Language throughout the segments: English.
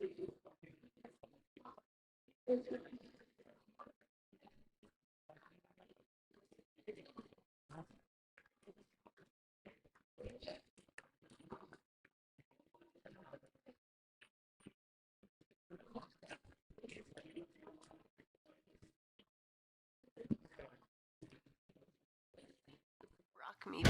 Rock me.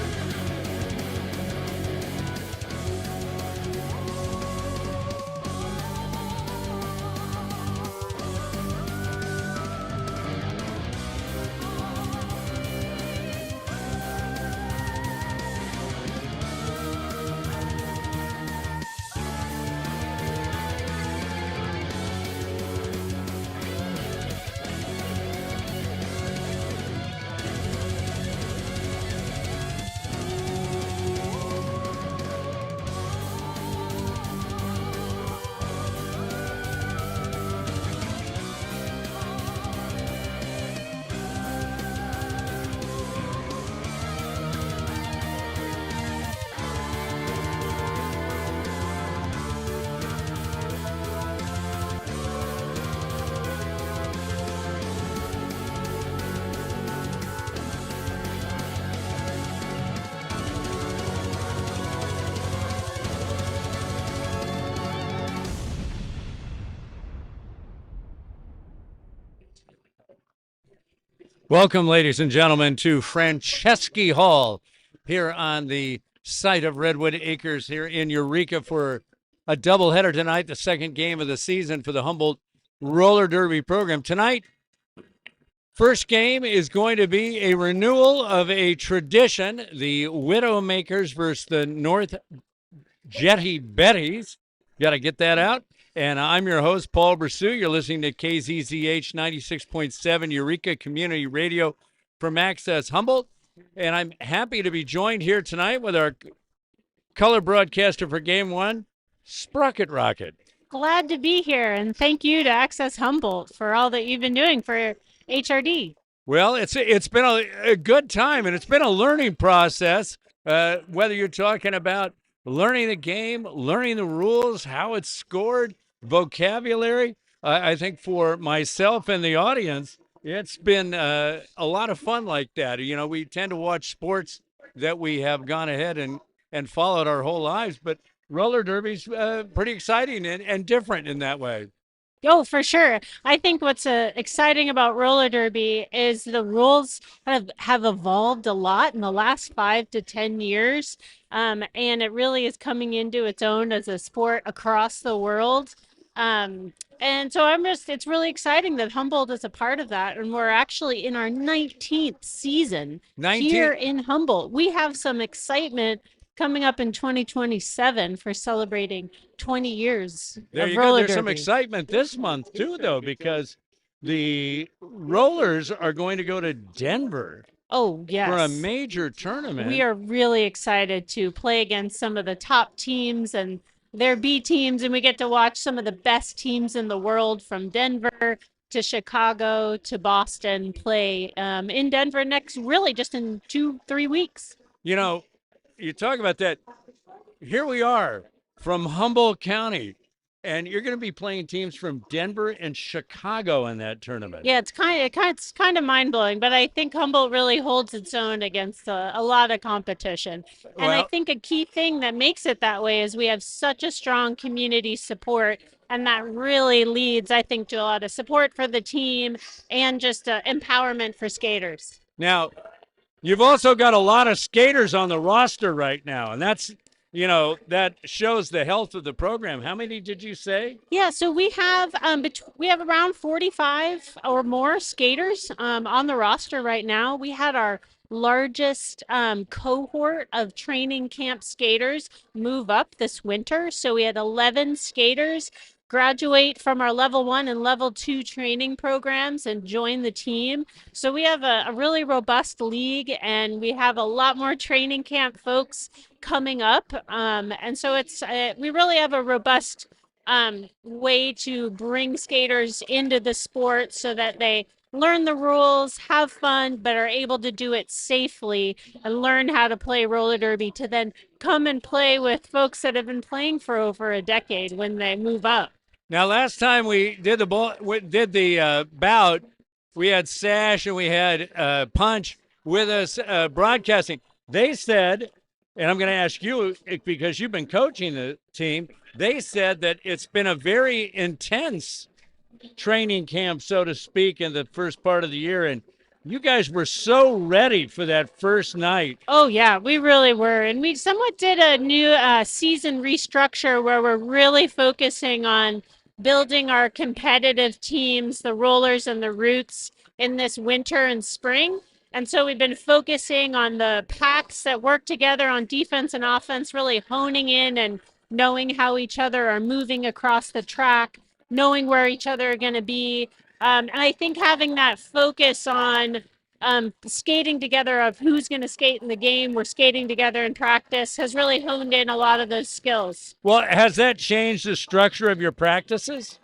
Welcome, ladies and gentlemen, to Franceschi Hall here on the site of Redwood Acres here in Eureka for a doubleheader tonight, the second game of the season for the Humboldt Roller Derby program. Tonight, first game is going to be a renewal of a tradition, the Widowmakers versus the North Jetty Betties. Got to get that out. And I'm your host, Paul Brasou. You're listening to KZZH 96.7 Eureka Community Radio from Access Humboldt. And I'm happy to be joined here tonight with our color broadcaster for Game 1, Sprocket Rocket. Glad to be here, and thank you to Access Humboldt for all that you've been doing for HRD. Well, it's been a good time, and it's been a learning process, whether you're talking about learning the game, learning the rules, how it's scored, vocabulary. I think for myself and the audience, it's been a lot of fun like that. You know, we tend to watch sports that we have gone ahead and followed our whole lives, but roller derby's pretty exciting and different in that way. Oh, for sure. I think what's exciting about roller derby is the rules have evolved a lot in the last 5 to 10 years, and it really is coming into its own as a sport across the world. And so it's really exciting that Humboldt is a part of that, and we're actually in our 19th season here in Humboldt. We have some excitement coming up in 2027 for celebrating 20 years there of you roller go. There's derby. some excitement this month too, though, because the rollers are going to go to Denver. Oh, yes. For a major tournament. We are really excited to play against some of the top teams and their B teams, and we get to watch some of the best teams in the world from Denver to Chicago to Boston play in Denver just in 2-3 weeks. You know, you talk about that. Here we are from Humboldt County, and you're going to be playing teams from Denver and Chicago in that tournament. Yeah, it's kind of mind blowing, but I think Humboldt really holds its own against a lot of competition. And I think a key thing that makes it that way is we have such a strong community support, and that really leads, I think, to a lot of support for the team and just empowerment for skaters. Now, you've also got a lot of skaters on the roster right now, and that's, you know, that shows the health of the program. How many did you say? Yeah, so we have around 45 or more skaters on the roster right now. We had our largest cohort of training camp skaters move up this winter. So we had 11 skaters graduate from our level 1 and level 2 training programs and join the team. So we have a really robust league, and we have a lot more training camp folks coming up. And so we really have a robust way to bring skaters into the sport so that they learn the rules, have fun, but are able to do it safely and learn how to play roller derby to then come and play with folks that have been playing for over a decade when they move up. Now, last time we did the bout, we had Sash and we had Punch with us broadcasting. They said, and I'm going to ask you because you've been coaching the team. They said that it's been a very intense training camp, so to speak, in the first part of the year, and you guys were so ready for that first night. Oh yeah, we really were, and we somewhat did a new season restructure where we're really focusing on building our competitive teams, the rollers and the roots, in this winter and spring. And so we've been focusing on the packs that work together on defense and offense, really honing in and knowing how each other are moving across the track, knowing where each other are going to be. And I think having that focus on skating together of who's going to skate in the game, we're skating together in practice, has really honed in a lot of those skills. Well, has that changed the structure of your practices?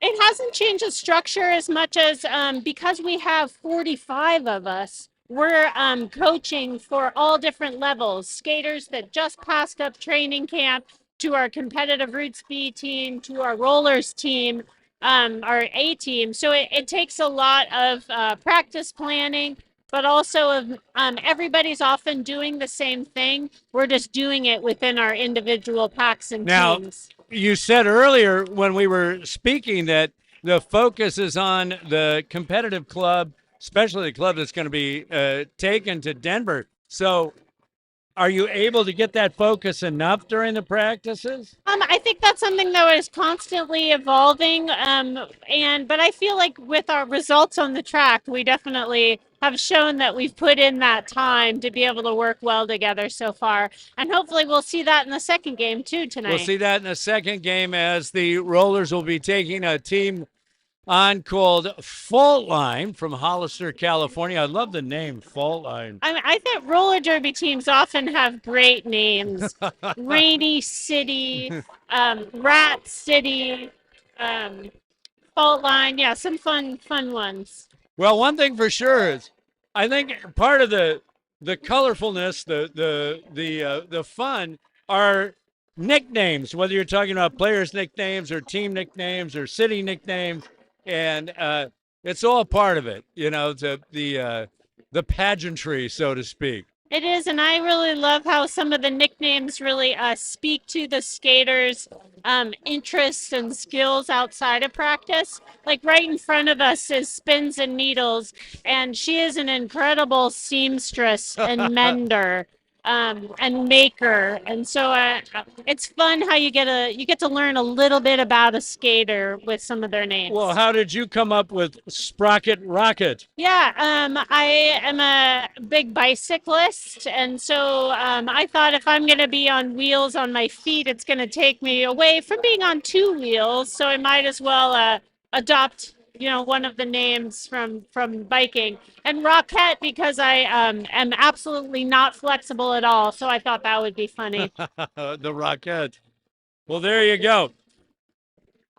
It hasn't changed the structure as much as because we have 45 of us, we're coaching for all different levels. Skaters that just passed up training camp, to our competitive Roots B team, to our rollers team, our A team. So it takes a lot of practice planning, but also of everybody's often doing the same thing. We're just doing it within our individual packs and teams. You said earlier when we were speaking that the focus is on the competitive club, especially the club that's going to be taken to Denver. So are you able to get that focus enough during the practices? I think that's something that is constantly evolving. But I feel like with our results on the track, we definitely have shown that we've put in that time to be able to work well together so far. And hopefully we'll see that in the second game too tonight. We'll see that in the second game as the Rollers will be taking a team on called Faultline from Hollister, California. I love the name Faultline. I think roller derby teams often have great names. Rainy City, Rat City, Faultline. Yeah, some fun ones. Well, one thing for sure is I think part of the colorfulness, the fun are nicknames, whether you're talking about players' nicknames or team nicknames or city nicknames. And it's all part of it, you know, the pageantry, so to speak. It is, and I really love how some of the nicknames really speak to the skaters' interests and skills outside of practice. Like right in front of us is Spins and Needles, and she is an incredible seamstress and mender. And maker, and so it's fun how you get to learn a little bit about a skater with some of their names. Well, how did you come up with Sprocket Rocket? Yeah, I am a big bicyclist, and so I thought if I'm going to be on wheels on my feet, it's going to take me away from being on two wheels, so I might as well adopt one of the names from biking, and Rocket because I am absolutely not flexible at all. So I thought that would be funny. The Rocket. Well, there you go.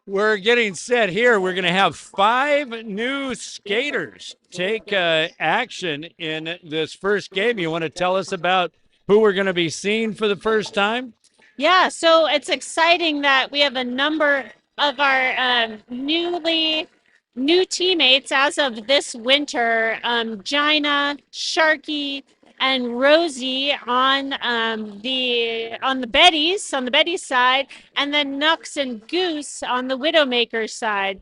We're getting set here. We're going to have 5 new skaters take action in this first game. You want to tell us about who we're going to be seeing for the first time? Yeah, so it's exciting that we have a number of our new teammates as of this winter, Gina, Sharky, and Rosie on the Betty's side, and then Nux and Goose on the Widowmaker's side.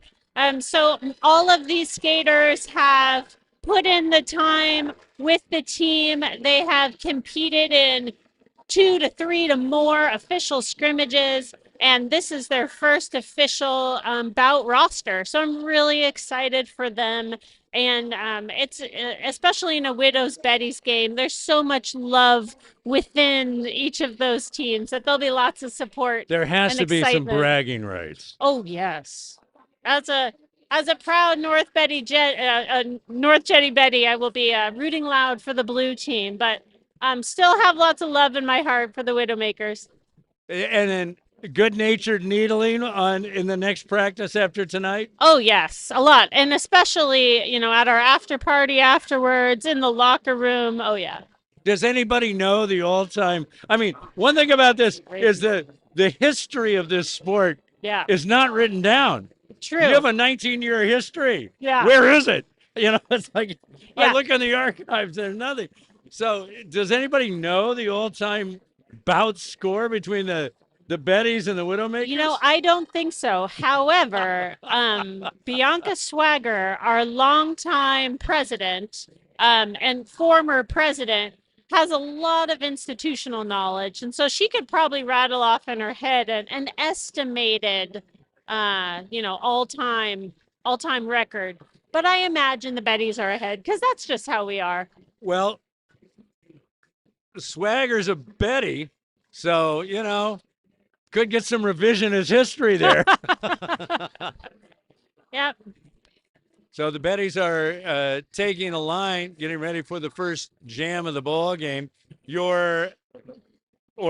So all of these skaters have put in the time with the team. They have competed in 2 to 3 to more official scrimmages, and this is their first official bout roster. So I'm really excited for them. And it's especially in a Widows Betty's game, there's so much love within each of those teams that there'll be lots of support. There has to be some bragging rights. Oh yes, as a proud North Jetty Betty, I will be rooting loud for the blue team, but still have lots of love in my heart for the Widowmakers. And then good-natured needling in the next practice after tonight? Oh yes, a lot, and especially at our after party afterwards in the locker room. Oh yeah. Does anybody know the all-time? I mean, one thing about this is the history of this sport Yeah. is not written down. True. You have a 19-year history. Yeah. Where is it? It's like I Yeah. look in the archives, there's nothing. So, does anybody know the all-time bout score between the Bettys and the Widowmakers? I don't think so. However, Bianca Swagger, our longtime president and former president, has a lot of institutional knowledge, and so she could probably rattle off in her head an estimated, all time record. But I imagine the Bettys are ahead because that's just how we are. Well, Swagger's a Betty, so could get some revisionist history there. Yep. So the Bettys are taking a line, getting ready for the first jam of the ball game. Or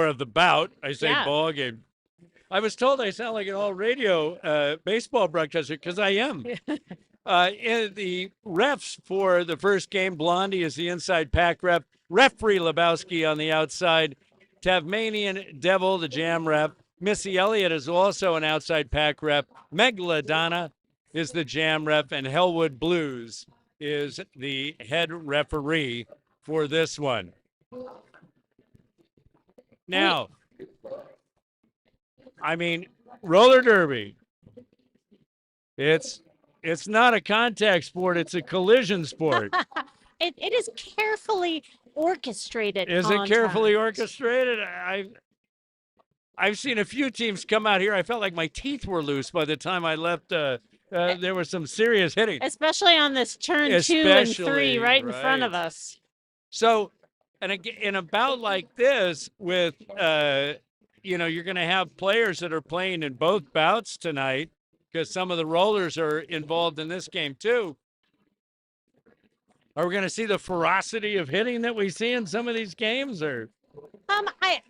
of the bout. I say Yeah. ball game. I was told I sound like an all-radio baseball broadcaster because I am. In the refs for the first game, Blondie is the inside pack rep. Referee Lebowski on the outside. Tasmanian Devil, the jam rep. Missy Elliott is also an outside pack rep. Megalodonna is the jam rep, and Hellwood Blues is the head referee for this one. Now, roller derby. It's not a contact sport, it's a collision sport. It is carefully orchestrated. Is it carefully orchestrated? I've seen a few teams come out here. I felt like my teeth were loose by the time I left. There was some serious hitting. Especially on this turn 2 and 3 right in front of us. So, and in a bout like this with, you're going to have players that are playing in both bouts tonight because some of the rollers are involved in this game too. Are we going to see the ferocity of hitting that we see in some of these games, or?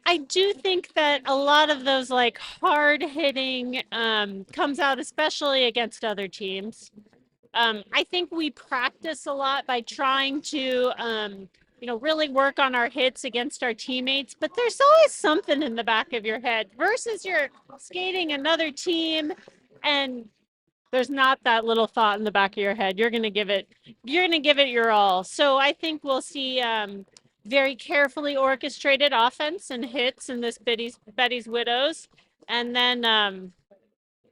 I do think that a lot of those hard hitting comes out, especially against other teams. I think we practice a lot by trying to, really work on our hits against our teammates. But there's always something in the back of your head versus you're skating another team, and there's not that little thought in the back of your head. You're gonna give it your all. So I think we'll see very carefully orchestrated offense and hits in this Betty's Widows, and then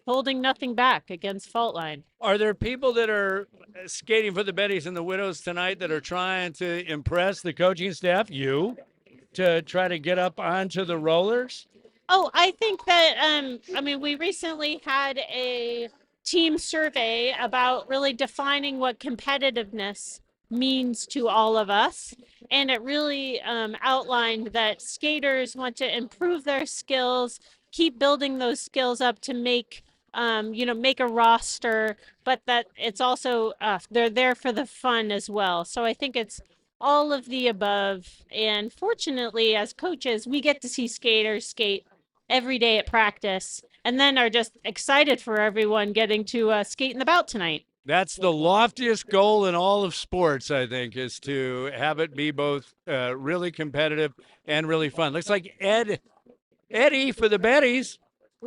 holding nothing back against Faultline. Are there people that are skating for the Bettys and the Widows tonight that are trying to impress the coaching staff, to try to get up onto the rollers? Oh, I think that, we recently had a team survey about really defining what competitiveness means to all of us. And it really outlined that skaters want to improve their skills, keep building those skills up to make a roster, but that it's also, they're there for the fun as well. So I think it's all of the above. And fortunately, as coaches, we get to see skaters skate every day at practice, and then are just excited for everyone getting to skate in the bout tonight. That's the loftiest goal in all of sports, I think, is to have it be both really competitive and really fun. Looks like Eddie for the Bettys.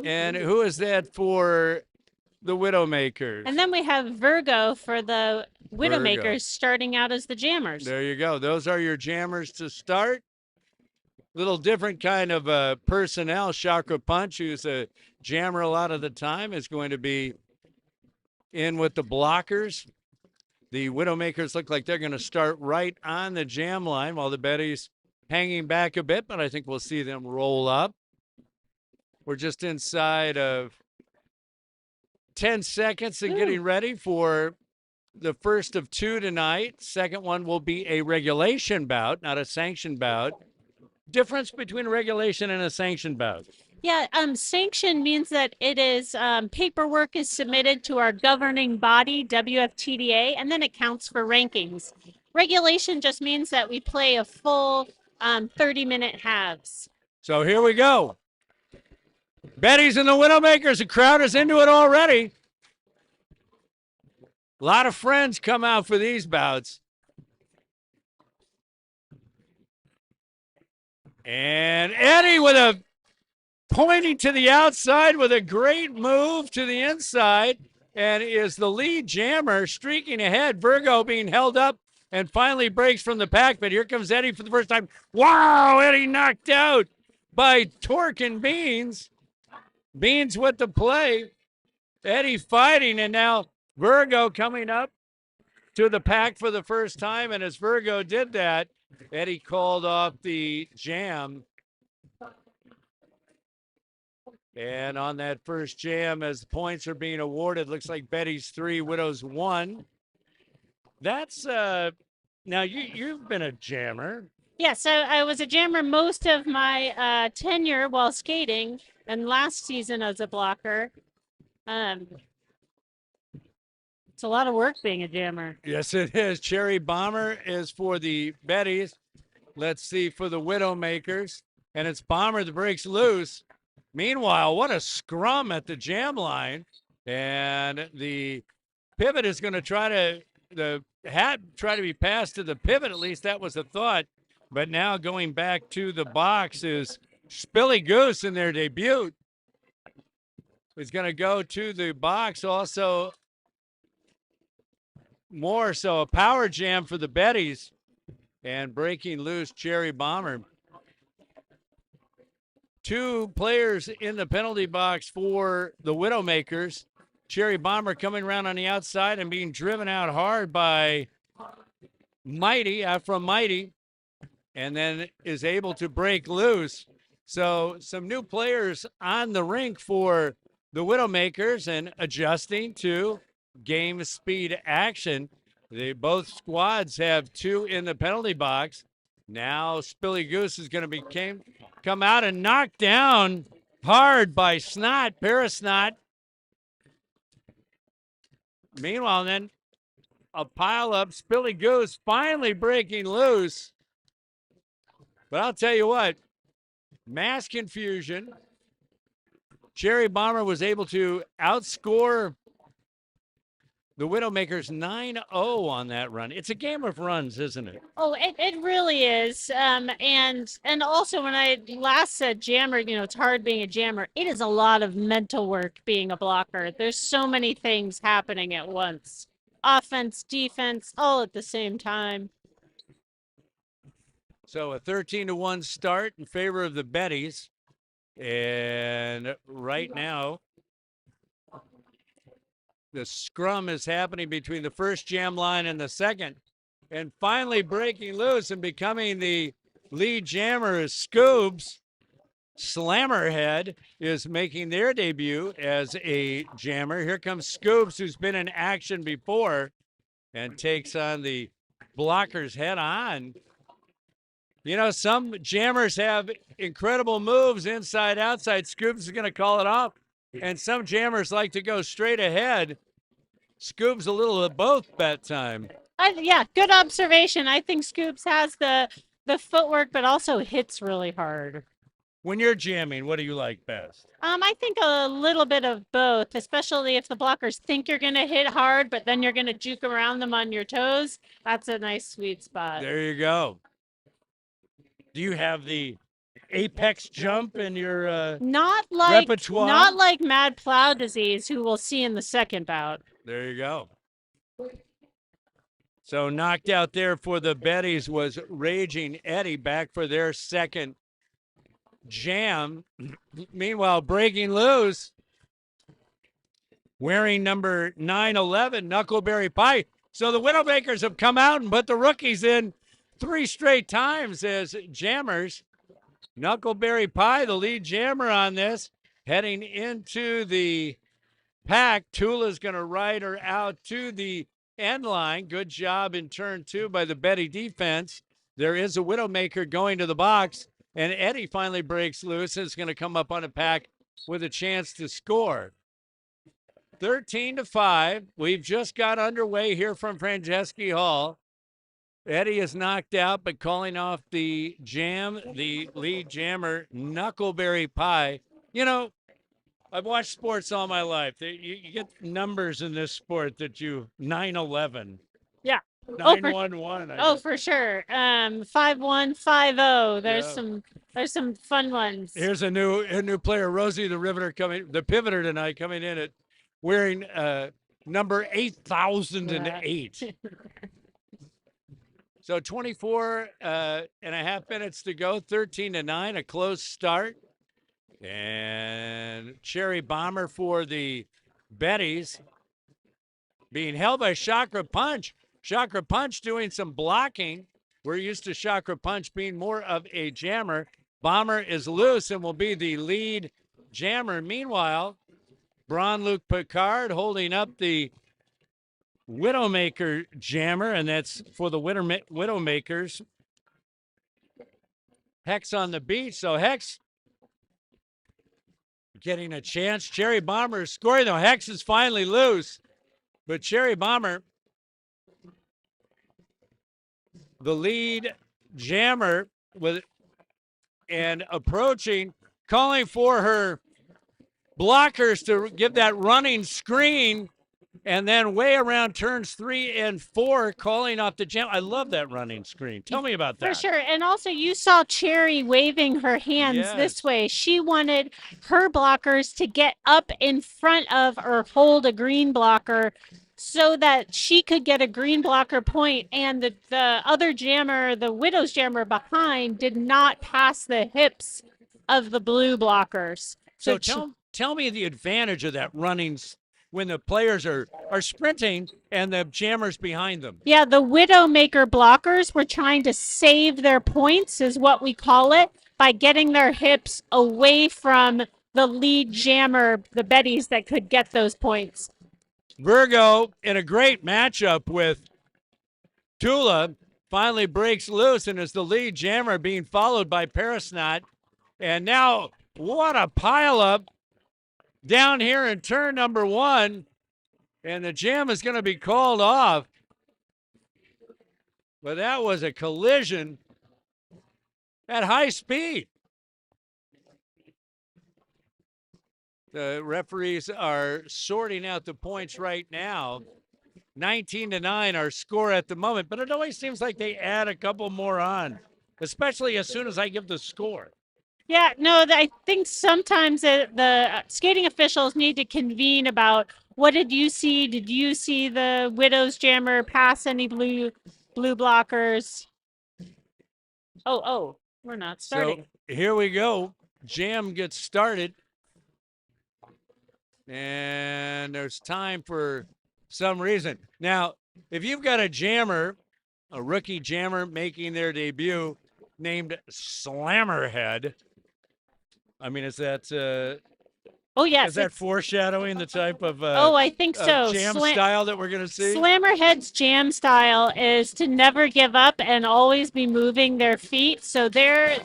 And who is that for the Widowmakers? And then we have Virgo for the Widowmakers starting out as the jammers. There you go. Those are your jammers to start. Little different kind of personnel. Chakra Punch, who's a jammer a lot of the time, is going to be in with the blockers. The Widowmakers look like they're going to start right on the jam line while the Bettys hanging back a bit, but I think we'll see them roll up. We're just inside of 10 seconds and getting ready for the first of two tonight. Second one will be a regulation bout, not a sanctioned bout. Difference between a regulation and a sanctioned bout? Yeah, sanction means that it is paperwork is submitted to our governing body, WFTDA, and then it counts for rankings. Regulation just means that we play a full 30-minute halves. So here we go. Bettys and the Widowmakers, the crowd is into it already. A lot of friends come out for these bouts. And Eddie with a pointing to the outside with a great move to the inside, and is the lead jammer streaking ahead. Virgo being held up and finally breaks from the pack, but here comes Eddie for the first time. Wow, Eddie knocked out by Torque and Beans. Beans with the play. Eddie fighting, and now Virgo coming up to the pack for the first time, and as Virgo did that, Eddie called off the jam. And on that first jam, as the points are being awarded, looks like Betty's 3, Widows 1. That's now you've been a jammer. Yes, I was a jammer most of my tenure while skating, and last season as a blocker. It's a lot of work being a jammer. Yes, it is. Cherry Bomber is for the Bettys. Let's see for the Widowmakers. And it's Bomber that breaks loose. Meanwhile, what a scrum at the jam line. And the pivot is going to try to be passed to the pivot. At least that was the thought. But now going back to the box is Spilly Goose in their debut. Is going to go to the box also. More so a power jam for the Bettys, and breaking loose Cherry Bomber. 2 players in the penalty box for the Widowmakers. Cherry Bomber coming around on the outside and being driven out hard by Mighty, from Mighty, and then is able to break loose. So some new players on the rink for the Widowmakers and adjusting to game speed action. Both squads have 2 in the penalty box. Now Spilly Goose is going to come out and knocked down hard by Snot, Parasnot. Meanwhile, then a pile up. Spilly Goose finally breaking loose. But I'll tell you what, mass confusion. Cherry Bomber was able to outscore the Widowmakers 9-0 on that run. It's a game of runs, isn't it? Oh, it really is. And also when I last said jammer, it's hard being a jammer. It is a lot of mental work being a blocker. There's so many things happening at once. Offense, defense, all at the same time. So a 13-1 start in favor of the Bettys. And right now, the scrum is happening between the first jam line and the second. And finally breaking loose and becoming the lead jammer is Scoobs. Slammerhead is making their debut as a jammer. Here comes Scoobs, who's been in action before, and takes on the blockers head on. Some jammers have incredible moves inside, outside. Scoobs is going to call it off. And some jammers like to go straight ahead. Scoobs a little of both that time. Yeah, good observation. I think Scoobs has the footwork, but also hits really hard. When you're jamming, what do you like best? I think a little bit of both, especially if the blockers think you're going to hit hard, but then you're going to juke around them on your toes. That's a nice sweet spot. There you go. Do you have the apex jump in your repertoire? Not like Mad Plow Disease, who we'll see in the second bout. There you go. So knocked out there for the Bettys was Raging Eddie, back for their second jam. Meanwhile, breaking loose, wearing number 911, Knuckleberry Pie. So the Widowmakers have come out and put the rookies in 3 straight times as jammers. Knuckleberry Pie, the lead jammer on this, heading into the pack. Tula's going to ride her out to the end line. Good job in turn 2 by the Betty defense. There is a Widowmaker going to the box, and Eddie finally breaks loose and is going to come up on a pack with a chance to score. 13-5. We've just got underway here from Franceschi Hall. Eddie is knocked out, but calling off the jam, the lead jammer, Knuckleberry Pie. I've watched sports all my life. You get numbers in this sport that 9-11. Yeah. 9-1-1. For sure. 5-1, 5-0. There's some There's some fun ones. Here's a new player, Rosie the pivoter tonight, coming in at wearing number 8,008. So 24 and a half minutes to go, 13-9, a close start. And Cherry Bomber for the Betties being held by Chakra Punch. Chakra Punch doing some blocking. We're used to Chakra Punch being more of a jammer. Bomber is loose and will be the lead jammer. Meanwhile, Braun-Luc Picard holding up the Widowmaker jammer, and that's for the Widowmakers. Hex on the beat. So Hex getting a chance. Cherry Bomber is scoring, though. Hex is finally loose. But Cherry Bomber, the lead jammer, and approaching, calling for her blockers to give that running screen, and then way around turns 3 and 4, calling off the jam. I love that running screen. Tell me about that. For sure. And also, you saw Cherry waving her hands this way. She wanted her blockers to get up in front of or hold a green blocker so that she could get a green blocker point, and the other jammer, the Widow's jammer behind, did not pass the hips of the blue blockers. So tell me the advantage of that running when the players are sprinting and the jammers behind them. Yeah, the Widowmaker blockers were trying to save their points, is what we call it, by getting their hips away from the lead jammer, the Betties, that could get those points. Virgo, in a great matchup with Tula, finally breaks loose and is the lead jammer, being followed by Parasnot. And now, what a pileup down here in turn number 1. And the jam is going to be called off. But that was a collision at high speed. The referees are sorting out the points right now. 19-9, our score at the moment. But it always seems like they add a couple more on, especially as soon as I give the score. Yeah, no, I think sometimes the skating officials need to convene about, what did you see? Did you see the Widow's jammer pass any blue blockers? Oh, we're not starting. So here we go. Jam gets started. And there's time for some reason. Now, if you've got a jammer, a rookie jammer making their debut named Slammerhead, I mean, is that oh, yes, is that foreshadowing the type of I think so. Jam style that we're going to see? Slammerhead's jam style is to never give up and always be moving their feet. So they're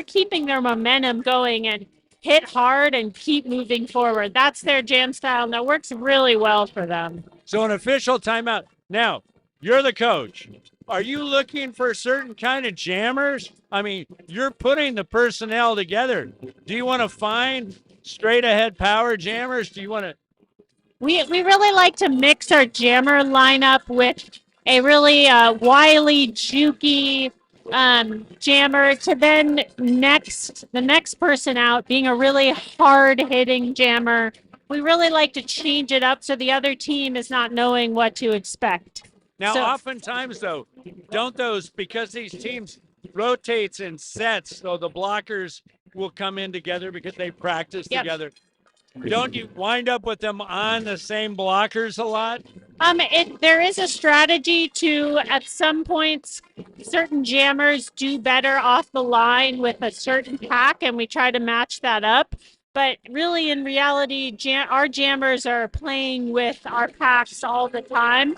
keeping their momentum going and hit hard and keep moving forward. That's their jam style, and that works really well for them. So an official timeout. Now, you're the coach. Are you looking for certain kind of jammers? I mean, you're putting the personnel together. Do you want to find straight ahead power jammers? Do you want to? We really like to mix our jammer lineup with a really wily, jukey jammer, to then the next person out being a really hard-hitting jammer. We really like to change it up so the other team is not knowing what to expect. Now, oftentimes, though, because these teams rotates in sets, so the blockers will come in together because they practice together. Don't you wind up with them on the same blockers a lot? There is a strategy to, at some points, certain jammers do better off the line with a certain pack, and we try to match that up. But really, in reality, our jammers are playing with our packs all the time.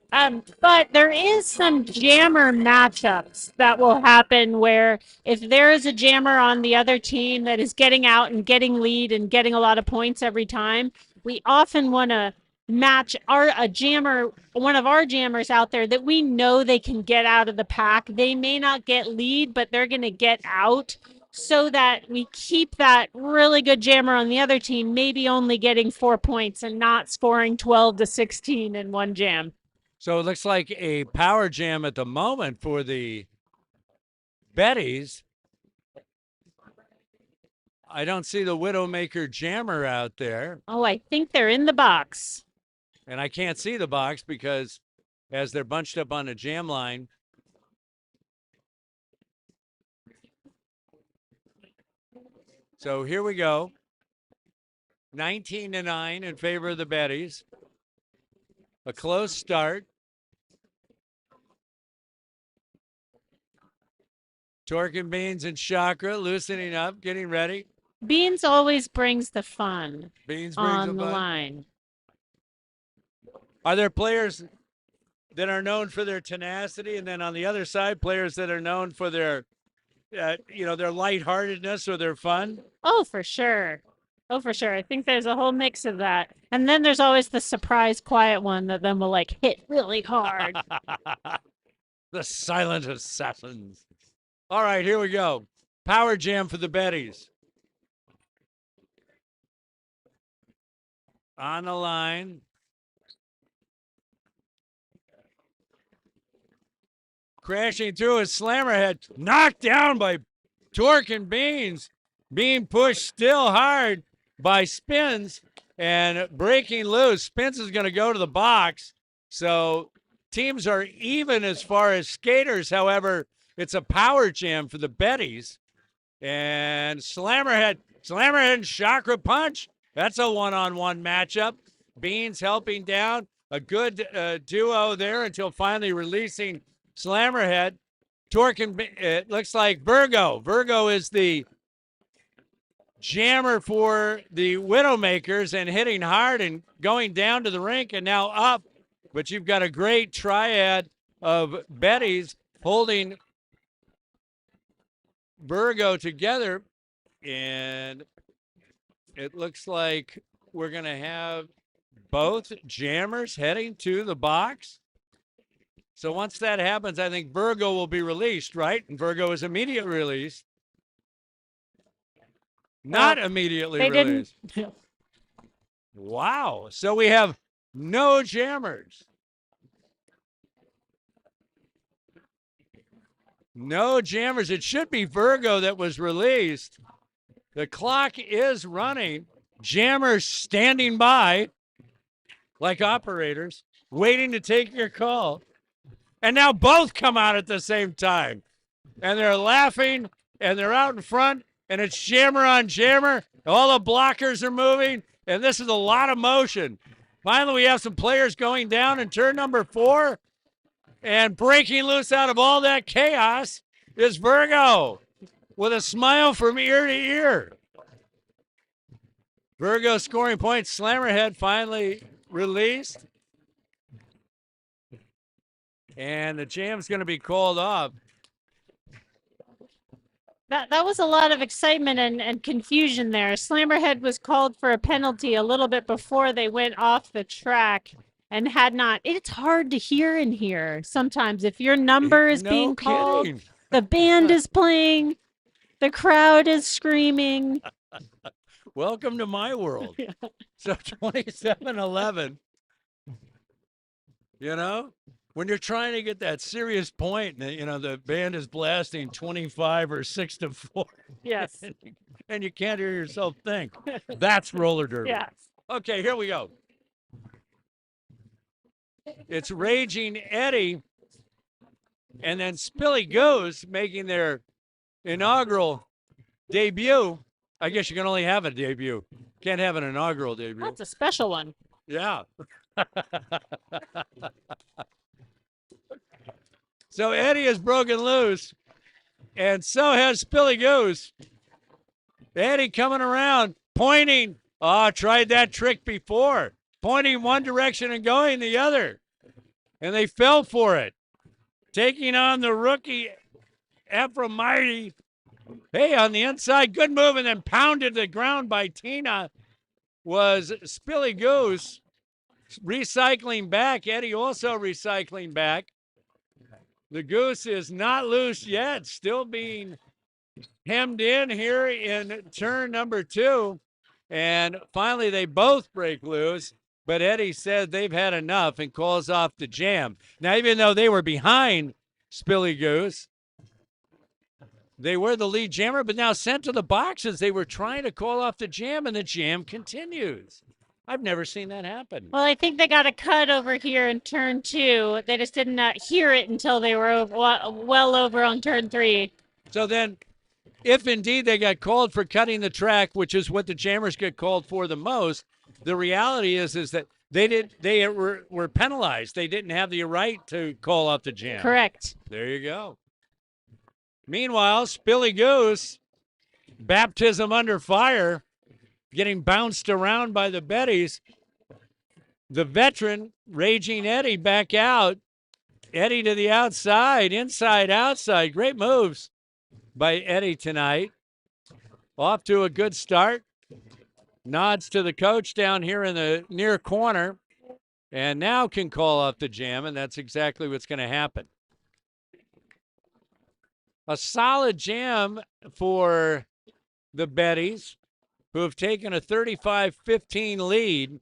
But there is some jammer matchups that will happen where if there is a jammer on the other team that is getting out and getting lead and getting a lot of points every time, we often want to match one of our jammers out there that we know they can get out of the pack. They may not get lead, but they're going to get out, so that we keep that really good jammer on the other team maybe only getting 4 points and not scoring 12 to 16 in one jam. So it looks like a power jam at the moment for the Betties. I don't see the Widowmaker jammer out there. Oh, I think they're in the box. And I can't see the box because as they're bunched up on the jam line. So here we go. 19-9 in favor of the Betties. A close start. Torque and Beans and Chakra loosening up, getting ready. Beans always brings the fun Beans brings on the the fun. line. Are there players that are known for their tenacity, and then on the other side, players that are known for their, their lightheartedness or their fun? Oh, for sure. Oh, for sure. I think there's a whole mix of that. And then there's always the surprise quiet one that then will like hit really hard. The silent assassins. All right, here we go. Power jam for the Betties. On the line. Crashing through his slammer head. Knocked down by Torque and Beans. Being pushed still hard by Spins and breaking loose. Spins is going to go to the box. So teams are even as far as skaters. However, it's a power jam for the Betties. And Slammerhead and Chakra Punch. That's a one-on-one matchup. Beans helping down. A good duo there until finally releasing Slammerhead. Torque and it looks like Virgo. Virgo is the jammer for the Widowmakers and hitting hard and going down to the rink and now up. But you've got a great triad of Betties holding Virgo together. And it looks like we're going to have both jammers heading to the box. So once that happens, I think Virgo will be released, right? And Virgo is immediate release. Not immediately released. Wow. So we have no jammers. No jammers. It should be Virgo that was released. The clock is running. Jammers standing by like operators, waiting to take your call. And now both come out at the same time. And they're laughing, and they're out in front, and it's jammer on jammer. All the blockers are moving, and this is a lot of motion. Finally, we have some players going down in turn number 4. And breaking loose out of all that chaos is Virgo with a smile from ear to ear. Virgo scoring points. Slammerhead finally released. And the jam's going to be called off. That was a lot of excitement and confusion there. Slammerhead was called for a penalty a little bit before they went off the track and had not. It's hard to hear in here sometimes. If your number is being called, the band is playing, the crowd is screaming. Welcome to my world. Yeah. So 27-11, when you're trying to get that serious point, the band is blasting 25 or 6-4. Yes. And you can't hear yourself think. That's roller derby. Yes. Okay, here we go. It's Raging Eddie and then Spilly Goose making their inaugural debut. I guess you can only have a debut. Can't have an inaugural debut. That's a special one. Yeah. So Eddie has broken loose, and so has Spilly Goose. Eddie coming around, pointing. Tried that trick before. Pointing one direction and going the other. And they fell for it. Taking on the rookie Ephraimite. Hey, on the inside, good move, and then pounded to the ground by Tina was Spilly Goose. Recycling back. Eddie also recycling back. The Goose is not loose yet, still being hemmed in here in turn number 2. And finally, they both break loose. But Eddie said they've had enough and calls off the jam. Now, even though they were behind Spilly Goose, They were the lead jammer, but now sent to the boxes. They were trying to call off the jam, and the jam continues. I've never seen that happen. Well, I think they got a cut over here in turn 2. They just did not hear it until they were well over on turn 3. So then, if indeed they got called for cutting the track, which is what the jammers get called for the most, the reality is that they were penalized. They didn't have the right to call off the jam. Correct. There you go. Meanwhile, Spilly Goose, baptism under fire, getting bounced around by the Betties. The veteran, Raging Eddie, back out. Eddie to the outside, inside, outside. Great moves by Eddie tonight. Off to a good start. Nods to the coach down here in the near corner. And now can call off the jam, and that's exactly what's going to happen. A solid jam for the Betties, who have taken a 35-15 lead.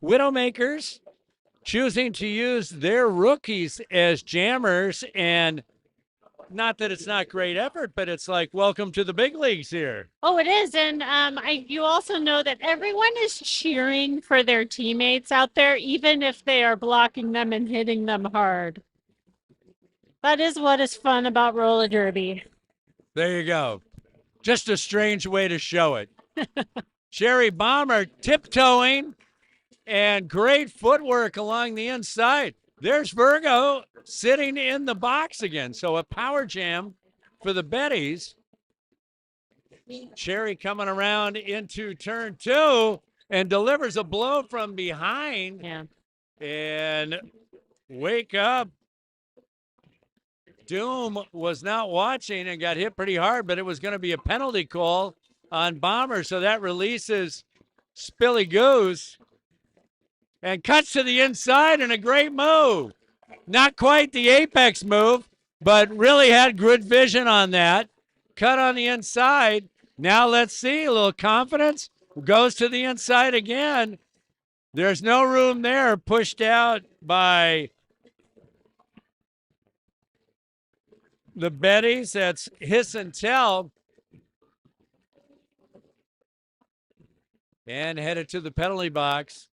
Widowmakers choosing to use their rookies as jammers, and not that it's not great effort, but it's like, welcome to the big leagues here. Oh, it is. And you also know that everyone is cheering for their teammates out there, even if they are blocking them and hitting them hard. That is what is fun about roller derby. There you go. Just a strange way to show it. Sherry Bomber tiptoeing and great footwork along the inside. There's Virgo sitting in the box again. So a power jam for the Betties. Sherry coming around into turn 2 and delivers a blow from behind. Yeah. And wake up. Doom was not watching and got hit pretty hard, but it was going to be a penalty call on Bomber. So that releases Spilly Goose and cuts to the inside, and a great move. Not quite the apex move, but really had good vision on that. Cut on the inside. Now let's see, a little confidence. Goes to the inside again. There's no room there. Pushed out by the Betties. That's Hiss and Tell. And headed to the penalty box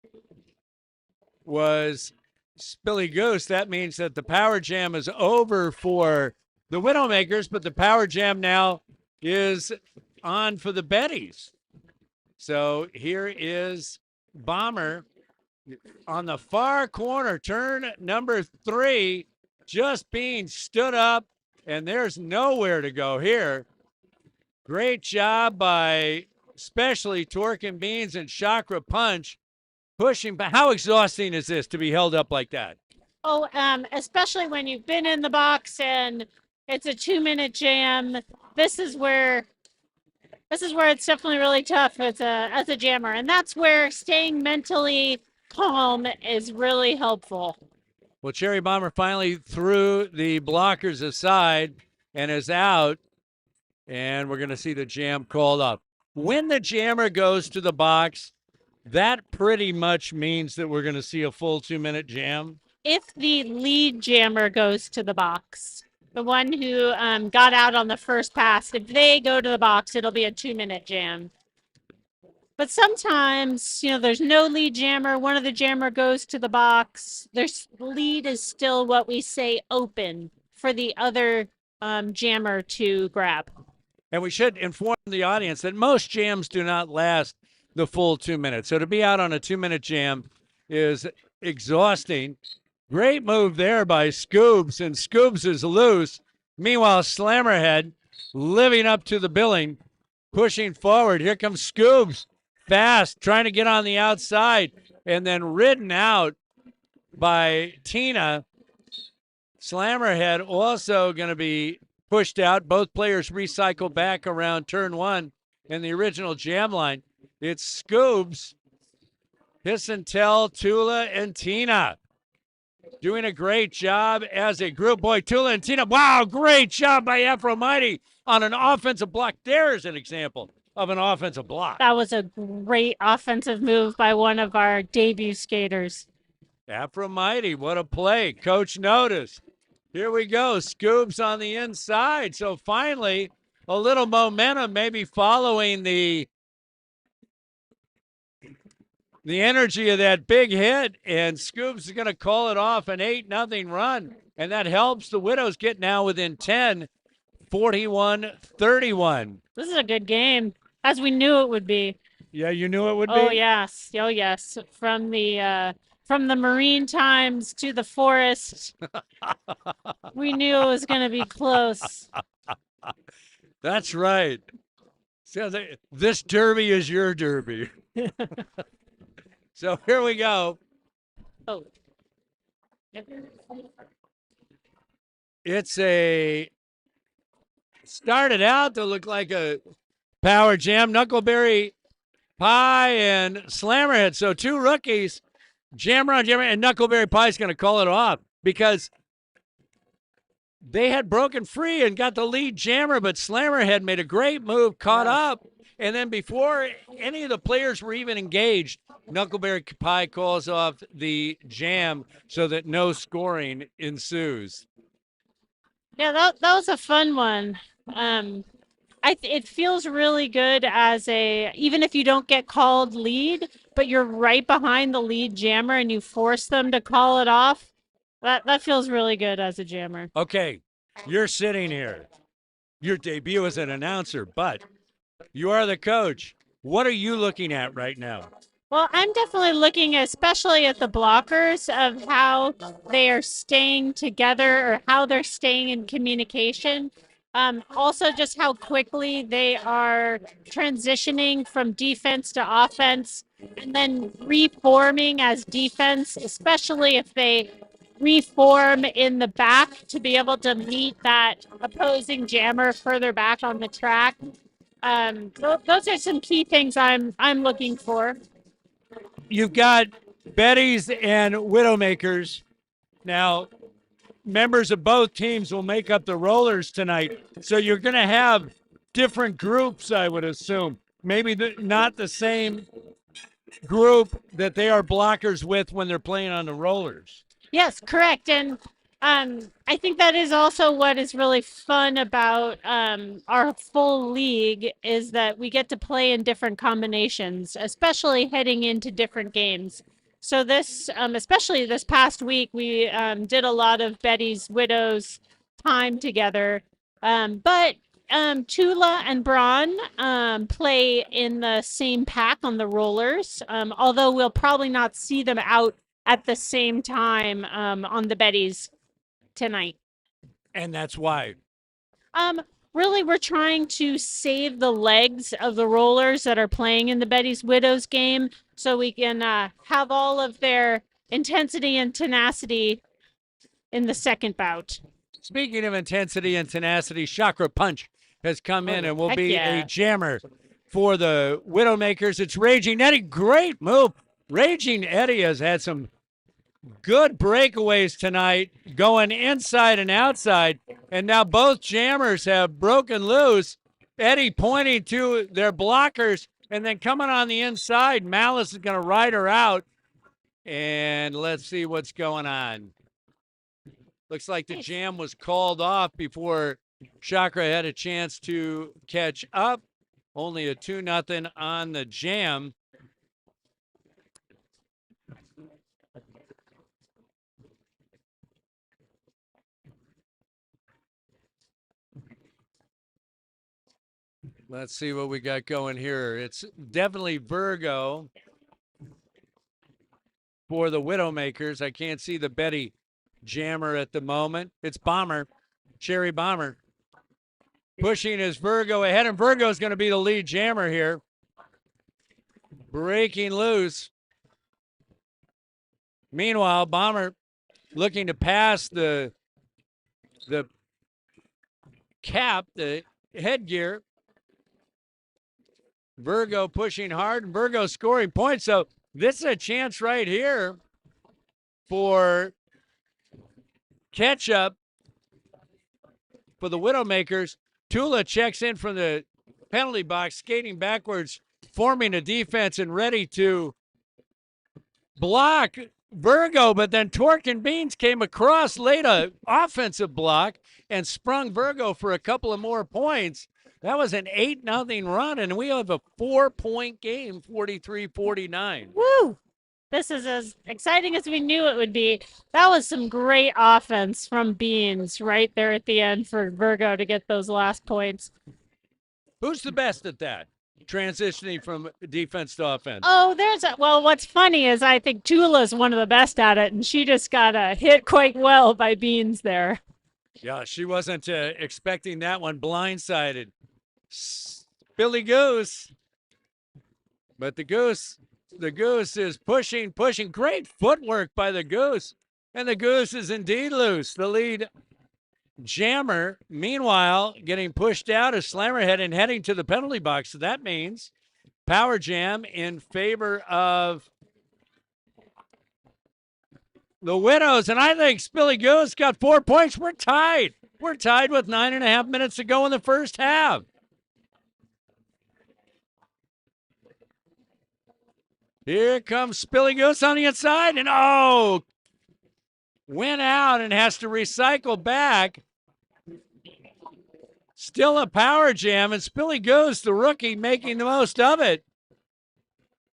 was Spilly Goose. That means that the power jam is over for the Widowmakers, but the power jam now is on for the Betties. So here is Bomber on the far corner, turn number 3, just being stood up, and there's nowhere to go here. Great job by especially Torque and Beans and Chakra Punch pushing. But how exhausting is this to be held up like that? Oh, especially when you've been in the box and it's a 2-minute jam. This is where it's definitely really tough as a jammer, and that's where staying mentally calm is really helpful. Well, Cherry Bomber finally threw the blockers aside and is out, and we're going to see the jam called up. When the jammer goes to the box, that pretty much means that we're going to see a full 2-minute jam. If the lead jammer goes to the box, the one who got out on the first pass, if they go to the box, it'll be a 2-minute jam. But sometimes, there's no lead jammer. One of the jammer goes to the box. Their lead is still what we say open for the other jammer to grab. And we should inform the audience that most jams do not last the full 2 minutes. So to be out on a 2-minute jam is exhausting. Great move there by Scoobs, and Scoobs is loose. Meanwhile, Slammerhead living up to the billing, pushing forward. Here comes Scoobs, fast, trying to get on the outside, and then ridden out by Tina. Slammerhead also going to be pushed out. Both players recycle back around turn 1 in the original jam line. It's Scoobs, Hiss and Tell, Tula, and Tina doing a great job as a group. Boy, Tula and Tina, wow, great job by Aphrodite on an offensive block. There's an example of an offensive block. That was a great offensive move by one of our debut skaters. Aphrodite, what a play. Coach noticed. Here we go. Scoobs on the inside. So finally, a little momentum, maybe following the energy of that big hit, and Scoops is going to call it off an 8-0 run, and that helps the Widows get now within 10, 41-31. This is a good game, as we knew it would be. Yeah, you knew it would be? Oh yes, oh yes. From the Marine Times to the Forest, we knew it was going to be close. That's right. So this derby is your derby. So here we go. Oh. It's started out to look like a power jam. Knuckleberry Pie and Slammerhead. So two rookies, Jammer on Jammer, and Knuckleberry Pie's going to call it off because they had broken free and got the lead Jammer, but Slammerhead made a great move, caught up, and then before any of the players were even engaged, Knuckleberry Pie calls off the jam so that no scoring ensues. Yeah, that was a fun one. It feels really good as even if you don't get called lead, but you're right behind the lead jammer and you force them to call it off. That feels really good as a jammer. Okay, you're sitting here. Your debut as an announcer, but you are the coach. What are you looking at right now? Well, I'm definitely looking especially at the blockers of how they are staying together or how they're staying in communication. Also, just how quickly they are transitioning from defense to offense and then reforming as defense, especially if they reform in the back to be able to meet that opposing jammer further back on the track. Those are some key things I'm looking for. You've got Betty's and Widowmakers. Now, members of both teams will make up the rollers tonight. So you're going to have different groups, I would assume. Maybe not the same group that they are blockers with when they're playing on the rollers. Yes, correct. And I think that is also what is really fun about our full league is that we get to play in different combinations, especially heading into different games. So this, especially this past week, we did a lot of Betty's Widows time together. But Tula and Braun play in the same pack on the rollers, although we'll probably not see them out at the same time on the Betty's tonight. And that's why. Really, we're trying to save the legs of the rollers that are playing in the Betty's Widows game so we can have all of their intensity and tenacity in the second bout. Speaking of intensity and tenacity, Chakra Punch has come in and will be a jammer for the Widowmakers. It's Raging Eddie. Great move. Raging Eddie has had some good breakaways tonight, going inside and outside, and now both jammers have broken loose. Eddie pointing to their blockers, and then coming on the inside, Malice is going to ride her out, and let's see what's going on. Looks like the jam was called off before Chakra had a chance to catch up. Only a 2-0 on the jam. Let's see what we got going here. It's definitely Virgo for the Widowmakers. I can't see the Betty jammer at the moment. It's Bomber, Cherry Bomber. Pushing his Virgo ahead, and Virgo's going to be the lead jammer here. Breaking loose. Meanwhile, Bomber looking to pass the cap, the headgear. Virgo pushing hard, and Virgo scoring points. So this is a chance right here for catch-up for the Widowmakers. Tula checks in from the penalty box, skating backwards, forming a defense and ready to block Virgo, but then Torque and Beans came across, laid an offensive block, and sprung Virgo for a couple of more points. That was an 8-0 run, and we have a 4-point game, 43-49. Woo! This is as exciting as we knew it would be. That was some great offense from Beans right there at the end for Virgo to get those last points. Who's the best at that? Transitioning from defense to offense. Oh, well, what's funny is I think Tula's one of the best at it, and she just got hit quite well by Beans there. Yeah, she wasn't expecting that one. Blindsided. Billy Goose. But the Goose is pushing. Great footwork by the Goose. And the Goose is indeed loose. The lead jammer, meanwhile, getting pushed out is Slammerhead and heading to the penalty box. So that means power jam in favor of the Widows. And I think Billy Goose got 4 points. We're tied. We're tied with 9.5 minutes to go in the first half. Here comes Spilly Goose on the inside, and went out and has to recycle back. Still a power jam, and Spilly Goose, the rookie, making the most of it.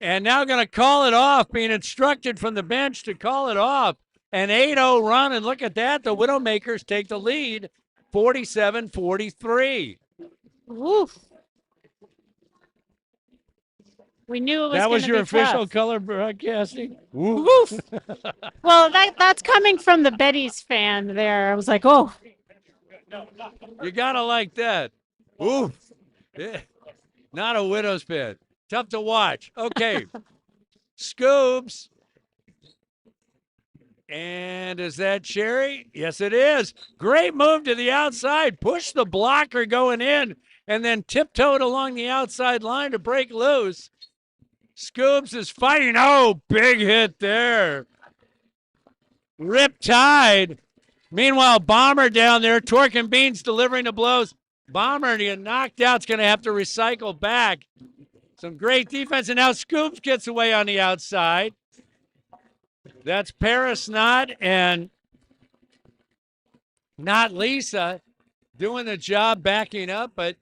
And now going to call it off, being instructed from the bench to call it off. An 8-0 run, and look at that. The Widowmakers take the lead, 47-43. Woof. We knew it was. That was your official tough. color broadcasting? Woof. Well, that's coming from the Betty's fan there. I was like, oh. You got to like that. Oof. Yeah. Not a Widow's fan. Tough to watch. Okay. Scoobs. And is that Cherry? Yes, it is. Great move to the outside. Push the blocker going in and then tiptoed along the outside line to break loose. Scoobs is fighting. Oh, big hit there. Riptide. Meanwhile, Bomber down there. Torque and Beans delivering the blows. Bomber to get knocked out. Is going to have to recycle back. Some great defense. And now Scoobs gets away on the outside. That's Paris Knott and not Lisa doing the job backing up, but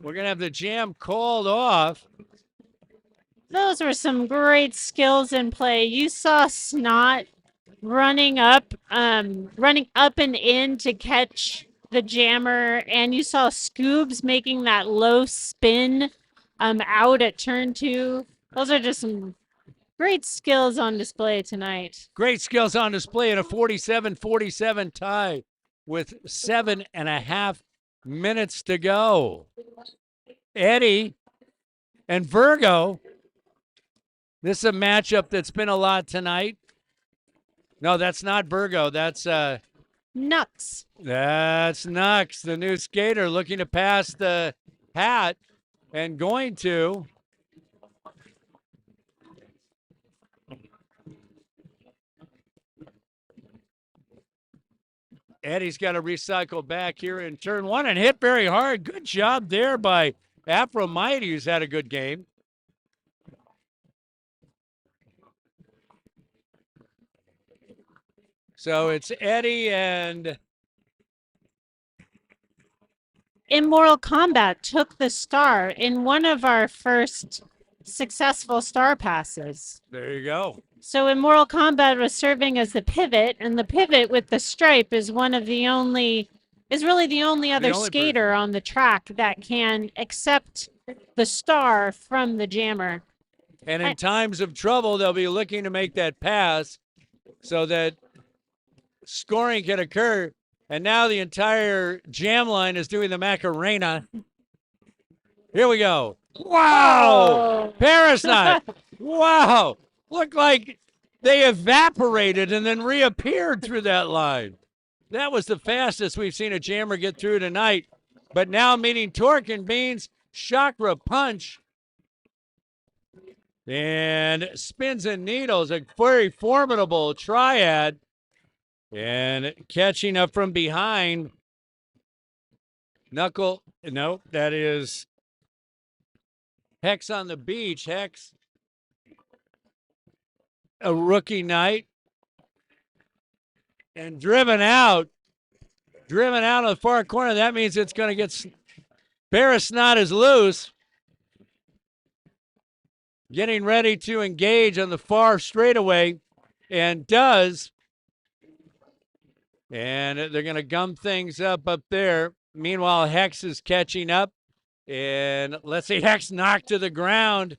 we're going to have the jam called off. Those were some great skills in play. You saw Snot running up and in to catch the jammer, and you saw Scoobs making that low spin out at turn 2. Those are just some great skills on display tonight. Great skills on display in a 47-47 tie with 7.5 minutes to go. Eddie and Virgo. This is a matchup that's been a lot tonight. No, that's not Virgo. That's Nux. That's Nux, the new skater, looking to pass the hat and going to. Eddie's got to recycle back here in turn 1 and hit very hard. Good job there by Aphrodite, who's had a good game. So it's Eddie and Immoral Combat took the star in one of our first successful star passes. There you go. So Immoral Combat was serving as the pivot, and the pivot with the stripe is really the only other skater on the track that can accept the star from the jammer. And in times of trouble, they'll be looking to make that pass so that scoring can occur. And now the entire jam line is doing the Macarena. Here we go. Wow! Paris Knott. Wow! Looked like they evaporated and then reappeared through that line. That was the fastest we've seen a jammer get through tonight. But now meeting Torque and Beans, Chakra Punch. And Spins and Needles, a very formidable triad. And catching up from behind. Knuckle, no, that is Hex on the beach. Hex, a rookie night. And driven out driven out of the far corner. That means it's going to get Paris Snot is loose. Getting ready to engage on the far straightaway and does. And they're going to gum things up there. Meanwhile, Hex is catching up. And let's see, Hex knocked to the ground.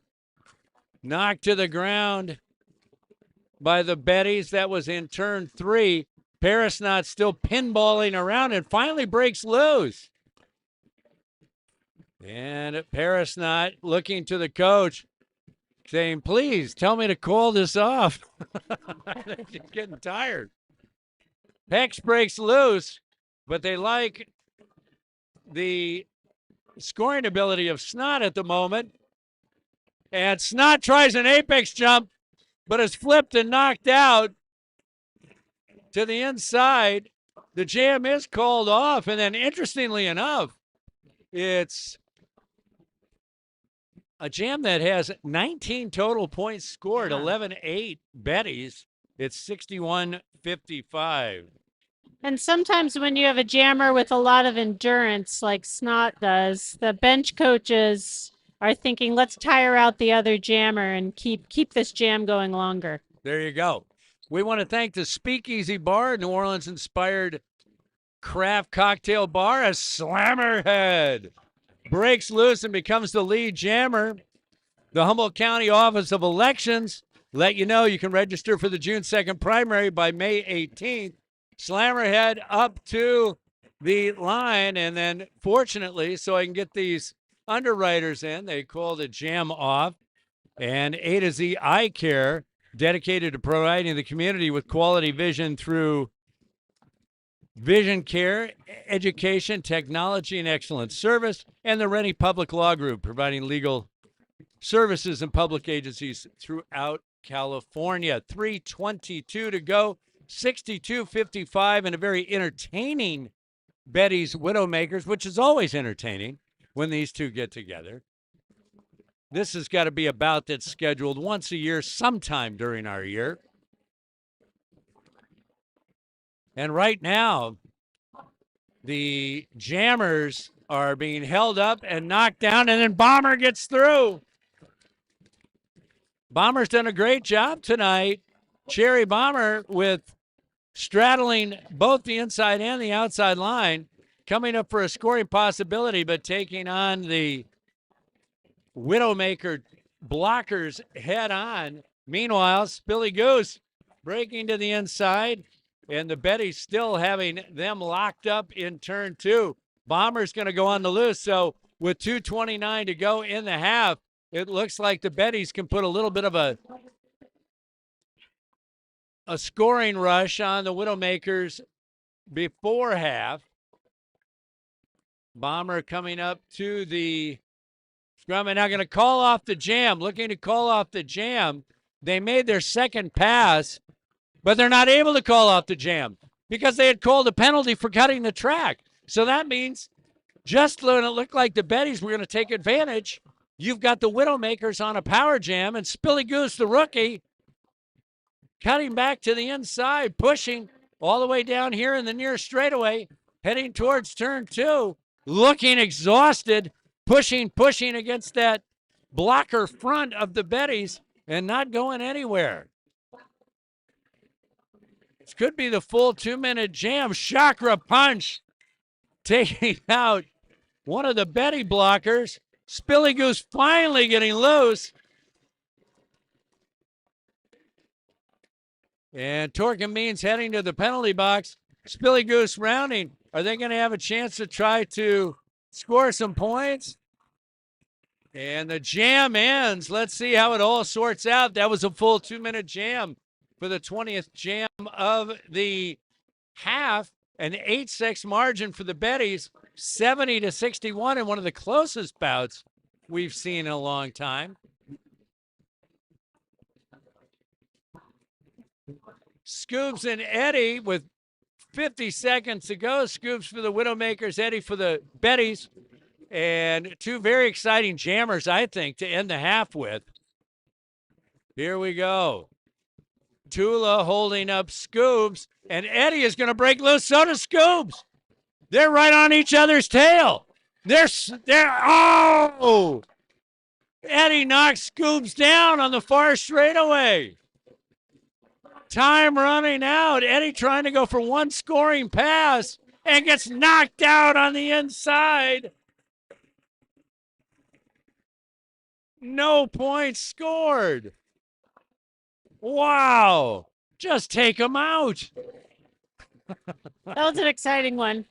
Knocked to the ground by the Bettys. That was in turn 3. Paris Knott still pinballing around and finally breaks loose. And Paris Knott looking to the coach, saying, please tell me to call this off. She's getting tired. Hex breaks loose, but they like the scoring ability of Snot at the moment. And Snot tries an apex jump, but is flipped and knocked out to the inside. The jam is called off, and then interestingly enough, it's a jam that has 19 total points scored, 11-8 Betty's. It's 61-55. And sometimes when you have a jammer with a lot of endurance like Snot does, the bench coaches are thinking, let's tire out the other jammer and keep this jam going longer. There you go. We want to thank the Speakeasy Bar, New Orleans-inspired craft cocktail bar, as Slammerhead breaks loose and becomes the lead jammer. The Humboldt County Office of Elections let you know you can register for the June 2nd primary by May 18th. Slammerhead up to the line, and then fortunately, so I can get these underwriters in, they call the jam off. And A to Z Eye Care, dedicated to providing the community with quality vision through vision care, education, technology, and excellent service. And the Rennie Public Law Group, providing legal services and public agencies throughout California. 3:22 to go, 62-55, and a very entertaining Betty's Widowmakers, which is always entertaining when these two get together. This has got to be a bout that's scheduled once a year, sometime during our year. And right now, the jammers are being held up and knocked down, and then Bomber gets through. Bomber's done a great job tonight. Cherry Bomber with straddling both the inside and the outside line, coming up for a scoring possibility, but taking on the Widowmaker blockers head on. Meanwhile, Spilly Goose breaking to the inside, and the Betty's still having them locked up in turn 2. Bomber's going to go on the loose, so with 2:29 to go in the half, it looks like the Betty's can put a little bit of a scoring rush on the Widowmakers before half. Bomber coming up to the scrum and now going to call off the jam, looking to call off the jam. They made their second pass, but they're not able to call off the jam because they had called a penalty for cutting the track. So that means just when it looked like the Betty's were going to take advantage, you've got the Widowmakers on a power jam, and Spilly Goose, the rookie, cutting back to the inside, pushing all the way down here in the near straightaway, heading towards turn 2, looking exhausted, pushing against that blocker front of the Betty's and not going anywhere. This could be the full 2-minute jam. Chakra punch taking out one of the Betty blockers. Spilly Goose finally getting loose. And Torque and Means heading to the penalty box. Spilly Goose rounding. Are they going to have a chance to try to score some points? And the jam ends. Let's see how it all sorts out. That was a full 2-minute jam for the 20th jam of the half. An 8-6 margin for the Betty's, 70-61, and one of the closest bouts we've seen in a long time. Scoops and Eddie with 50 seconds to go. Scoops for the Widowmakers, Eddie for the Betty's. And two very exciting jammers, I think, to end the half with. Here we go. Tula holding up Scoops, and Eddie is going to break loose. So does Scoops. They're right on each other's tail. Oh! Eddie Knox scoops down on the far straightaway. Time running out. Eddie trying to go for one scoring pass and gets knocked out on the inside. No points scored. Wow. Just take him out. That was an exciting one.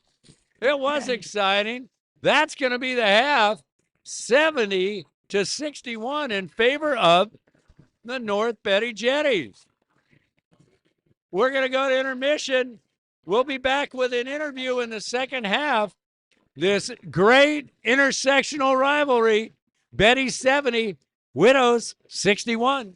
It was exciting. That's going to be the half. 70-61 in favor of the North Betty Jetties. We're going to go to intermission. We'll be back with an interview in the second half. This great intersectional rivalry, Betty 70, Widows 61.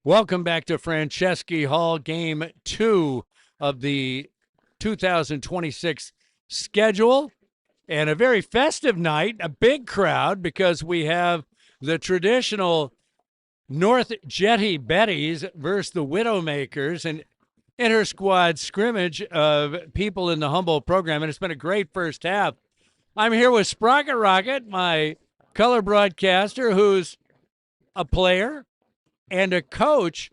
Welcome back to Franceschi Hall, game 2 of the 2026 schedule. And a very festive night, a big crowd because we have the traditional North Jetty Betties versus the Widowmakers, an inter-squad scrimmage of people in the Humboldt program. And it's been a great first half. I'm here with Sprocket Rocket, my color broadcaster, who's a player and a coach.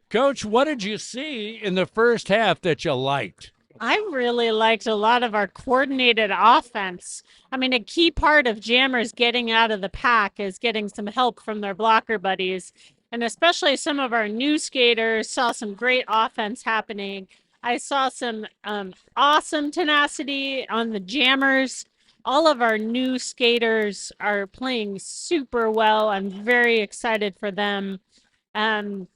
Coach, what did you see in the first half that you liked? I really liked a lot of our coordinated offense. I mean, a key part of jammers getting out of the pack is getting some help from their blocker buddies. And especially some of our new skaters saw some great offense happening. I saw some awesome tenacity on the jammers. All of our new skaters are playing super well. I'm very excited for them. Um,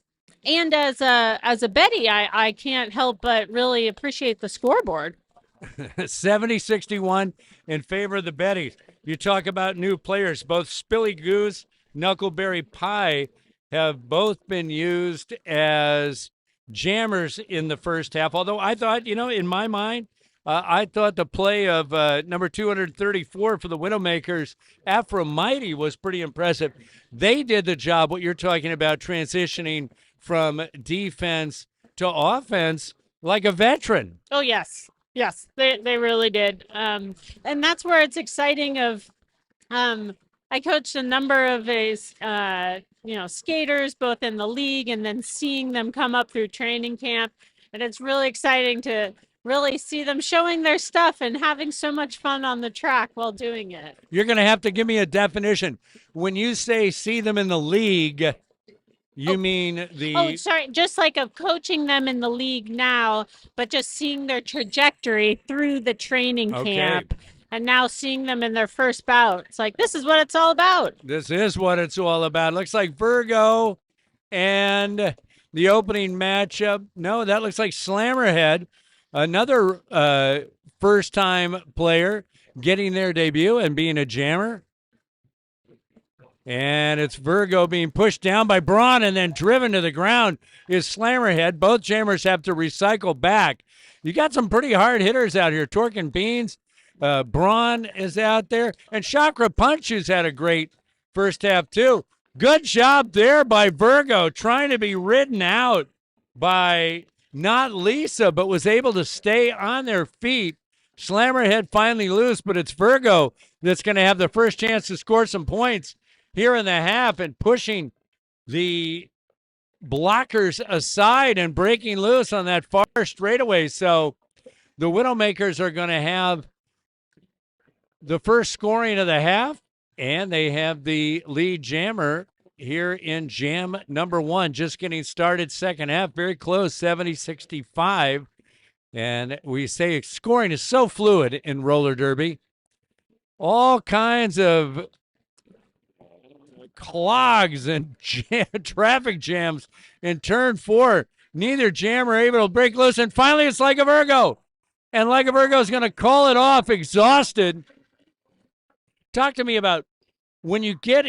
and as a Betty, I can't help but really appreciate the scoreboard. 70-61 in favor of the Betties. You talk about new players. Both Spilly Goose, Knuckleberry Pie have both been used as jammers in the first half. Although I thought, in my mind, I thought the play of number 234 for the Widowmakers, Aphromighty, was pretty impressive. They did the job, what you're talking about, transitioning from defense to offense like a veteran. Oh, yes. Yes, they really did. And that's where it's exciting I coached a number of his, skaters, both in the league and then seeing them come up through training camp. And it's really exciting to really see them showing their stuff and having so much fun on the track while doing it. You're going to have to give me a definition. When you say see them in the league, you mean the... Oh, sorry. Just like of coaching them in the league now, but just seeing their trajectory through the training camp and now seeing them in their first bout. It's like, this is what it's all about. This is what it's all about. Looks like Virgo and the opening matchup. No, that looks like Slammerhead, another first-time player getting their debut and being a jammer. And it's Virgo being pushed down by Braun and then driven to the ground is Slammerhead. Both jammers have to recycle back. You got some pretty hard hitters out here. Torque and Beans, Braun is out there. And Chakra Punch, who's had a great first half too. Good job there by Virgo, trying to be ridden out by not Lisa, but was able to stay on their feet. Slammerhead finally loose, but it's Virgo that's going to have the first chance to score some points here in the half and pushing the blockers aside and breaking loose on that far straightaway. So the Widowmakers are going to have the first scoring of the half, and they have the lead jammer here in jam number 1, just getting started second half. Very close, 70-65. And we say scoring is so fluid in roller derby. All kinds of clogs and traffic jams in turn 4. Neither jammer able to break loose, and finally it's Like a Virgo. And Like a Virgo is going to call it off, exhausted. Talk to me about when you get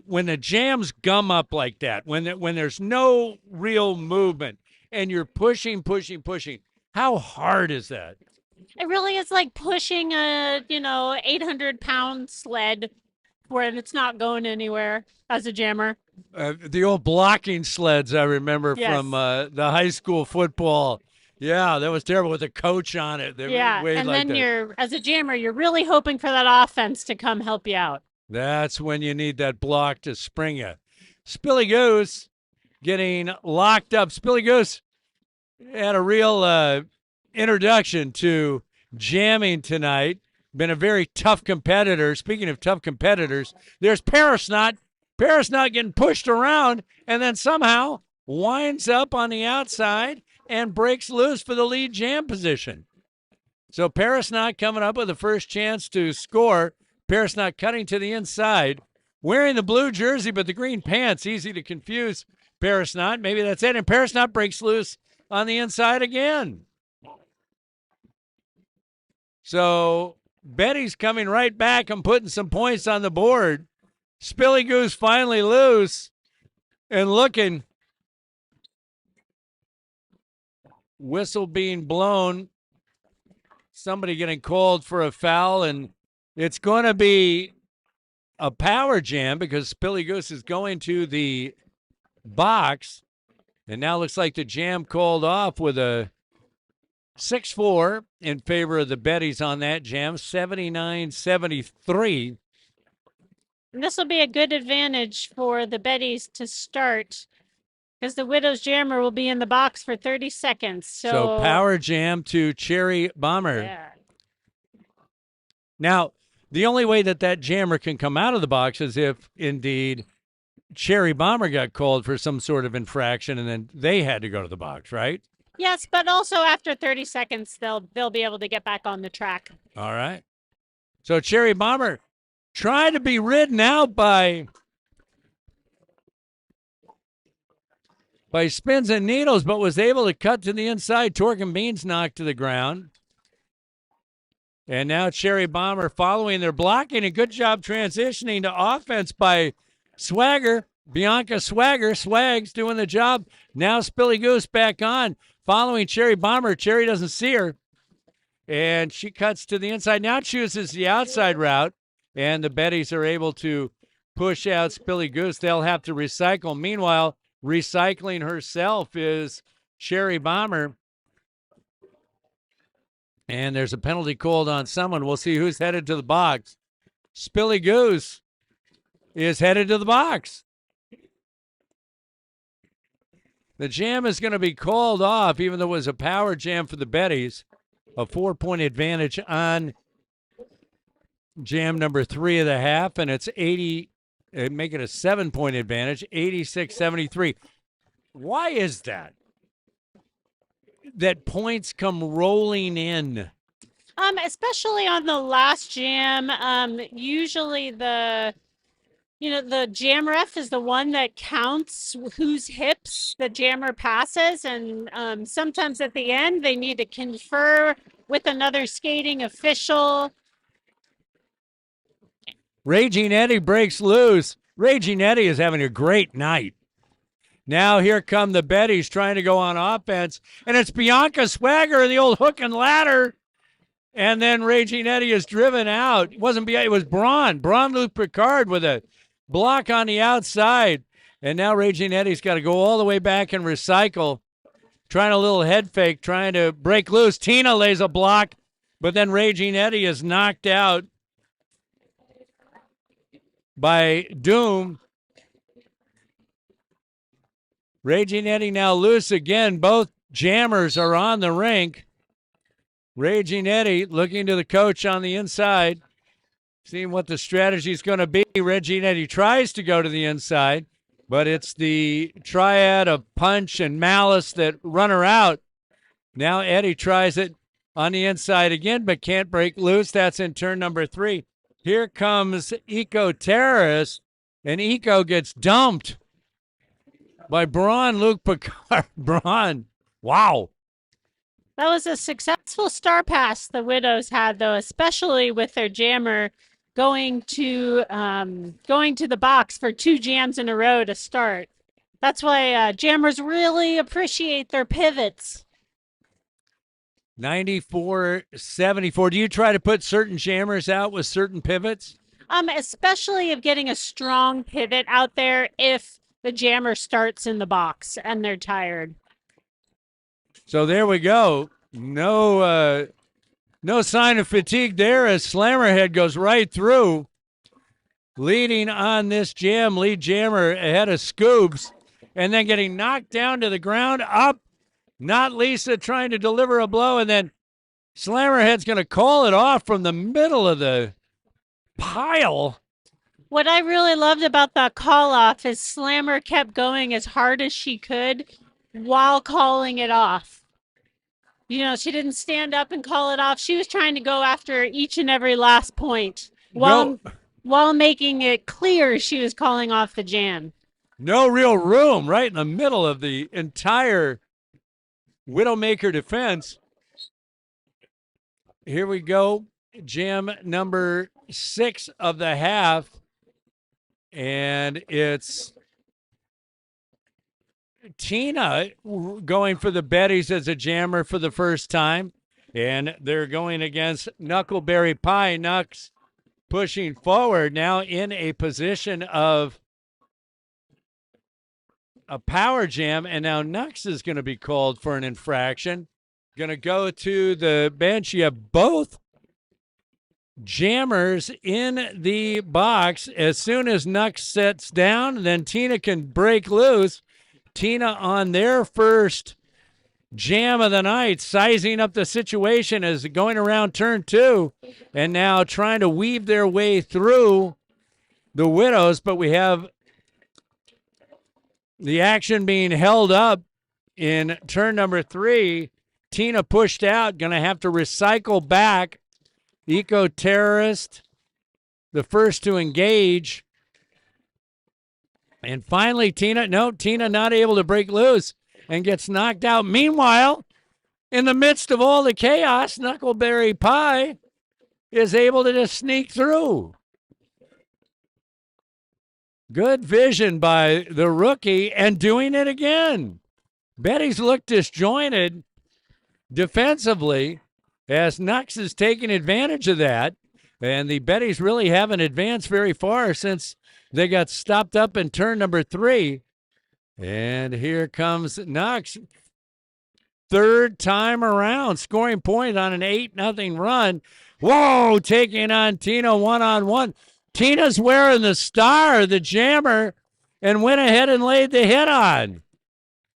when the jams gum up like that, when there's no real movement and you're pushing. How hard is that? It really is like pushing a 800-pound sled when it's not going anywhere as a jammer. The old blocking sleds I remember from the high school football. Yeah, that was terrible with a coach on it. And like then as a jammer, you're really hoping for that offense to come help you out. That's when you need that block to spring you. Spilly Goose getting locked up. Spilly Goose had a real introduction to jamming tonight. Been a very tough competitor. Speaking of tough competitors, there's Parisnot. Parisnot getting pushed around and then somehow winds up on the outside and breaks loose for the lead jam position. So Parisnot coming up with the first chance to score. Parisnot cutting to the inside, wearing the blue jersey but the green pants. Easy to confuse Parisnot. Maybe that's it. And Parisnot breaks loose on the inside again. So Betty's coming right back and putting some points on the board. Spilly Goose finally loose and looking whistle being blown. Somebody getting called for a foul, and it's going to be a power jam because Spilly Goose is going to the box. And now looks like the jam called off with a 6-4 in favor of the Bettys on that jam, 79-73. This will be a good advantage for the Bettys to start because the Widow's Jammer will be in the box for 30 seconds. So power jam to Cherry Bomber. Yeah. Now, the only way that jammer can come out of the box is if, indeed, Cherry Bomber got called for some sort of infraction and then they had to go to the box, right? Yes, but also after 30 seconds, they'll be able to get back on the track. All right. So Cherry Bomber trying to be ridden out by spins and needles, but was able to cut to the inside. Torque and Beans knocked to the ground. And now Cherry Bomber following their blocking. A good job transitioning to offense by Swagger. Bianca Swagger. Swags doing the job. Now Spilly Goose back on. Following Cherry Bomber. Cherry doesn't see her. And she cuts to the inside. Now chooses the outside route. And the Bettys are able to push out Spilly Goose. They'll have to recycle. Meanwhile, recycling herself is Cherry Bomber. And there's a penalty called on someone. We'll see who's headed to the box. Spilly Goose is headed to the box. The jam is going to be called off, even though it was a power jam for the Bettys. A 4-point advantage on jam number 3 of the half, and it's 80, make it a 7-point advantage, 86-73. Why is that? That points come rolling in. Especially on the last jam, usually the jam ref is the one that counts whose hips the jammer passes, and sometimes at the end they need to confer with another skating official. Raging Eddie breaks loose. Raging Eddie is having a great night. Now here come the Bettys trying to go on offense, and it's Bianca Swagger, the old hook and ladder, and then Raging Eddie is driven out. It was Braun Luke Picard with a block on the outside, and now Raging Eddie's got to go all the way back and recycle, trying a little head fake, trying to break loose. Tina lays a block, but then Raging Eddie is knocked out by Doom. Raging Eddie now loose again. Both jammers are on the rink. Raging Eddie looking to the coach on the inside, seeing what the strategy is going to be. Raging Eddie tries to go to the inside, but it's the triad of punch and malice that run her out. Now Eddie tries it on the inside again, but can't break loose. That's in turn number 3. Here comes Eco Terrorist, and Eco gets dumped by Braun Luke Picard. Braun, wow. That was a successful star pass the Widows had, though, especially with their jammer going to the box for 2 jams in a row to start. That's why jammers really appreciate their pivots. 94-74. Do you try to put certain jammers out with certain pivots? Especially of getting a strong pivot out there if the jammer starts in the box and they're tired. So there we go. No sign of fatigue there as Slammerhead goes right through. Leading on this jam, lead jammer ahead of Scoops, and then getting knocked down to the ground. Up, not Lisa trying to deliver a blow, and then Slammerhead's going to call it off from the middle of the pile. What I really loved about that call off is Slammer kept going as hard as she could while calling it off. You know, she didn't stand up and call it off. She was trying to go after each and every last point while making it clear she was calling off the jam. No real room right in the middle of the entire Widowmaker defense. Here we go. Jam number 6 of the half. And it's Tina going for the Betties as a jammer for the first time. And they're going against Knuckleberry Pie. Nux pushing forward now in a position of a power jam. And now Nux is going to be called for an infraction. Going to go to the bench. You have both jammers in the box. As soon as Nux sets down, then Tina can break loose. Tina on their first jam of the night, sizing up the situation as going around turn 2 and now trying to weave their way through the Widows. But we have the action being held up in turn number 3. Tina pushed out, going to have to recycle back. Eco-terrorist, the first to engage. And finally, Tina not able to break loose and gets knocked out. Meanwhile, in the midst of all the chaos, Knuckleberry Pie is able to just sneak through. Good vision by the rookie and doing it again. Betty's looked disjointed defensively as Nux is taking advantage of that. And the Betties really haven't advanced very far since they got stopped up in turn number 3. And here comes Nux. Third time around, scoring point on an 8-0 run. Whoa, taking on Tina one-on-one. Tina's wearing the star, the jammer, and went ahead and laid the hit on.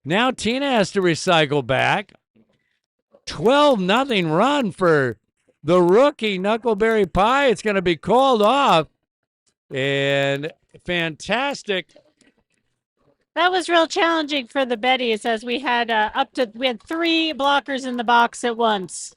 Now Tina has to recycle back. 12-0 run for the rookie Knuckleberry Pie. It's going to be called off. And fantastic. That was real challenging for the Betties as we had 3 blockers in the box at once.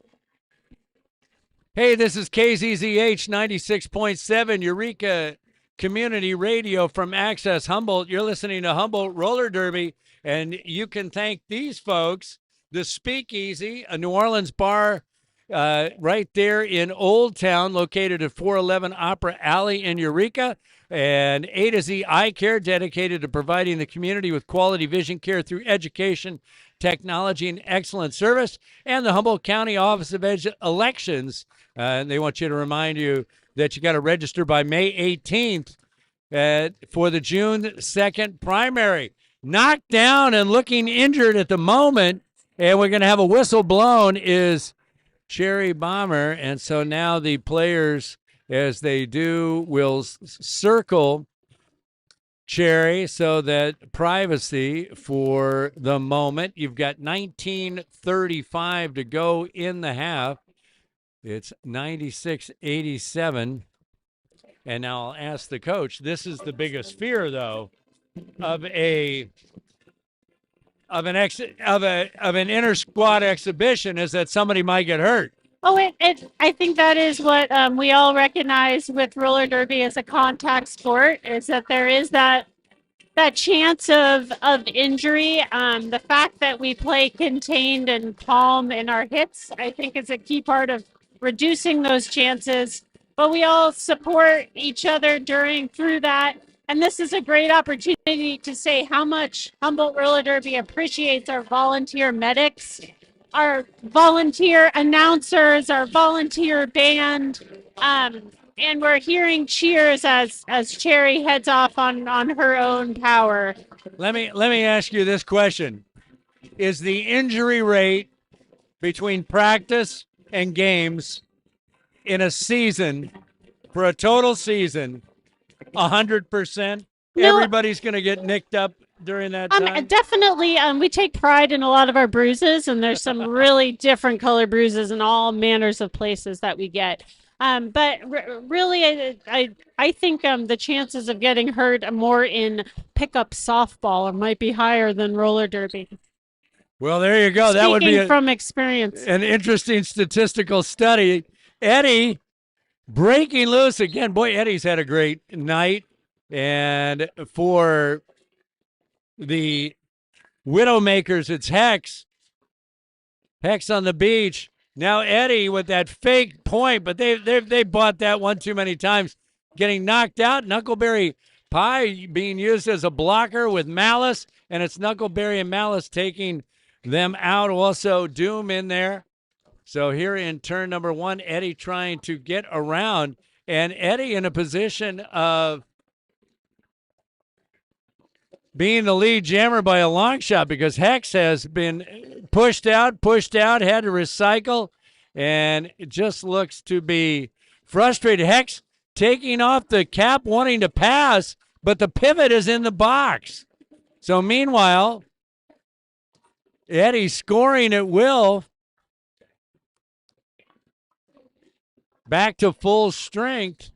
Hey, this is KZZH 96.7 Eureka Community Radio from Access Humboldt. You're listening to Humboldt Roller Derby, and you can thank these folks. The Speakeasy, a New Orleans bar right there in Old Town, located at 411 Opera Alley in Eureka. And A to Z Eye Care, dedicated to providing the community with quality vision care through education, technology, and excellent service. And the Humboldt County Office of Elections. And they want you to remind you that you got to register by May 18th for the June 2nd primary. Knocked down and looking injured at the moment, and we're going to have a whistle blown, is Cherry Bomber. And so now the players, as they do, will circle Cherry so that privacy for the moment. You've got 19:35 to go in the half. It's 96-87. And now I'll ask the coach. This is the biggest fear, though, of an inter squad exhibition, is that somebody might get hurt. Oh, I think that is what we all recognize with roller derby as a contact sport, is that there is that chance of injury. The fact that we play contained and calm in our hits, I think, is a key part of reducing those chances. But we all support each other through that. And this is a great opportunity to say how much Humboldt Roller Derby appreciates our volunteer medics, our volunteer announcers, our volunteer band, and we're hearing cheers as Cherry heads off on her own power. Let me ask you this question: is the injury rate between practice and games in a season, for a total season, 100%? No. Everybody's going to get nicked up during that time? Definitely. We take pride in a lot of our bruises, and there's some really different color bruises in all manners of places that we get. But really, I think the chances of getting hurt more in pickup softball might be higher than roller derby. Well, there you go. That would be from experience. An interesting statistical study. Eddie breaking loose again. Boy, Eddie's had a great night. And for the Widowmakers, it's Hex. Hex on the beach. Now Eddie with that fake point, but they bought that one too many times, getting knocked out. Knuckleberry Pie being used as a blocker with Malice, and it's Knuckleberry and Malice taking them out. Also, Doom in there. So here in turn number one, Eddie trying to get around, and Eddie in a position of being the lead jammer by a long shot because Hex has been pushed out, had to recycle, and it just looks to be frustrated. Hex taking off the cap, wanting to pass, but the pivot is in the box. So meanwhile, Eddie scoring at will. Back to full strength.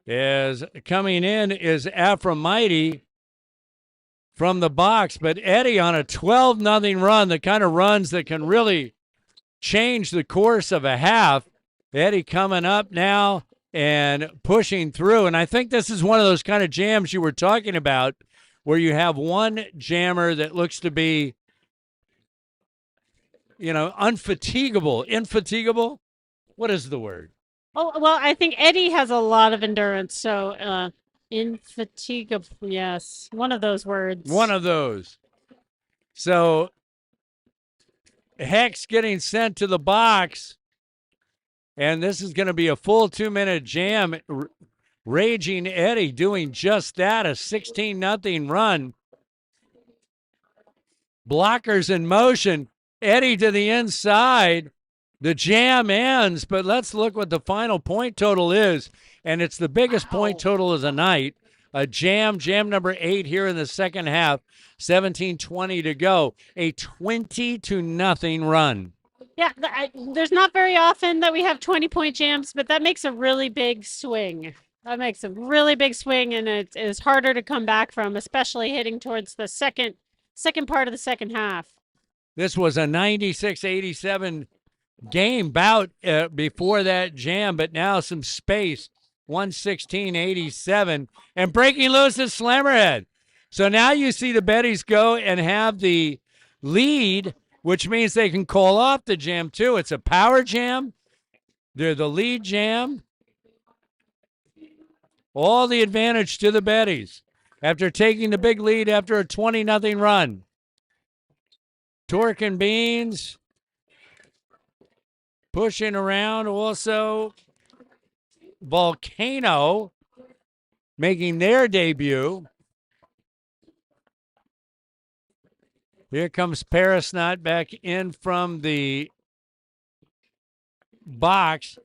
Is coming in is Aphrodite from the box, but Eddie on a 12-0 run, the kind of runs that can really change the course of a half. Eddie coming up now and pushing through, and I think this is one of those kind of jams you were talking about where you have one jammer that looks to be, infatigable. What is the word? Oh, well, I think Eddie has a lot of endurance, so infatigable, yes, one of those words. One of those. So Hex getting sent to the box, and this is going to be a full 2-minute jam. Raging Eddie doing just that, a 16-0 run. Blockers in motion. Eddie to the inside. The jam ends, but let's look what the final point total is. And it's the biggest point total of the night. A jam number 8 here in the second half. 17:20 to go. A 20-0 run. Yeah, there's not very often that we have 20-point jams, but that makes a really big swing. That makes a really big swing, and it is harder to come back from, especially hitting towards the second part of the second half. This was a 96-87 game bout before that jam, but now some space. 116-87, and breaking loose is Slammerhead. So now you see the Betties go and have the lead, which means they can call off the jam too. It's a power jam. They're the lead jam. All the advantage to the Betties after taking the big lead after a 20-0 run. Torque and Beans pushing around. Also, Volcano making their debut. Here comes Parasnot back in from the box.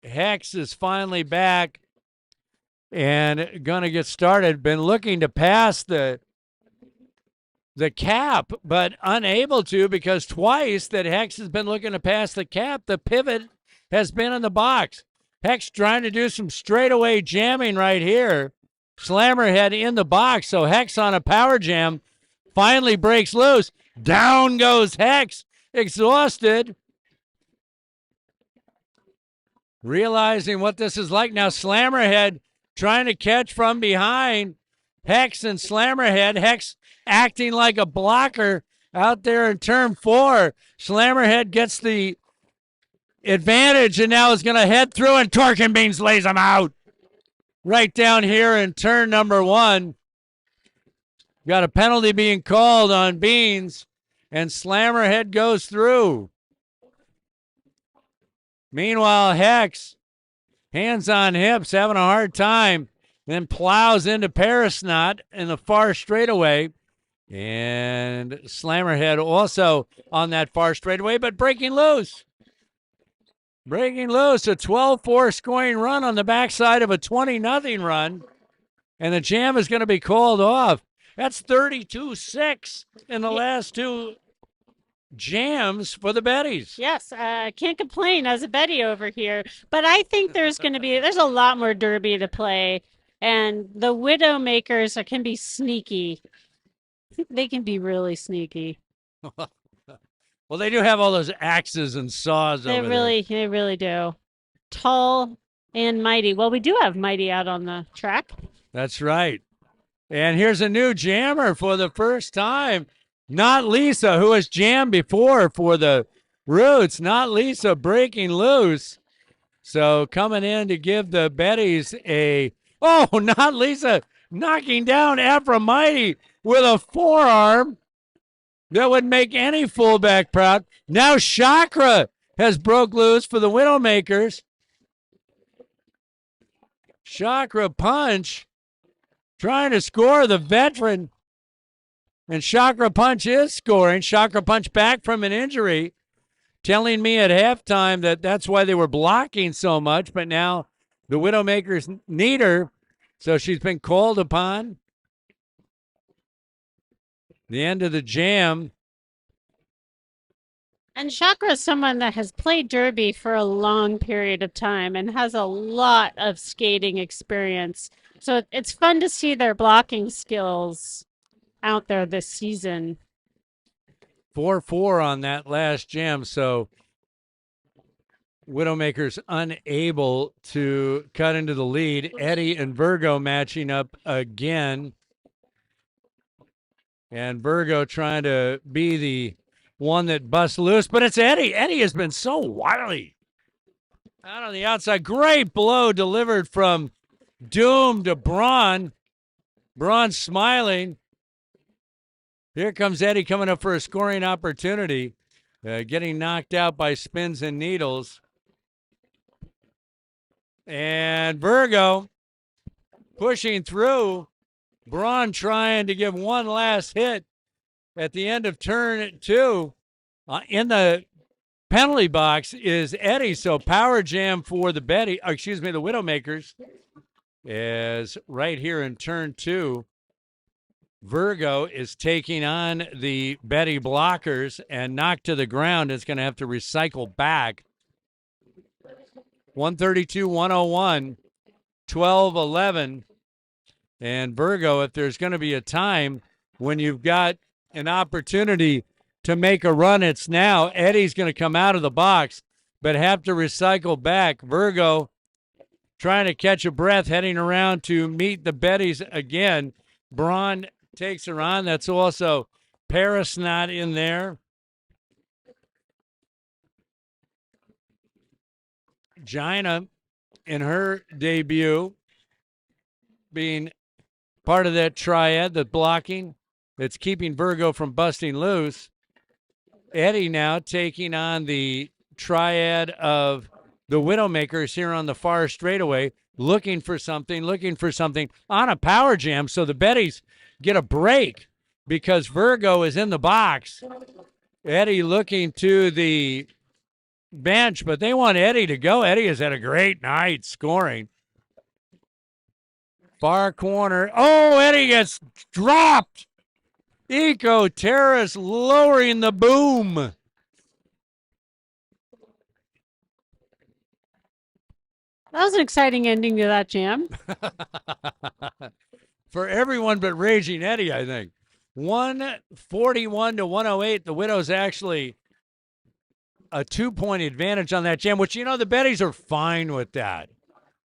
Hex is finally back and going to get started. Been looking to pass the cap, but unable to because twice that Hex has been looking to pass the cap, the pivot has been in the box. Hex trying to do some straightaway jamming right here. Slammerhead in the box, so Hex on a power jam finally breaks loose. Down goes Hex, exhausted. Realizing what this is like now, Slammerhead trying to catch from behind Hex and Slammerhead. Hex acting like a blocker out there in turn 4. Slammerhead gets the advantage and now is going to head through, and Torque and Beans lays him out. Right down here in turn number 1. Got a penalty being called on Beans, and Slammerhead goes through. Meanwhile, Hex, hands on hips, having a hard time, then plows into Parasnot in the far straightaway. And Slammerhead also on that far straightaway, but breaking loose. Breaking loose, a 12-4 scoring run on the backside of a 20-0 run. And the jam is going to be called off. That's 32-6 in the last 2 jams for the Betties. Yes, can't complain as a Betty over here. But I think there's a lot more Derby to play. And the Widowmakers can be sneaky. They can be really sneaky. Well, they do have all those axes and saws over there. They really do. Tall and mighty. Well, we do have Mighty out on the track. That's right. And here's a new jammer for the first time. Not Lisa, who has jammed before for the Roots. Not Lisa breaking loose. So coming in to give the Betties a, oh, not Lisa, knocking down Aphrodite with a forearm that would make any fullback proud. Now Chakra has broke loose for the Widowmakers. Chakra punch trying to score the veteran. And Chakra punch is scoring. Chakra punch back from an injury, telling me at halftime that that's why they were blocking so much. But now the Widowmakers need her, so she's been called upon. The end of the jam. And Chakra is someone that has played Derby for a long period of time and has a lot of skating experience. So it's fun to see their blocking skills out there this season. 4-4 on that last jam, so Widowmakers unable to cut into the lead. Eddie and Virgo matching up again. And Virgo trying to be the one that busts loose, but it's Eddie. Eddie has been so wily. Out on the outside, great blow delivered from Doom to Braun. Braun smiling. Here comes Eddie coming up for a scoring opportunity, getting knocked out by spins and needles. And Virgo pushing through. Braun trying to give one last hit at the end of turn 2. In the penalty box is Eddie. So power jam for the the Widowmakers is right here in turn 2. Virgo is taking on the Betty blockers and knocked to the ground. It's going to have to recycle back. 132-101, 12-11. And Virgo, if there's going to be a time when you've got an opportunity to make a run, it's now. Eddie's going to come out of the box, but have to recycle back. Virgo trying to catch a breath, heading around to meet the Bettys again. Braun takes her on. That's also Paris not in there. Gina in her debut being part of that triad, the blocking that's keeping Virgo from busting loose. Eddie now taking on the triad of the Widowmakers here on the far straightaway, looking for something on a power jam. So the Bettys get a break because Virgo is in the box. Eddie looking to the bench, but they want Eddie to go. Eddie has had a great night scoring. Far corner. Oh, Eddie gets dropped. Eco Terrace lowering the boom. That was an exciting ending to that jam. For everyone but Raging Eddie, I think. 141-108. The Widows actually a 2-point advantage on that jam, which, the Bettys are fine with that.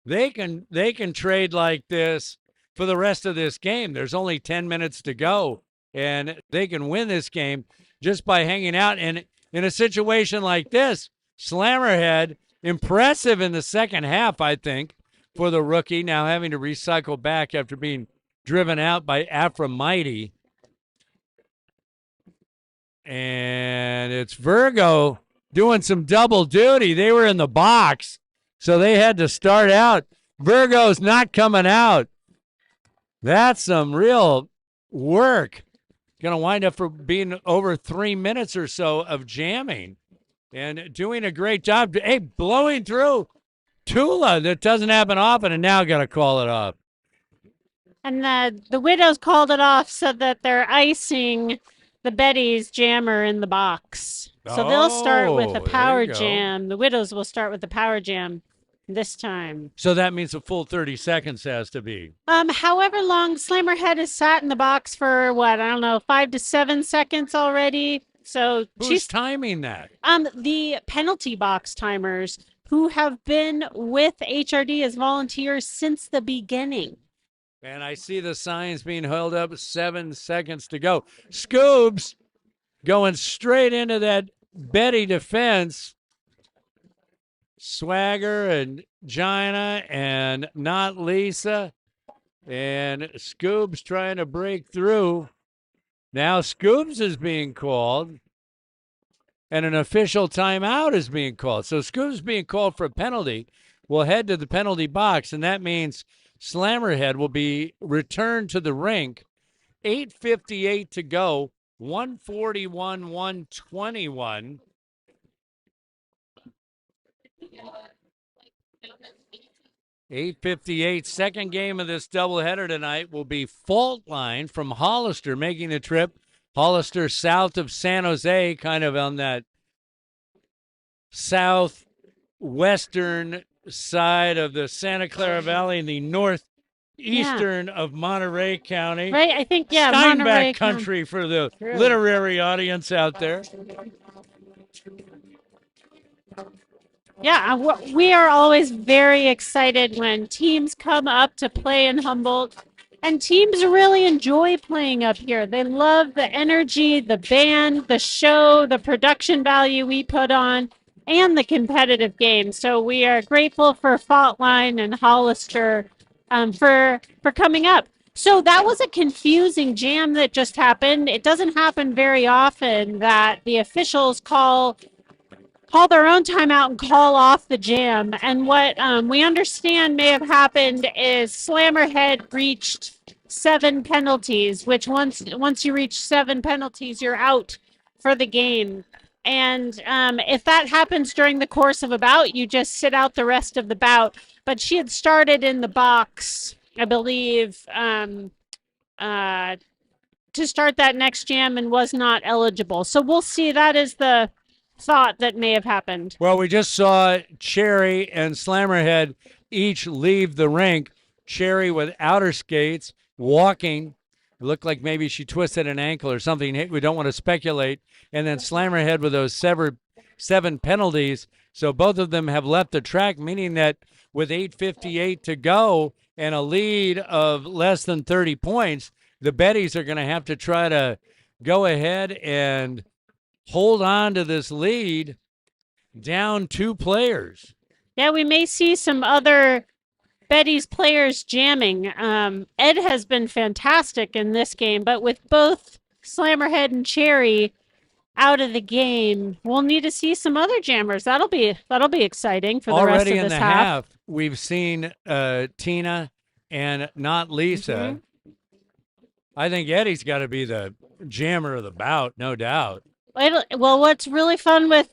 They can trade like this for the rest of this game. There's only 10 minutes to go, and they can win this game just by hanging out. And in a situation like this, Slammerhead, impressive in the second half, I think, for the rookie, now having to recycle back after being driven out by Aphrodite. And it's Virgo doing some double duty. They were in the box, so they had to start out. Virgo's not coming out. That's some real work. Going to wind up for being over 3 minutes or so of jamming and doing a great job. Hey, blowing through Tula. That doesn't happen often, and now got to call it off. And the Widows called it off so that they're icing the Betty's jammer in the box. So they'll start with a power jam. The Widows will start with the power jam this time. So that means a full 30 seconds has to be. However long, Slammerhead has sat in the box for 5 to 7 seconds already. So who's timing that? The penalty box timers who have been with HRD as volunteers since the beginning. And I see the signs being held up, 7 seconds to go. Scoobs going straight into that Betty defense. Swagger and Gina and Not Lisa. And Scoobs trying to break through. Now Scoobs is being called. And an official timeout is being called. So Scoobs being called for a penalty. Will head to the penalty box, and that means Slammerhead will be returned to the rink. 8:58 to go. 141-121. $8:58. Second game of this doubleheader tonight will be Faultline from Hollister making the trip. Hollister south of San Jose, kind of on that southwestern side of the Santa Clara Valley in the northeastern of Monterey County. Right, I think, Steinbeck Monterey country for the True. literary audience out there. Yeah, we are always very excited when teams come up to play in Humboldt, and teams really enjoy playing up here. They love the energy, the band, the show, the production value we put on, and the competitive game. So we are grateful for Faultline and Hollister for coming up. So that was a confusing jam that just happened. It doesn't happen very often that the officials call their own timeout and call off the jam. And what we understand may have happened is Slammerhead reached 7 penalties, which once you reach 7 penalties, you're out for the game. And if that happens during the course of a bout, you just sit out the rest of the bout. But she had started in the box, I believe, to start that next jam and was not eligible. So we'll see. That is the thought that may have happened. Well, we just saw Cherry and Slammerhead each leave the rink. Cherry with outer skates, walking. It looked like maybe she twisted an ankle or something. We don't want to speculate. And then Slammerhead with those 7 penalties. So both of them have left the track, meaning that with 8:58 to go and a lead of less than 30 points, the Betties are going to have to try to go ahead and hold on to this lead, down 2 players. Yeah, we may see some other Betty's players jamming. Ed has been fantastic in this game, but with both Slammerhead and Cherry out of the game, we'll need to see some other jammers. That'll be exciting for the rest of this Already in the half, we've seen Tina and Not Lisa. Mm-hmm. I think Eddie's got to be the jammer of the bout, no doubt. Well, what's really fun with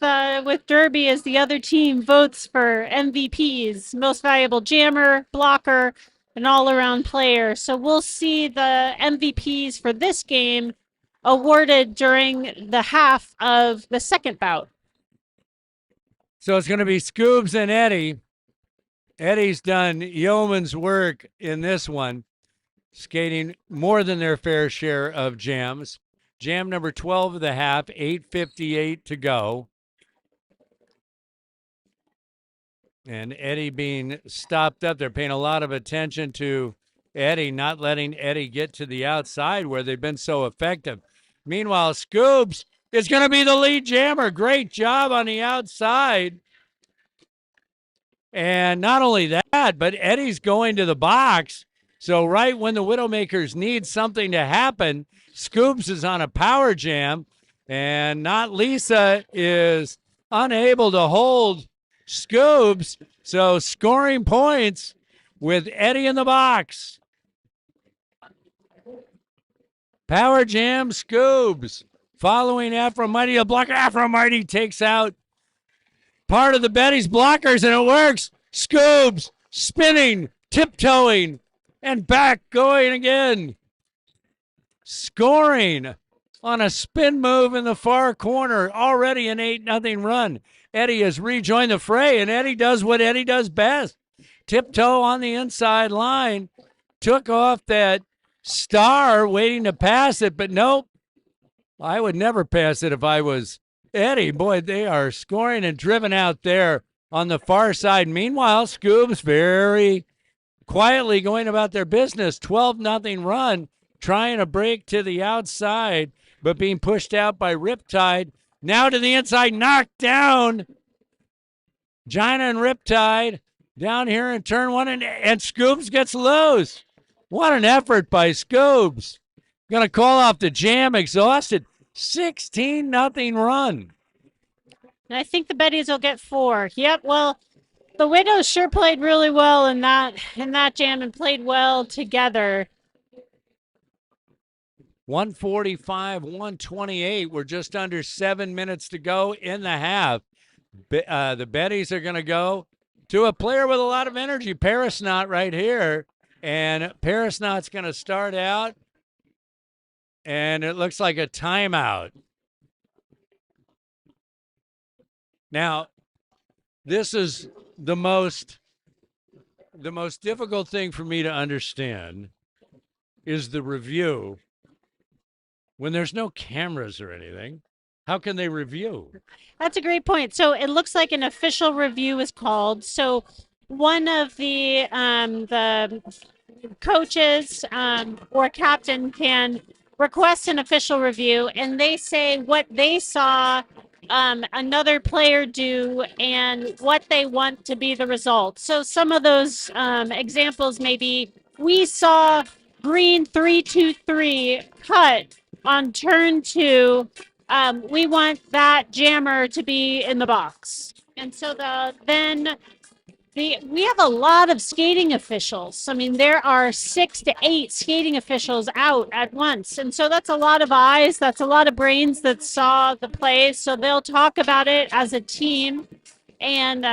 Derby is the other team votes for MVPs, most valuable jammer, blocker, and all-around player. So we'll see the MVPs for this game awarded during the half of the second bout. So it's going to be Scoobs and Eddie. Eddie's done yeoman's work in this one, skating more than their fair share of jams. Jam number 12 of the half, 8:58 to go. And Eddie being stopped up. They're paying a lot of attention to Eddie, not letting Eddie get to the outside where they've been so effective. Meanwhile, Scoobs is going to be the lead jammer. Great job on the outside. And not only that, but Eddie's going to the box. So right when the Widowmakers need something to happen, Scoobs is on a power jam, and Not Lisa is unable to hold Scoobs. So scoring points with Eddie in the box. Power jam, Scoobs. Following Aphrodite, a blocker. Aphrodite takes out part of the Betty's blockers, and it works. Scoobs spinning, tiptoeing, and back going again. Scoring on a spin move in the far corner. Already an 8-0 run. Eddie has rejoined the fray, and Eddie does what Eddie does best. Tiptoe on the inside line. Took off that star waiting to pass it, but nope. I would never pass it if I was Eddie. Boy, they are scoring and driven out there on the far side. Meanwhile, Scoobs very quietly going about their business. 12-0 run, trying to break to the outside, but being pushed out by Riptide. Now to the inside, knocked down Gina and Riptide down here in turn one, and Scoobs gets loose. What an effort by Scoobs. Going to call off the jam, exhausted. 16-0 run. And I think the Betties will get 4. Yep, well, the Widows sure played really well in that jam and played well together. 145, 128. We're just under 7 minutes to go in the half. The Betties are going to go to a player with a lot of energy, Parisnot right here. And Parisnot's going to start out, and it looks like a timeout. Now, this is the most difficult thing for me to understand is the review. When there's no cameras or anything, how can they review? That's a great point. So it looks like an official review is called. So one of the coaches or captain can request an official review, and they say what they saw another player do and what they want to be the result. So some of those examples may be, we saw green 3-2-3 cut on turn 2. We want that jammer to be in the box. And so we have a lot of skating officials. I mean, there are 6 to 8 skating officials out at once. And so that's a lot of eyes. That's a lot of brains that saw the plays. So they'll talk about it as a team and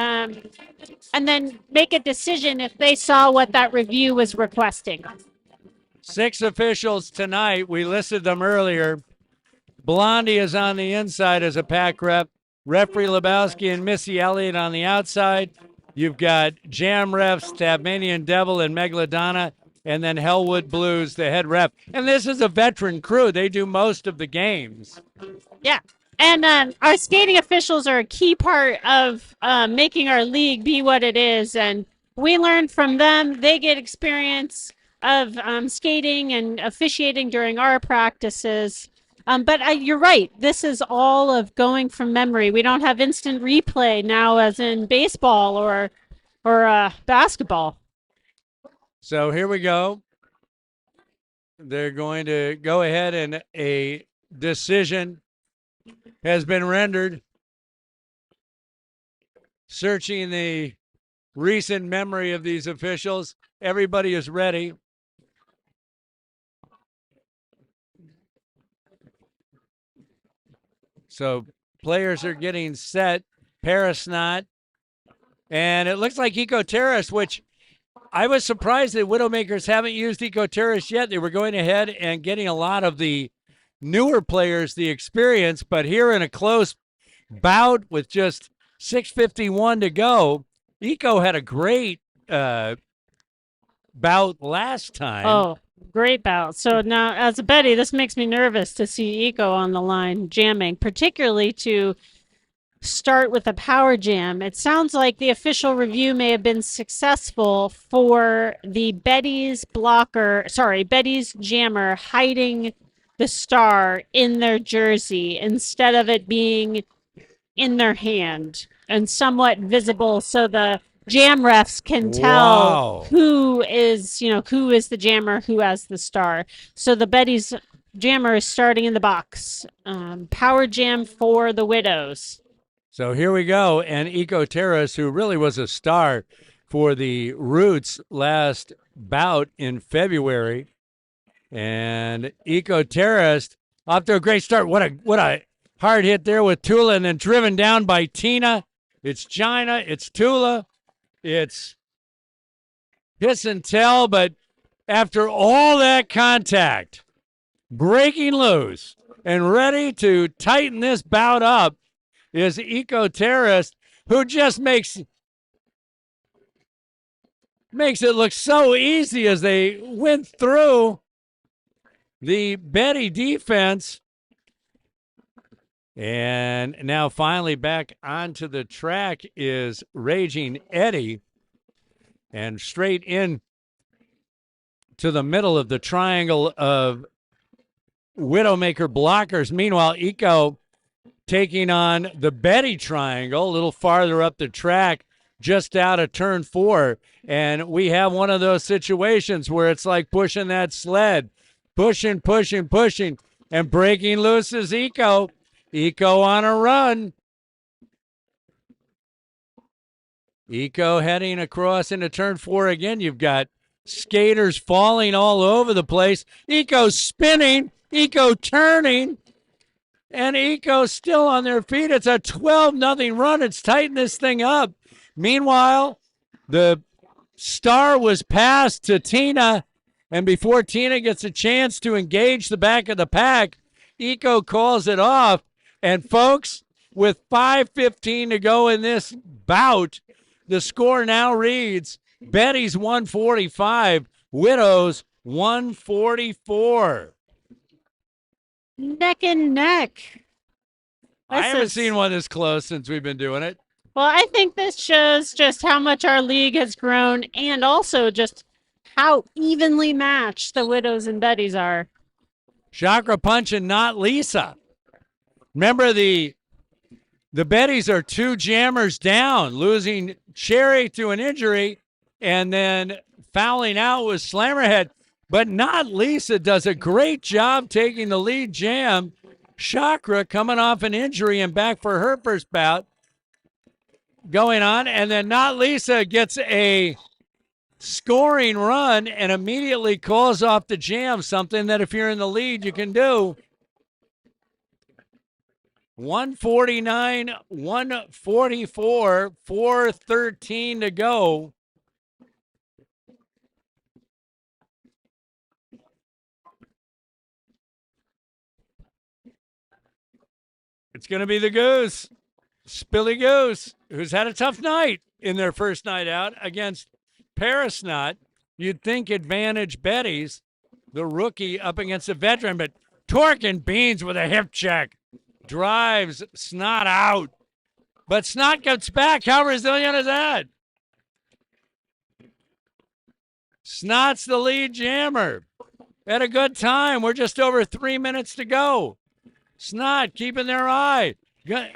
then make a decision if they saw what that review was requesting. 6 officials tonight. We listed them earlier. Blondie is on the inside as a pack rep. Referee Lebowski and Missy Elliott on the outside. You've got jam refs, Tasmanian Devil and Megalodonna, and then Hellwood Blues, the head ref. And this is a veteran crew. They do most of the games. Yeah. And our skating officials are a key part of making our league be what it is. And we learn from them. They get experience of skating and officiating during our practices. But you're right. This is all of going from memory. We don't have instant replay now as in baseball or basketball. So here we go. They're going to go ahead and a decision has been rendered. Searching the recent memory of these officials. Everybody is ready. So players are getting set. Parisnot. And it looks like Eco Terrace, which I was surprised that Widowmakers haven't used Eco Terrace yet. They were going ahead and getting a lot of the newer players the experience. But here in a close bout with just 6:51 to go, Eco had a great bout last time. Oh, great bout. So now, as a Betty, this makes me nervous to see Eco on the line jamming, particularly to start with a power jam. It sounds like the official review may have been successful for the Betty's jammer hiding the star in their jersey instead of it being in their hand and somewhat visible, so the jam refs can tell who is the jammer, who has the star. So the Betty's jammer is starting in the box. Power jam for the Widows. So here we go. And Eco Terrace, who really was a star for the Roots last bout in February. And Eco Terrace off to a great start. What a hard hit there with Tula, and then driven down by Tina. It's Gina. It's Tula. It's hiss and tell, but after all that contact, breaking loose and ready to tighten this bout up is Eco Terrace, who just makes it look so easy as they went through the Betty defense. And now finally back onto the track is Raging Eddie, and straight in to the middle of the triangle of Widowmaker blockers. Meanwhile, Eco taking on the Betty Triangle, a little farther up the track, just out of turn 4. And we have one of those situations where it's like pushing that sled, pushing, and breaking loose is Eco. Eco on a run. Eco heading across into turn 4 again. You've got skaters falling all over the place. Eco spinning, Eco turning, and Eco still on their feet. It's a 12-0 run. It's tightened this thing up. Meanwhile, the star was passed to Tina, and before Tina gets a chance to engage the back of the pack, Eco calls it off. And folks, with 5:15 to go in this bout, the score now reads Betty's 145, Widows 144. Neck and neck. I haven't seen one this close since we've been doing it. Well, I think this shows just how much our league has grown and also just how evenly matched the Widows and Betties are. Chakra Punch and Not Lisa. Remember, the Betties are 2 jammers down, losing Cherry to an injury and then fouling out with Slammerhead. But Not Lisa does a great job taking the lead jam. Chakra coming off an injury and back for her first bout going on. And then Not Lisa gets a scoring run and immediately calls off the jam, something that if you're in the lead, you can do. 149, 144, 4:13 to go. It's going to be the Goose, Spilly Goose, who's had a tough night in their first night out against Paris Knot. You'd think advantage Betty's, the rookie up against a veteran, but Torque and Beans with a hip check. Drives Snot out. But Snot gets back. How resilient is that? Snot's the lead jammer. Had a good time. We're just over 3 minutes to go. Snot keeping their eye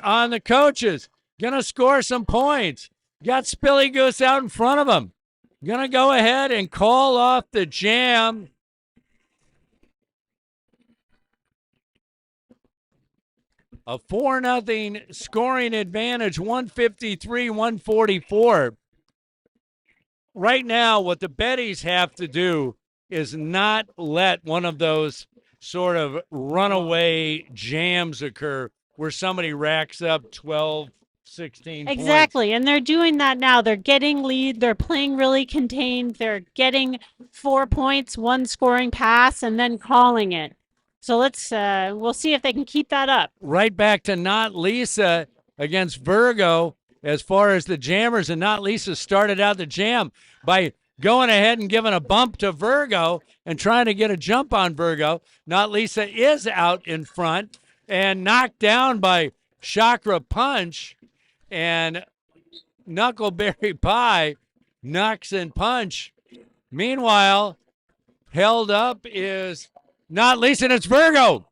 on the coaches. Gonna score some points. Got Spilly Goose out in front of him. Gonna go ahead and call off the jam. A 4-0 scoring advantage, 153-144. Right now, what the Betties have to do is not let one of those sort of runaway jams occur where somebody racks up 12, 16 Exactly, points. and they're doing that now. They're getting lead. They're playing really contained. They're getting 4 points, 1 scoring pass, and then calling it. So we'll see if they can keep that up. Right back to Not Lisa against Virgo as far as the jammers, and Not Lisa started out the jam by going ahead and giving a bump to Virgo and trying to get a jump on Virgo. Not Lisa is out in front and knocked down by Chakra Punch, and Knuckleberry Pie knocks and punch. Meanwhile, held up is Not Lisa, and it's Virgo.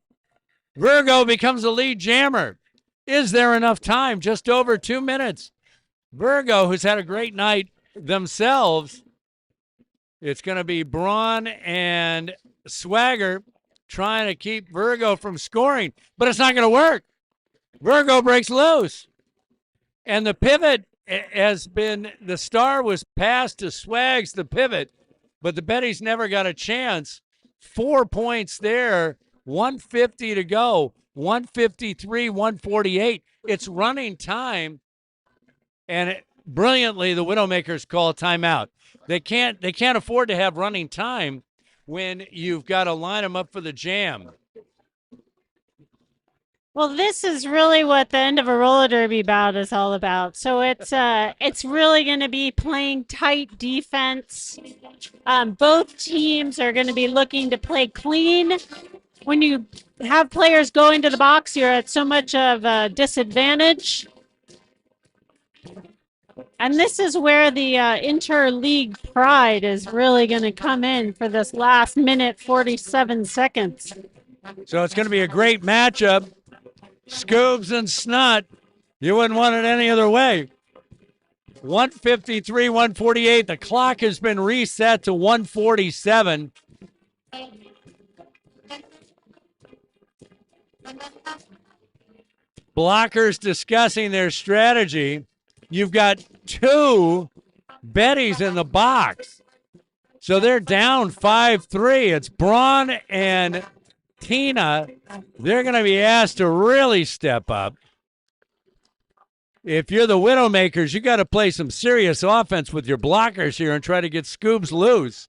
Virgo becomes the lead jammer. Is there enough time? Just over 2 minutes. Virgo, who's had a great night themselves. It's going to be Braun and Swagger trying to keep Virgo from scoring, but it's not going to work. Virgo breaks loose. And the pivot has been, the star was passed to Swags, the pivot, but the Betties never got a chance. 4 points there, 150 to go, 153, 148. It's running time, and brilliantly the Widowmakers call a timeout. They can't afford to have running time when you've got to line them up for the jam. Well, this is really what the end of a roller derby bout is all about. So it's really going to be playing tight defense. Both teams are going to be looking to play clean. When you have players going to the box, you're at so much of a disadvantage. And this is where the interleague pride is really going to come in for this last minute, 47 seconds. So it's going to be a great matchup. Scoobs and Snot. You wouldn't want it any other way. 153, 148. The clock has been reset to 147. Blockers discussing their strategy. You've got two Betties in the box. So they're down 5-3. It's Braun and Tina. They're going to be asked to really step up. If you're the Widowmakers, you got to play some serious offense with your blockers here and try to get Scoobs loose.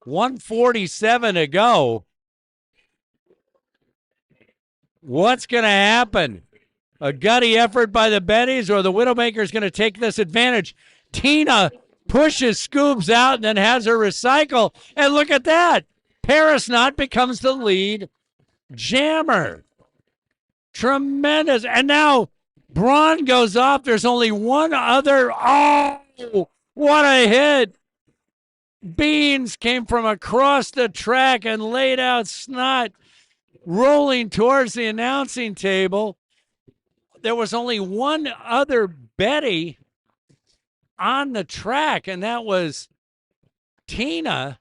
147 to go. What's going to happen? A gutty effort by the Betties, or the Widowmakers going to take this advantage? Tina pushes Scoobs out and then has her recycle. And look at that. Paris Knott becomes the lead jammer. Tremendous. And now Braun goes off. There's only one other. Oh, what a hit. Beans came from across the track and laid out Snot, rolling towards the announcing table. There was only one other Betty on the track, and that was Tina.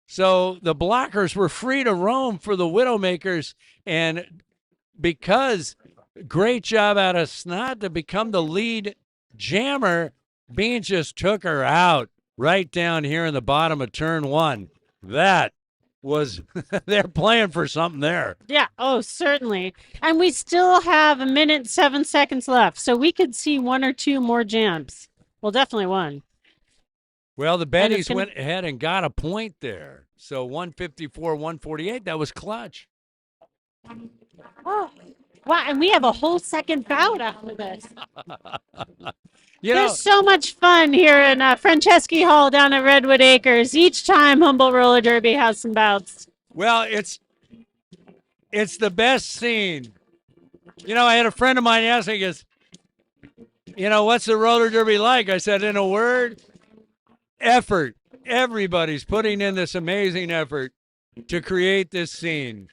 So the blockers were free to roam for the Widowmakers, and because great job out of Snot to become the lead jammer, Beans just took her out right down here in the bottom of turn one. That was, they're playing for something there. Yeah, oh, certainly. And we still have 1 minute and 7 seconds left, so we could see one or two more jams. Well, definitely one. Well, the Betties went ahead and got a point there. So 154, 148, that was clutch. Oh, wow, and we have a whole second bout after this. There's so much fun here in Franceschi Hall down at Redwood Acres. Each time Humboldt Roller Derby has some bouts. Well, it's the best scene. I had a friend of mine ask me, he goes, what's the roller derby like? I said, in a word, effort. Everybody's putting in this amazing effort to create this scene.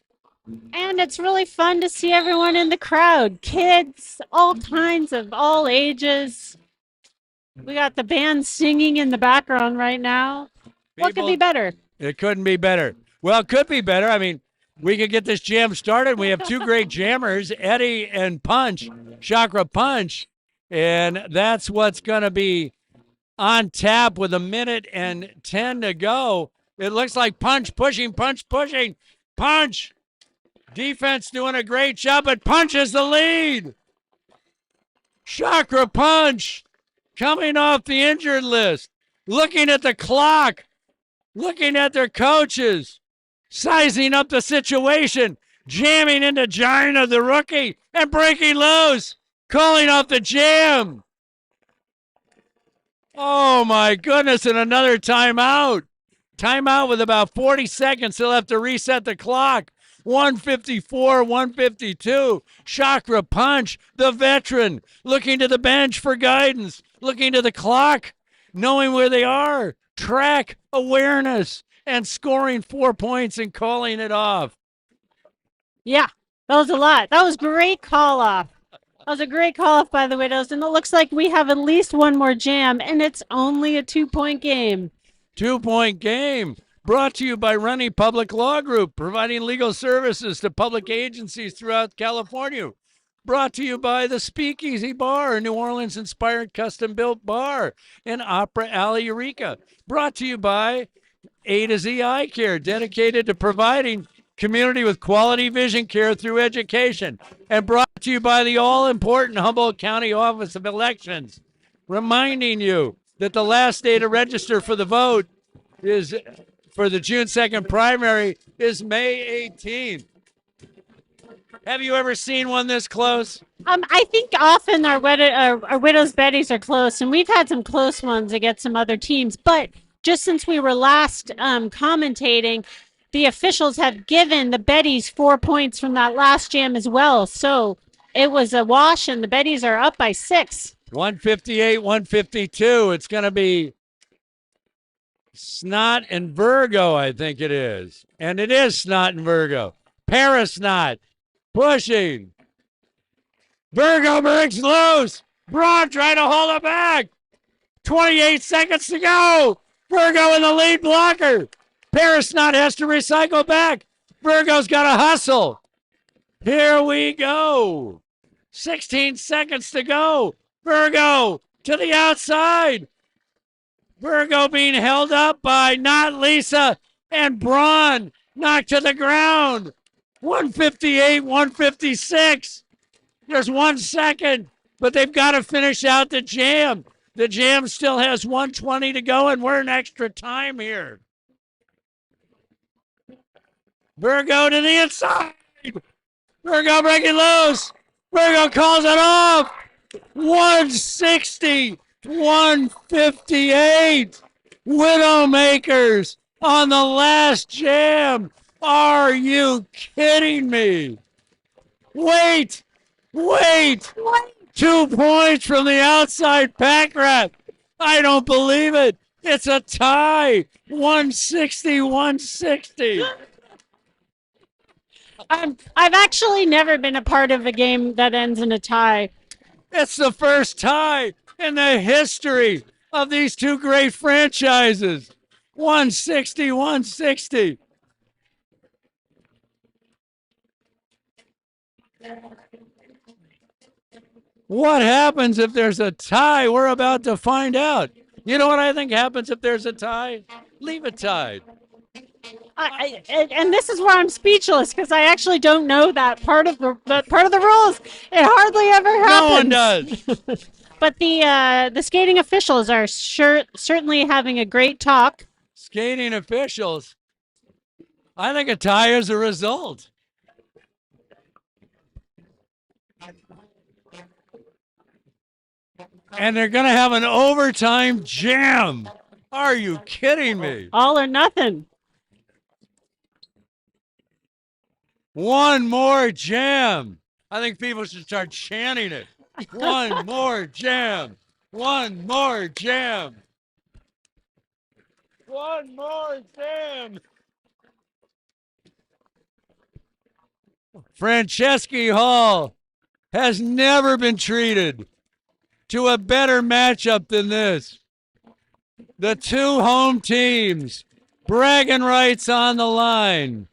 And it's really fun to see everyone in the crowd. Kids, all kinds of all ages. We got the band singing in the background right now. What could be better? It couldn't be better. Well, it could be better. I mean, we could get this jam started. We have two great jammers, Eddie and Punch, Chakra Punch. And that's what's going to be on tap with 1 minute and 10 to go. It looks like Punch pushing. Punch. Defense doing a great job, but Punch is the lead. Chakra Punch coming off the injured list, looking at the clock, looking at their coaches, sizing up the situation, jamming into Gina, the rookie, and breaking loose, calling off the jam. Oh, my goodness, and another timeout. Timeout with about 40 seconds. They'll have to reset the clock. 154, 152. Chakra Punch, the veteran, looking to the bench for guidance, looking to the clock, knowing where they are, track awareness, and scoring 4 points and calling it off. Yeah, that was a lot. That was great call off. That was a great call off by the Widows, and it looks like we have at least one more jam, and it's only a 2-point game. 2-point game. Brought to you by Runny Public Law Group, providing legal services to public agencies throughout California. Brought to you by the Speakeasy Bar, a New Orleans-inspired custom-built bar in Opera Alley, Eureka. Brought to you by A to Z Eye Care, dedicated to providing community with quality vision care through education. And brought to you by the all-important Humboldt County Office of Elections, reminding you that the last day to register for the vote is for the June 2nd primary is May 18th. Have you ever seen one this close? I think often our Widows Betties are close, and we've had some close ones against some other teams. But just since we were last commentating, the officials have given the Betties 4 points from that last jam as well. So it was a wash, and the Betties are up by 6. 158, 152. It's going to be Snot and Virgo, I think it is. And it is Snot and Virgo. Paris Snot pushing. Virgo breaks loose. Braun trying to hold it back. 28 seconds to go. Virgo in the lead blocker. Paris Knott has to recycle back. Virgo's got to hustle. Here we go. 16 seconds to go. Virgo to the outside. Virgo being held up by Not Lisa and Braun knocked to the ground. 158, 156. There's 1 second, but they've got to finish out the jam. The jam still has 120 to go, and we're in extra time here. Virgo to the inside. Virgo breaking loose. Virgo calls it off. 160, 158. Widowmakers on the last jam. Are you kidding me? Wait. 2 points from the outside pack rat. I don't believe it. It's a tie. 160, 160. I've actually never been a part of a game that ends in a tie. It's the first tie in the history of these two great franchises. 160, 160. What happens if there's a tie? We're about to find out. You know what I think happens if there's a tie? Leave it tied. And this is where I'm speechless because I actually don't know that part of the rules. It hardly ever happens. No one does. But the skating officials are certainly having a great talk. Skating officials. I think a tie is a result. And they're going to have an overtime jam. Are you kidding me? All or nothing. One more jam. I think people should start chanting it. One more jam. One more jam. One more jam. Franceschi Hall has never been treated to a better matchup than this. The two home teams, bragging rights on the line.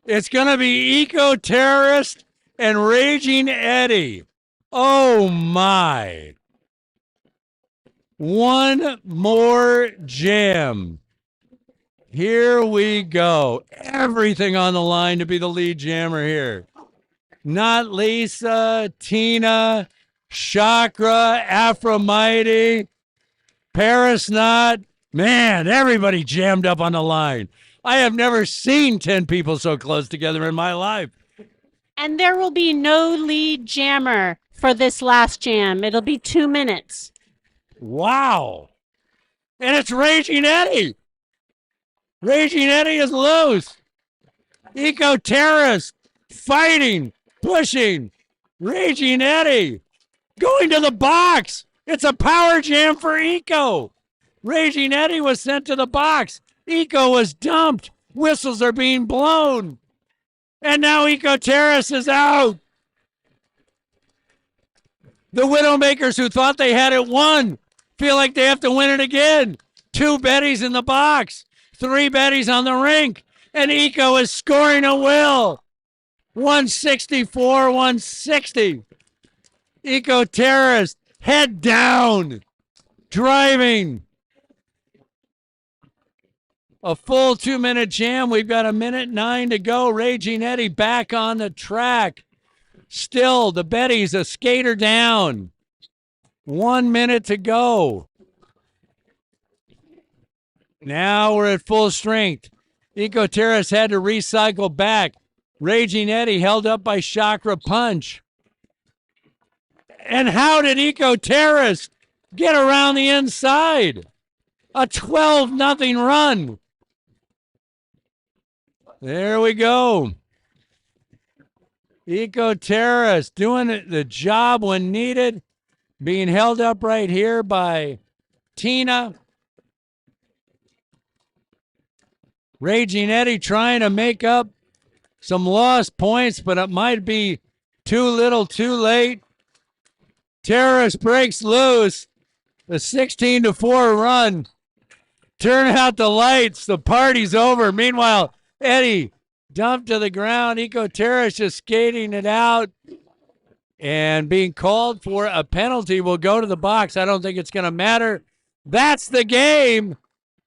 It's going to be Eco-Terrorist and Raging Eddie. Oh, my. One more jam. Here we go. Everything on the line to be the lead jammer here. Not Lisa, Tina, Chakra, Aphrodite, Paris Knott. Man, everybody jammed up on the line. I have never seen 10 people so close together in my life. And there will be no lead jammer for this last jam. It'll be 2 minutes. Wow. And it's Raging Eddie. Raging Eddie is loose. Eco-Terrorist fighting, pushing. Raging Eddie going to the box. It's a power jam for Eco. Raging Eddie was sent to the box. Eco was dumped. Whistles are being blown. And now Eco-Terrorist is out. The Widowmakers who thought they had it won feel like they have to win it again. 2 Bettys in the box. 3 Bettys on the rink. And Eco is scoring a will. 164, 160. Eco-Terrorist head down. Driving. A full 2-minute jam. We've got 1:09 to go. Raging Eddie back on the track. Still, the Bettys a skater down. 1 minute to go. Now we're at full strength. Eco-Terrorist had to recycle back. Raging Eddie held up by Chakra Punch. And how did Eco-Terrorist get around the inside? A 12-0 run. There we go. Eco-Terrorist doing the job when needed. Being held up right here by Tina. Raging Eddie trying to make up some lost points, but it might be too little, too late. Terrorist breaks loose. The 16-4 run. Turn out the lights. The party's over. Meanwhile, Eddie dumped to the ground. Eco Terrace just skating it out and being called for a penalty. Will go to the box. I don't think it's going to matter. That's the game.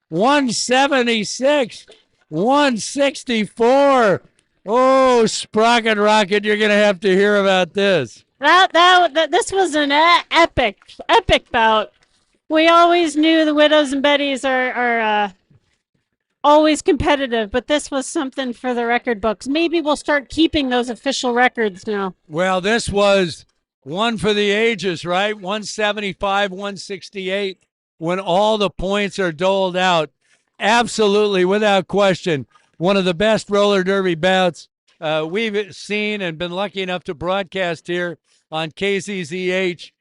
176, 164. Oh, Sprocket Rocket, you're going to have to hear about this. This was an epic bout. We always knew the Widows and Betties are always competitive, but this was something for the record books. Maybe we'll start keeping those official records now. Well, this was one for the ages, right? 175, 168, when all the points are doled out. Absolutely, without question, one of the best roller derby bouts we've seen and been lucky enough to broadcast here on KZZH.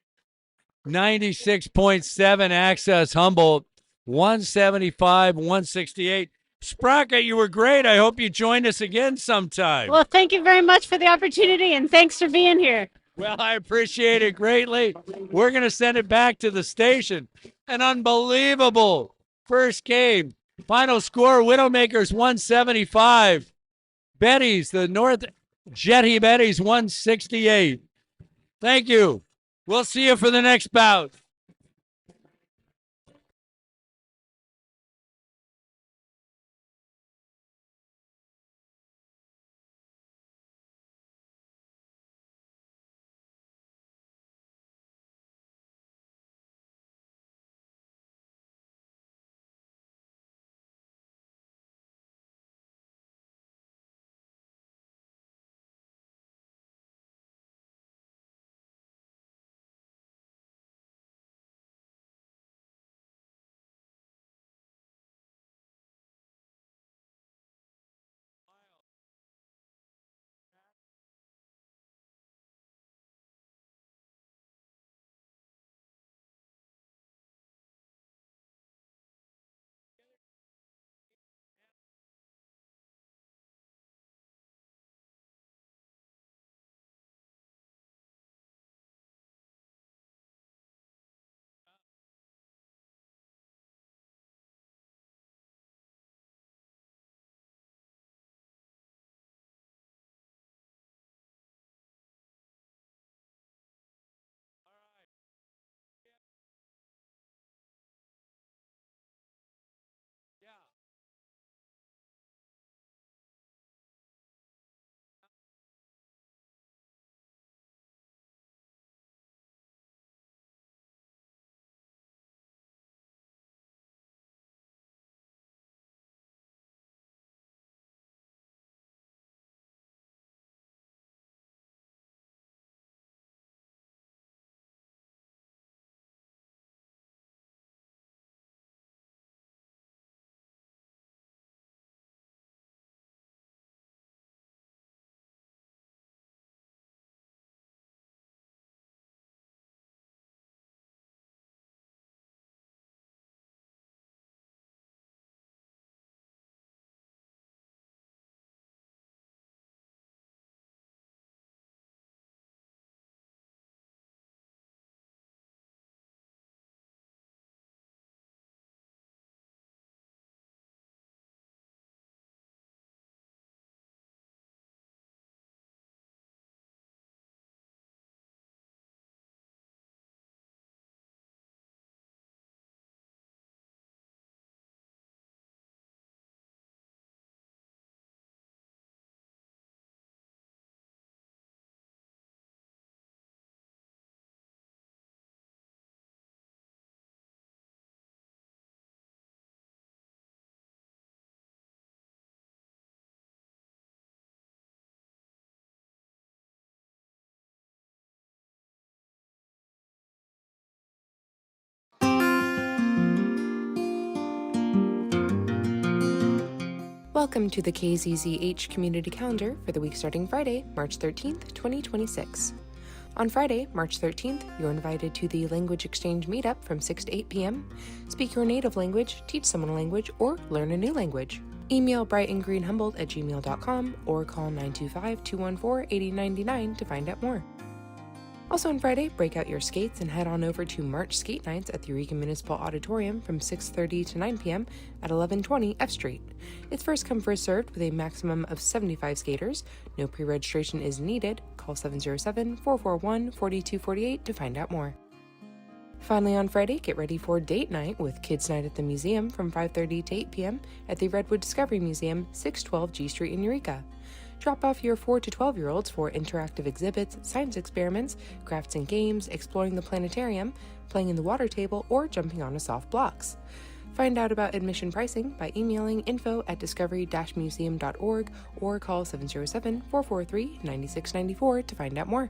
96.7 Access Humboldt, 175, 168. Sprocket, you were great. I hope you join us again sometime. Well, thank you very much for the opportunity, and thanks for being here. Well, I appreciate it greatly. We're going to send it back to the station. An unbelievable first game. Final score, Widowmakers 175. Betty's, the North Jetty Betty's 168. Thank you. We'll see you for the next bout. Welcome to the KZZH Community Calendar for the week starting Friday, March 13th, 2026. On Friday, March 13th, you're invited to the Language Exchange Meetup from 6 to 8 p.m. Speak your native language, teach someone a language, or learn a new language. Email brightandgreenhumboldt@gmail.com or call 925-214-8099 to find out more. Also on Friday, break out your skates and head on over to March Skate Nights at the Eureka Municipal Auditorium from 6:30 to 9 p.m. at 1120 F Street. It's first come, first served with a maximum of 75 skaters. No pre-registration is needed. Call 707-441-4248 to find out more. Finally on Friday, get ready for date night with Kids Night at the Museum from 5:30 to 8 p.m. at the Redwood Discovery Museum, 612 G Street in Eureka. Drop off your 4 to 12-year-olds for interactive exhibits, science experiments, crafts and games, exploring the planetarium, playing in the water table, or jumping on a soft blocks. Find out about admission pricing by emailing info@discovery-museum.org or call 707-443-9694 to find out more.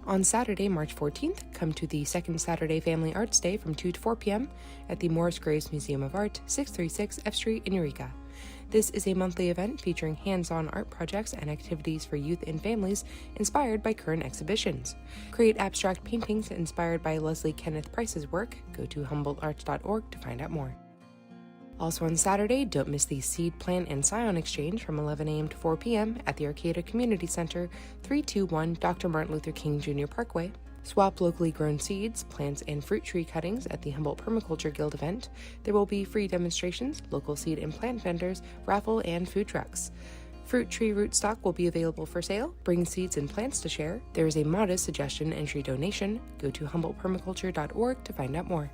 On Saturday, March 14th, come to the Second Saturday Family Arts Day from 2 to 4 p.m. at the Morris Graves Museum of Art, 636 F Street in Eureka. This is a monthly event featuring hands-on art projects and activities for youth and families inspired by current exhibitions. Create abstract paintings inspired by Leslie Kenneth Price's work. Go to humboldtarts.org to find out more. Also on Saturday, don't miss the Seed, Plant, and Scion Exchange from 11 a.m. to 4 p.m. at the Arcata Community Center, 321 Dr. Martin Luther King Jr. Parkway. Swap locally grown seeds, plants, and fruit tree cuttings at the Humboldt Permaculture Guild event. There will be free demonstrations, local seed and plant vendors, raffle, and food trucks. Fruit tree rootstock will be available for sale. Bring seeds and plants to share. There is a modest suggestion entry donation. Go to humboldtpermaculture.org to find out more.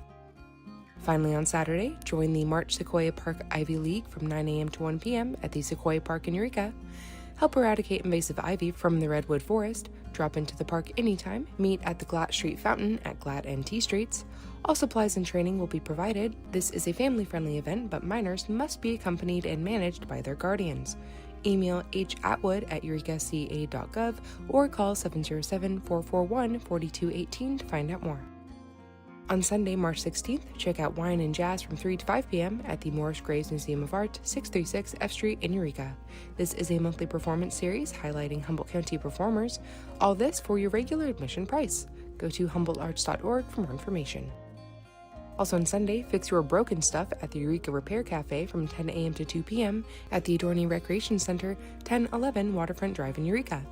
Finally on Saturday, join the March Sequoia Park Ivy League from 9 a.m. to 1 p.m. at the Sequoia Park in Eureka. Help eradicate invasive ivy from the Redwood Forest. Drop into the park anytime. Meet at the Glatt Street Fountain at Glatt and T Streets. All supplies and training will be provided. This is a family-friendly event, but minors must be accompanied and managed by their guardians. Email hatwood@eurekaca.gov or call 707-441-4218 to find out more. On Sunday, March 16th, check out Wine and Jazz from 3 to 5 p.m. at the Morris Graves Museum of Art, 636 F Street in Eureka. This is a monthly performance series highlighting Humboldt County performers. All this for your regular admission price. Go to humboldtarts.org for more information. Also on Sunday, fix your broken stuff at the Eureka Repair Cafe from 10 a.m. to 2 p.m. at the Adorney Recreation Center, 1011 Waterfront Drive in Eureka.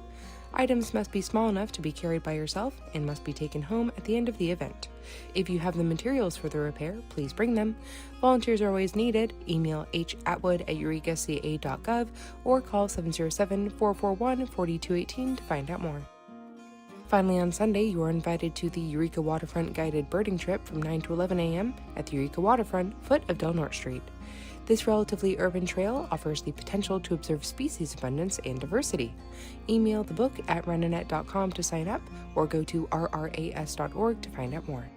Items must be small enough to be carried by yourself and must be taken home at the end of the event. If you have the materials for the repair, please bring them. Volunteers are always needed. Email hatwood@eurekaca.gov or call 707-441-4218 to find out more. Finally, on Sunday, you are invited to the Eureka Waterfront guided birding trip from 9 to 11 a.m. at the Eureka Waterfront, foot of Del Norte Street. This relatively urban trail offers the potential to observe species abundance and diversity. Email the book at renanet.com to sign up or go to rras.org to find out more.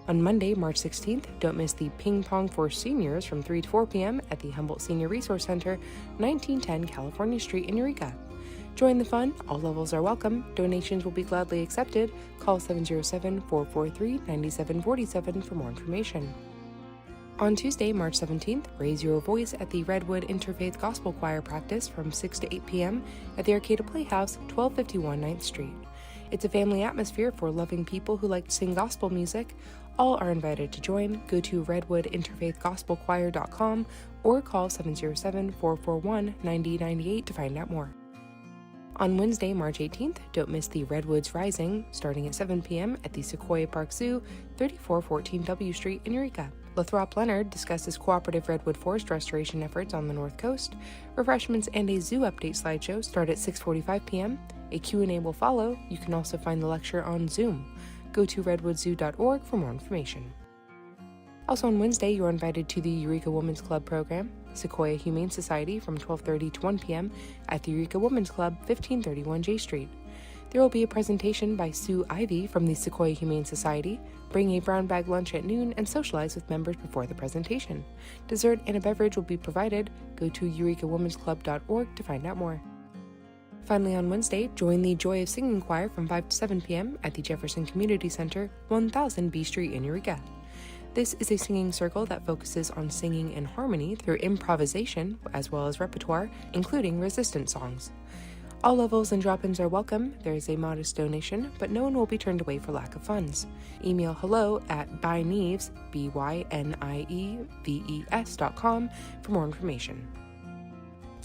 On Monday, March 16th, don't miss the Ping Pong for Seniors from 3 to 4 p.m. at the Humboldt Senior Resource Center, 1910 California Street in Eureka. Join the fun. All levels are welcome. Donations will be gladly accepted. Call 707-443-9747 for more information. On Tuesday, March 17th, raise your voice at the Redwood Interfaith Gospel Choir practice from 6 to 8 p.m. at the Arcata Playhouse, 1251 9th Street. It's a family atmosphere for loving people who like to sing gospel music. All are invited to join. Go to redwoodinterfaithgospelchoir.com or call 707-441-9098 to find out more. On Wednesday, March 18th, don't miss the Redwoods Rising, starting at 7 p.m. at the Sequoia Park Zoo, 3414 W Street in Eureka. Lathrop Leonard discusses cooperative redwood forest restoration efforts on the North Coast. Refreshments and a zoo update slideshow start at 6:45 p.m. A Q&A will follow. You can also find the lecture on Zoom. Go to redwoodzoo.org for more information. Also on Wednesday, you are invited to the Eureka Women's Club program, Sequoia Humane Society from 12:30 to 1 p.m. at the Eureka Women's Club, 1531 J Street. There will be a presentation by Sue Ivy from the Sequoia Humane Society. Bring a brown bag lunch at noon and socialize with members before the presentation. Dessert and a beverage will be provided. Go to eurekawomensclub.org to find out more. Finally, on Wednesday, join the Joy of Singing Choir from 5 to 7 p.m. at the Jefferson Community Center, 1000 B Street in Eureka. This is a singing circle that focuses on singing in harmony through improvisation as well as repertoire, including resistance songs. All levels and drop-ins are welcome. There is a modest donation, but no one will be turned away for lack of funds. Email hello@bynieves, bynieves.com for more information.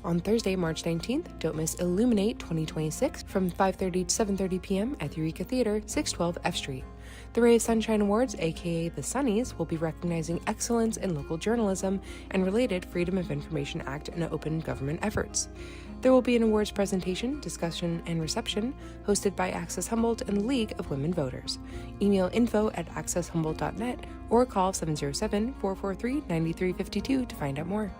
On Thursday, March 19th, don't miss Illuminate 2026 from 5:30 to 7:30 p.m. at the Eureka Theater, 612 F Street. The Ray of Sunshine Awards, aka the Sunnies, will be recognizing excellence in local journalism and related Freedom of Information Act and open government efforts. There will be an awards presentation, discussion, and reception hosted by Access Humboldt and the League of Women Voters. Email info@accesshumboldt.net or call 707-443-9352 to find out more.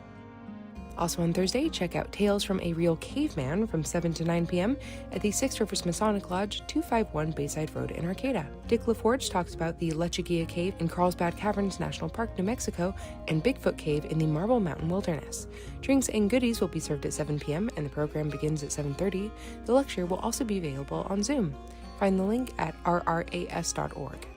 Also on Thursday, check out Tales from a Real Caveman from 7 to 9 p.m. at the Six Rivers Masonic Lodge, 251 Bayside Road in Arcata. Dick LaForge talks about the Lechuguilla Cave in Carlsbad Caverns National Park, New Mexico, and Bigfoot Cave in the Marble Mountain Wilderness. Drinks and goodies will be served at 7 p.m. and the program begins at 7:30. The lecture will also be available on Zoom. Find the link at rras.org.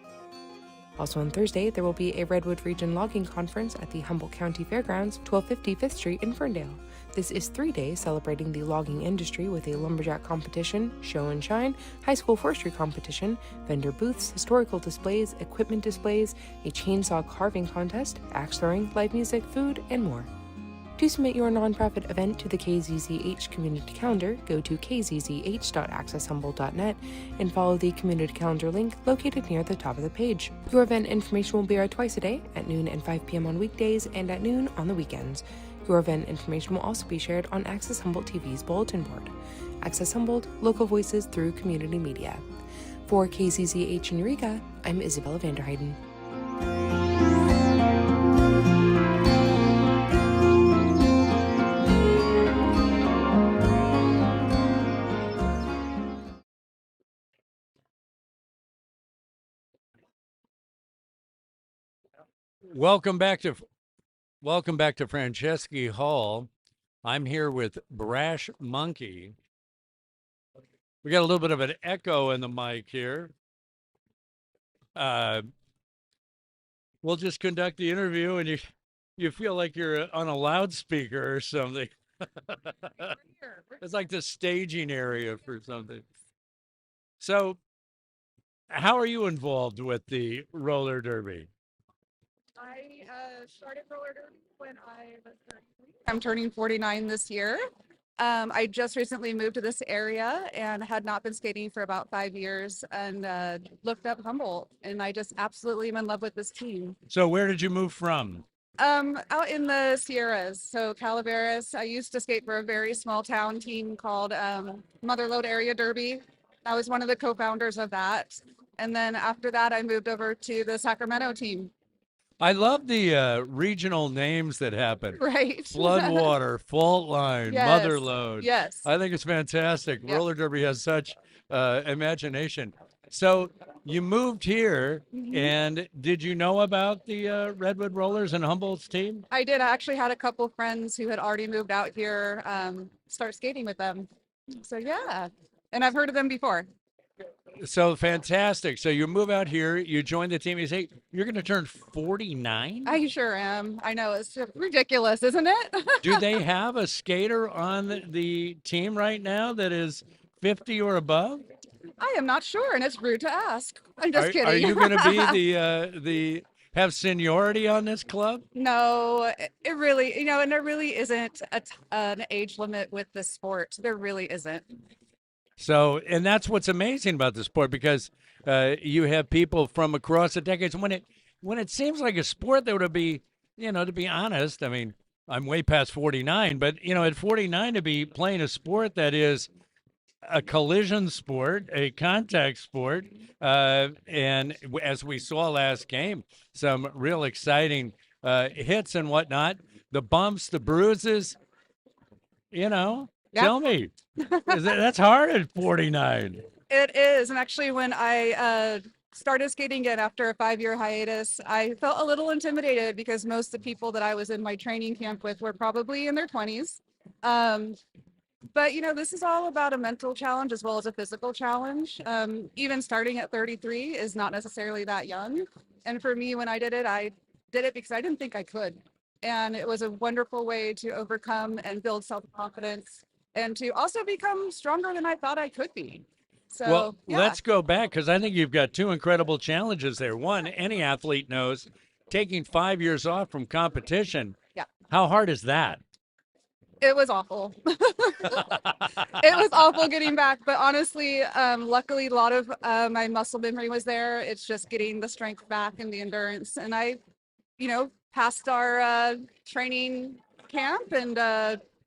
Also on Thursday, there will be a Redwood Region Logging Conference at the Humboldt County Fairgrounds, 1250 5th Street in Ferndale. This is 3 days celebrating the logging industry with a lumberjack competition, show and shine, high school forestry competition, vendor booths, historical displays, equipment displays, a chainsaw carving contest, axe throwing, live music, food, and more. To submit your nonprofit event to the KZZH community calendar, go to kzzh.accesshumboldt.net and follow the community calendar link located near the top of the page. Your event information will be aired twice a day, at noon and 5 p.m. on weekdays and at noon on the weekends. Your event information will also be shared on Access Humboldt TV's bulletin board. Access Humboldt, local voices through community media. For KZZH in Eureka, I'm Isabella Vanderheiden. Welcome back to Franceschi Hall. I'm here with Brash Monkey. We got a little bit of an echo in the mic here. We'll just conduct the interview, and you feel like you're on a loudspeaker or something. It's like the staging area for something. So, how are you involved with the roller derby? I started roller derby when I was 33. I'm turning 49 this year. I just recently moved to this area and had not been skating for about 5 years and looked up Humboldt, and I just absolutely am in love with this team. So where did you move from? Out in the Sierras, so Calaveras. I used to skate for a very small town team called Motherlode Area Derby. I was one of the co-founders of that. And then after that, I moved over to the Sacramento team. I love the regional names that happen. Right. Floodwater, Faultline, Yes. Motherlode. Yes. I think it's fantastic. Yep. Roller derby has such imagination. So you moved here, and did you know about the Redwood Rollers and Humboldt's team? I did. I actually had a couple friends who had already moved out here start skating with them. So yeah, and I've heard of them before. So fantastic. So you move out here, you join the team. You say you're going to turn 49? I sure am. I know, it's ridiculous, isn't it? Do they have a skater on the team right now that is 50 or above? I am not sure, and it's rude to ask. I'm just kidding. Are you going to be the have seniority on this club? No, it really, and there really isn't an age limit with this sport. There really isn't. So, and that's what's amazing about the sport, because you have people from across the decades. When it seems like a sport that would be, to be honest, I mean, I'm way past 49, but at 49 to be playing a sport that is a collision sport, a contact sport, and as we saw last game, some real exciting hits and whatnot, the bumps, the bruises, Tell me, that's hard at 49. It is. And actually, when I started skating again after a 5-year hiatus, I felt a little intimidated because most of the people that I was in my training camp with were probably in their 20s. But, this is all about a mental challenge as well as a physical challenge. Even starting at 33 is not necessarily that young. And for me, when I did it because I didn't think I could. And it was a wonderful way to overcome and build self-confidence and to also become stronger than I thought I could be. So, Well, yeah. let's go back because I think you've got two incredible challenges there. One, any athlete knows taking 5 years off from competition. Yeah. How hard is that? It was awful. It was awful getting back, but honestly, luckily a lot of my muscle memory was there. It's just getting the strength back and the endurance. And I, passed our training camp and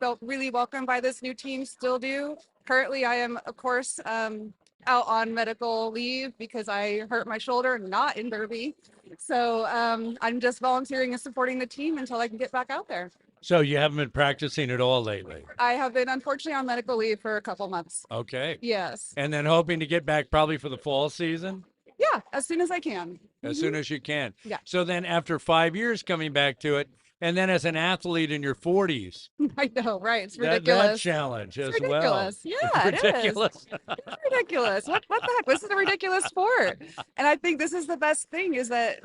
felt really welcomed by this new team, still do. Currently, I am, of course, out on medical leave because I hurt my shoulder, not in Derby. So I'm just volunteering and supporting the team until I can get back out there. So you haven't been practicing at all lately? I have been unfortunately on medical leave for a couple months. Okay. Yes. And then hoping to get back probably for the fall season? Yeah, as soon as I can. As soon as you can. Yeah. So then after 5 years coming back to it, and then as an athlete in your 40s, I know, right? It's that ridiculous. challenge as It's ridiculous. well. Yeah, It's ridiculous. It's ridiculous. What the heck? This is a ridiculous sport. And I think this is the best thing is that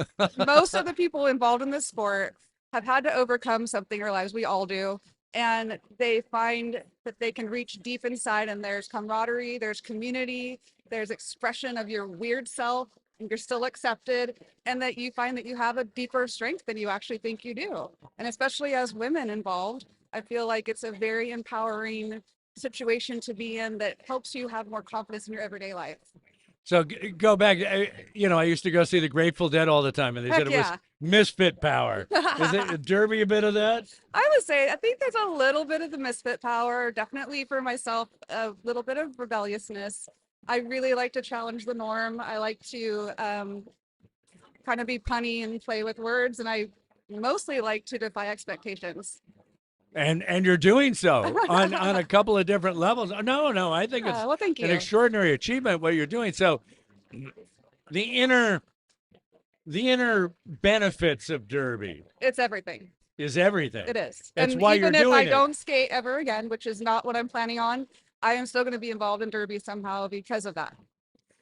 most of the people involved in this sport have had to overcome something in their lives. We all do. And they find that they can reach deep inside and there's camaraderie, there's community, there's expression of your weird self, and you're still accepted, and that you find that you have a deeper strength than you actually think you do. And especially as women involved, I feel like it's a very empowering situation to be in that helps you have more confidence in your everyday life. So go back. I used to go see the Grateful Dead all the time, and they said Heck it was yeah. misfit power. Is it Derby a bit of that? I would say, I think there's a little bit of the misfit power, definitely for myself, a little bit of rebelliousness. I really like to challenge the norm. I like to kind of be punny and play with words, and I mostly like to defy expectations. And you're doing so on a couple of different levels. No, I think it's Well, thank you. an extraordinary achievement what you're doing. So the inner benefits of Derby It's everything. is everything. It is. That's and why even you're if I doing it. don't skate ever again, which is not what I'm planning on, I am still going to be involved in Derby somehow because of that.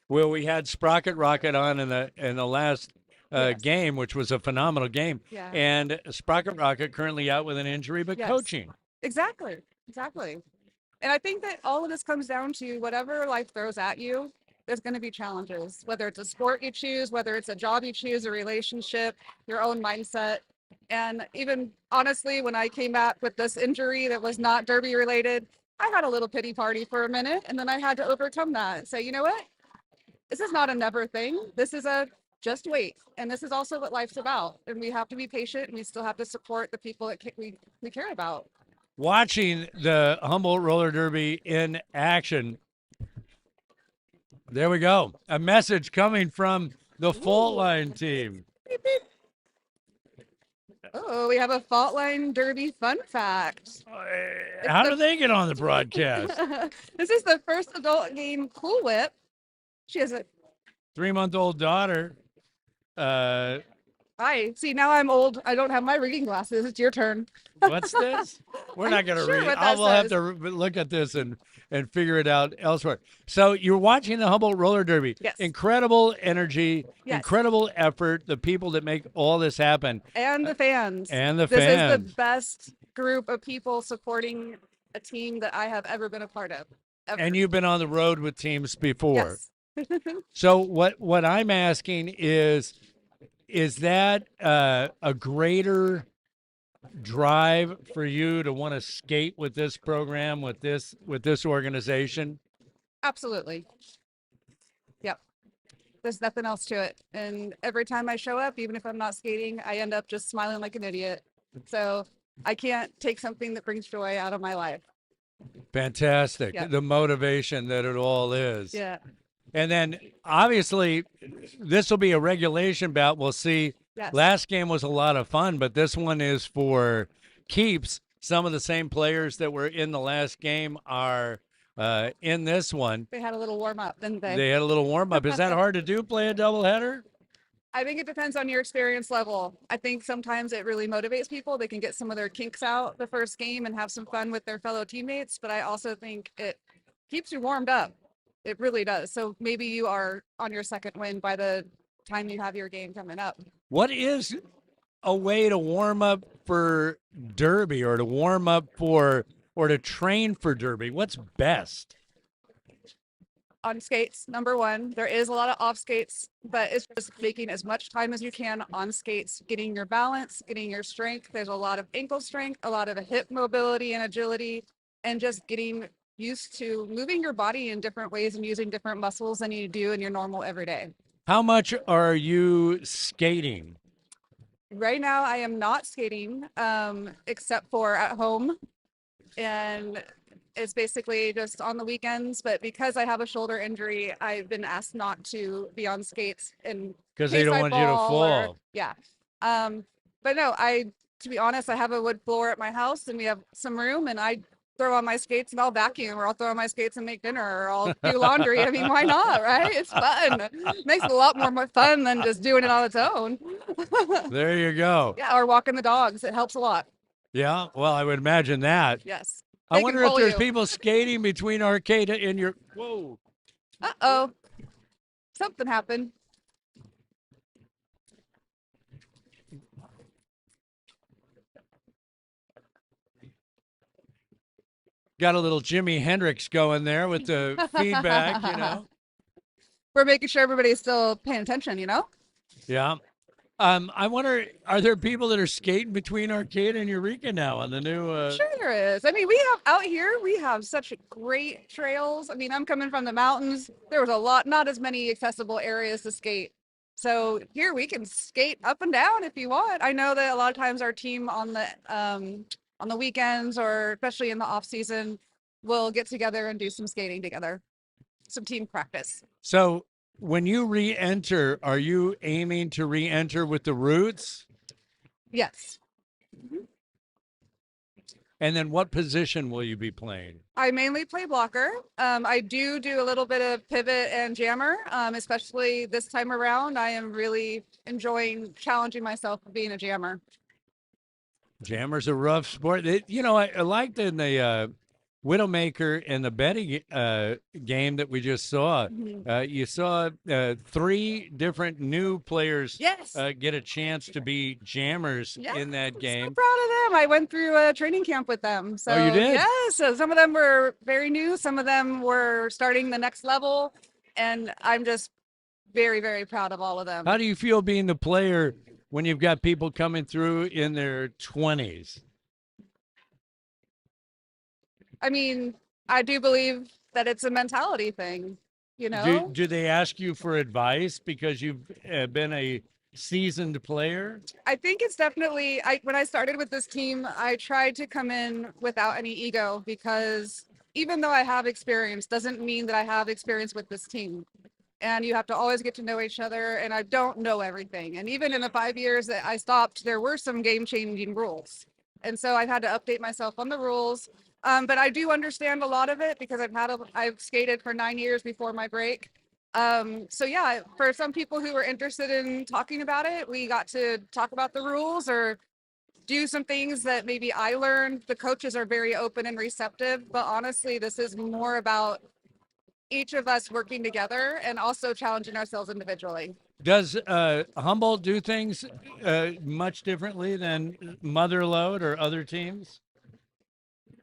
Well, we had Sprocket Rocket on in the last Yes. game, which was a phenomenal game. Yeah. And Sprocket Rocket currently out with an injury, but Yes. coaching. Exactly. And I think that all of this comes down to whatever life throws at you, there's going to be challenges, whether it's a sport you choose, whether it's a job you choose, a relationship, your own mindset. And even honestly, when I came back with this injury that was not Derby related, I had a little pity party for a minute, and then I had to overcome that and say, you know what? This is not a never thing. This is a just wait. And this is also what life's about. And we have to be patient, and we still have to support the people that we care about. Watching the Humboldt Roller Derby in action. There we go. A message coming from the Faultline team. Beep, beep. Oh, we have a Faultline Derby fun fact. How do they get on the broadcast? This is the first adult game Cool Whip. She has a 3-month-old daughter. Hi. See, now I'm old. I don't have my reading glasses. It's your turn. What's this? We're not going to sure read what it. that We'll have says. to look at this and figure it out elsewhere. So you're watching the Humboldt Roller Derby. Yes. Incredible energy, Yes. incredible effort, the people that make all this happen. And the fans. And the This is fans. the best group of people supporting a team that I have ever been a part of. Ever. And you've been on the road with teams before. Yes. So what I'm asking is that a greater drive for you to want to skate with this program, with this organization? Absolutely. Yep. There's nothing else to it. And every time I show up, even if I'm not skating, I end up just smiling like an idiot. So I can't take something that brings joy out of my life. Fantastic. Yeah. The motivation that it all is. Yeah. And then obviously this will be a regulation bout. We'll see. Yes. Last game was a lot of fun, but this one is for keeps. Some of the same players that were in the last game are in this one. They had a little warm up, didn't they? They had a little warm up. Is that hard to do, play a doubleheader? I think it depends on your experience level. I think sometimes it really motivates people. They can get some of their kinks out the first game and have some fun with their fellow teammates. But I also think it keeps you warmed up. It really does. So maybe you are on your second win by the time you have your game coming up. What is a way to warm up for Derby or to warm up for or to train for Derby? What's best? On skates, number one. There is a lot of off skates, but it's just making as much time as you can on skates, getting your balance, getting your strength. There's a lot of ankle strength, a lot of hip mobility and agility, and just getting used to moving your body in different ways and using different muscles than you do in your normal everyday. How much are you skating? Right now, I am not skating, except for at home. And it's basically just on the weekends, but because I have a shoulder injury, I've been asked not to be on skates in Because they case don't I want you to or- fall. yeah. But no, to be honest, I have a wood floor at my house and we have some room, and I throw on my skates and I'll vacuum, or I'll throw on my skates and make dinner, or I'll do laundry. I mean, why not, right? It's fun. It makes it a lot more fun than just doing it on its own. There you go. Yeah, or walking the dogs. It helps a lot. Yeah, well, I would imagine that. Yes. I They can wonder if pull there's you. people skating between arcade and your. Whoa. Uh-oh. Something happened. Got a little Jimi Hendrix going there with the feedback, you know. We're making sure everybody's still paying attention, you know? Yeah. I wonder, are there people that are skating between Arcade and Eureka now on the new? Sure there is. I mean, we have out here, we have such great trails. I mean, I'm coming from the mountains. There was not as many accessible areas to skate. So here we can skate up and down if you want. I know that a lot of times our team on the weekends, or especially in the off season, will get together and do some skating together, some team practice. So when you re-enter, are you aiming to re-enter with the Roots? Yes. And then what position will you be playing? I mainly play blocker. I do a little bit of pivot and jammer, especially this time around. I am really enjoying challenging myself with being a jammer. Jammer's a rough sport. I liked in the Widowmaker and the Betty game that we just saw. You saw 3 different new players Yes. get a chance to be jammers in that I'm game. so proud of them. I went through a training camp with them. So, Oh, you did? Yes. So some of them were very new. Some of them were starting the next level. And I'm just very, very proud of all of them. How do you feel being the player when you've got people coming through in their 20s? I mean, I do believe that it's a mentality thing, you know? Do they ask you for advice because you've been a seasoned player? I think it's definitely, when I started with this team, I tried to come in without any ego, because even though I have experience, doesn't mean that I have experience with this team. And you have to always get to know each other, and I don't know everything. And even in the 5 years that I stopped, there were some game-changing rules. And so I've had to update myself on the rules. But I do understand a lot of it because I've skated for 9 years before my break. So yeah, for some people who were interested in talking about it, we got to talk about the rules or do some things that maybe I learned. The coaches are very open and receptive, but honestly, this is more about each of us working together and also challenging ourselves individually. Does Humboldt do things much differently than Motherlode or other teams?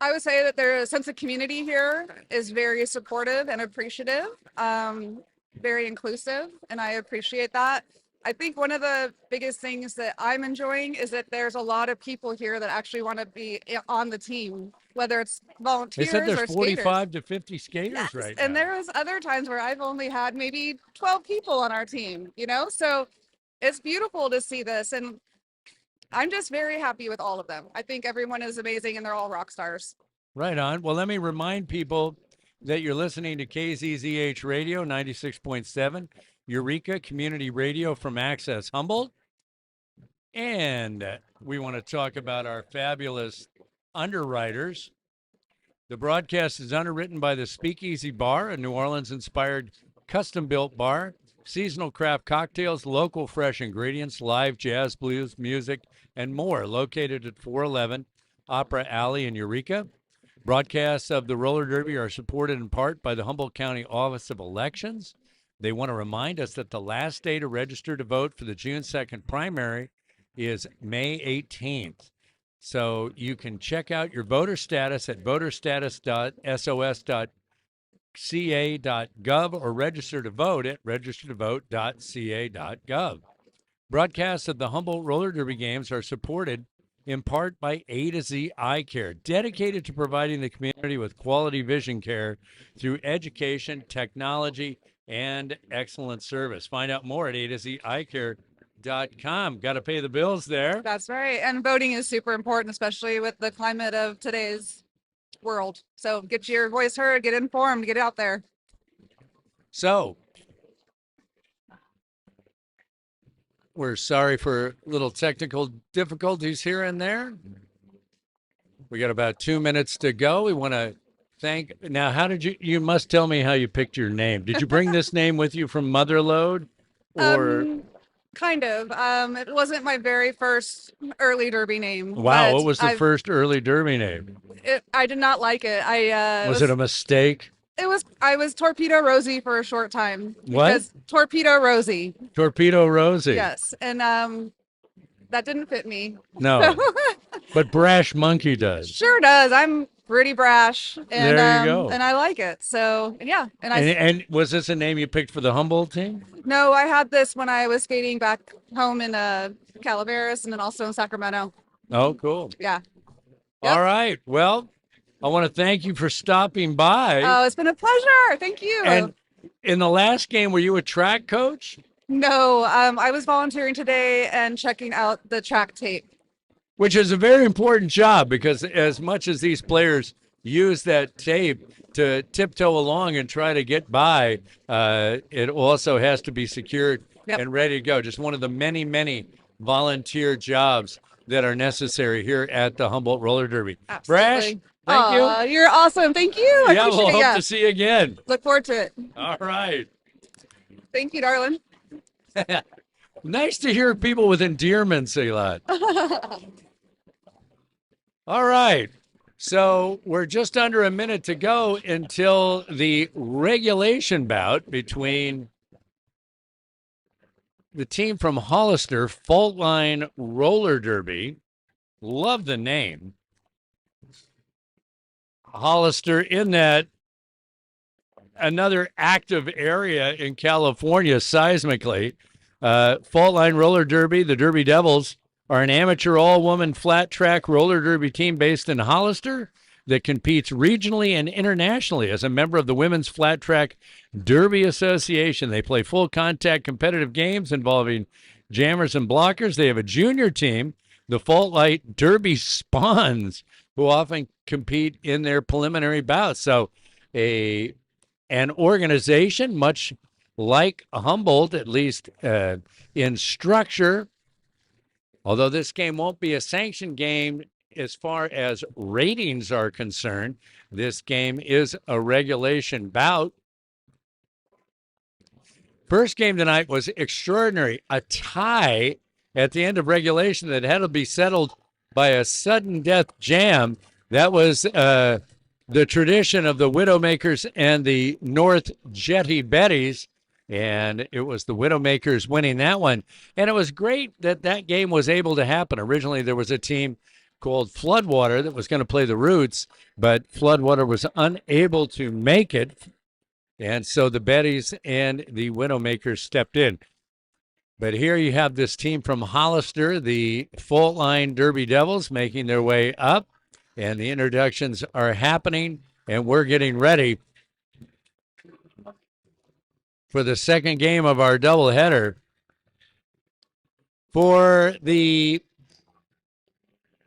I would say that their sense of community here is very supportive and appreciative, very inclusive, and I appreciate that. I think one of the biggest things that I'm enjoying is that there's a lot of people here that actually want to be on the team, whether it's They volunteers said or there's skaters. 45 to 50 skaters Yes, right and now. there was other times where I've only had maybe 12 people on our team, you know? So it's beautiful to see this, and I'm just very happy with all of them. I think everyone is amazing and they're all rock stars. Right on. Well, let me remind people that you're listening to KZZH Radio 96.7, Eureka Community Radio from Access Humboldt. And we want to talk about our fabulous underwriters. The broadcast is underwritten by the Speakeasy Bar, a New Orleans-inspired custom-built bar. Seasonal craft cocktails, local fresh ingredients, live jazz, blues, music, and more. Located at 411 Opera Alley in Eureka. Broadcasts of the Roller Derby are supported in part by the Humboldt County Office of Elections. They want to remind us that the last day to register to vote for the June 2nd primary is May 18th. So you can check out your voter status at voterstatus.sos.ca.gov or register to vote at registertovote.ca.gov. Broadcasts of the Humboldt Roller Derby games are supported in part by A to Z Eye Care, dedicated to providing the community with quality vision care through education, technology, and excellent service. Find out more at A to Z Eye Care.com. Got to pay the bills there. That's right. And voting is super important, especially with the climate of today's world. So get your voice heard, get informed, get out there. So, we're sorry for little technical difficulties here and there. We got about 2 minutes to go. We want to thank. Now, how did you must tell me how you picked your name. Did you bring this name with you from Motherlode? Or Kind of. It wasn't my very first early derby name. Wow, what was the first early derby name? I did not like it. Was it a mistake? I was Torpedo Rosie for a short time. What? Torpedo Rosie. Torpedo Rosie. Yes. And that didn't fit me. No. But Brash Monkey does. Sure does. I'm pretty brash. And, there you go. And I like it. So, yeah. And was this a name you picked for the Humboldt team? No, I had this when I was skating back home in Calaveras and then also in Sacramento. Oh, cool. Yeah. Yep. All right. Well, I want to thank you for stopping by. Oh, it's been a pleasure. Thank you. And in the last game, were you a track coach? No, I was volunteering today and checking out the track tape. Which is a very important job because as much as these players use that tape to tiptoe along and try to get by, it also has to be secured and ready to go. Just one of the many, many volunteer jobs that are necessary here at the Humboldt Roller Derby. Absolutely. Brash, thank you. You're awesome. Thank you. I appreciate we'll it. hope to see you again. Look forward to it. All right. Thank you, darling. Nice to hear people with endearments, Elot. All right. So we're just under a minute to go until the regulation bout between the team from Hollister, Faultline Roller Derby. Love the name. Hollister in that another active area in California seismically. Faultline Roller Derby, the Derby Devils, are an amateur all-woman flat track roller derby team based in Hollister that competes regionally and internationally as a member of the Women's Flat Track Derby Association. They play full contact competitive games involving jammers and blockers. They have a junior team, the Faultline Derby Spawns, who often compete in their preliminary bouts. So an organization much like Humboldt, at least in structure, although this game won't be a sanctioned game as far as ratings are concerned. This game is a regulation bout. First game tonight was extraordinary. A tie at the end of regulation that had to be settled by a sudden death jam. That was the tradition of the Widowmakers and the North Jetty Betties. And it was the Widowmakers winning that one. And it was great that that game was able to happen. Originally, there was a team called Floodwater that was going to play the Roots, but Floodwater was unable to make it. And so the Betties and the Widowmakers stepped in. But here you have this team from Hollister, the Faultline Derby Devils, making their way up. And the introductions are happening, and we're getting ready for the second game of our doubleheader. For the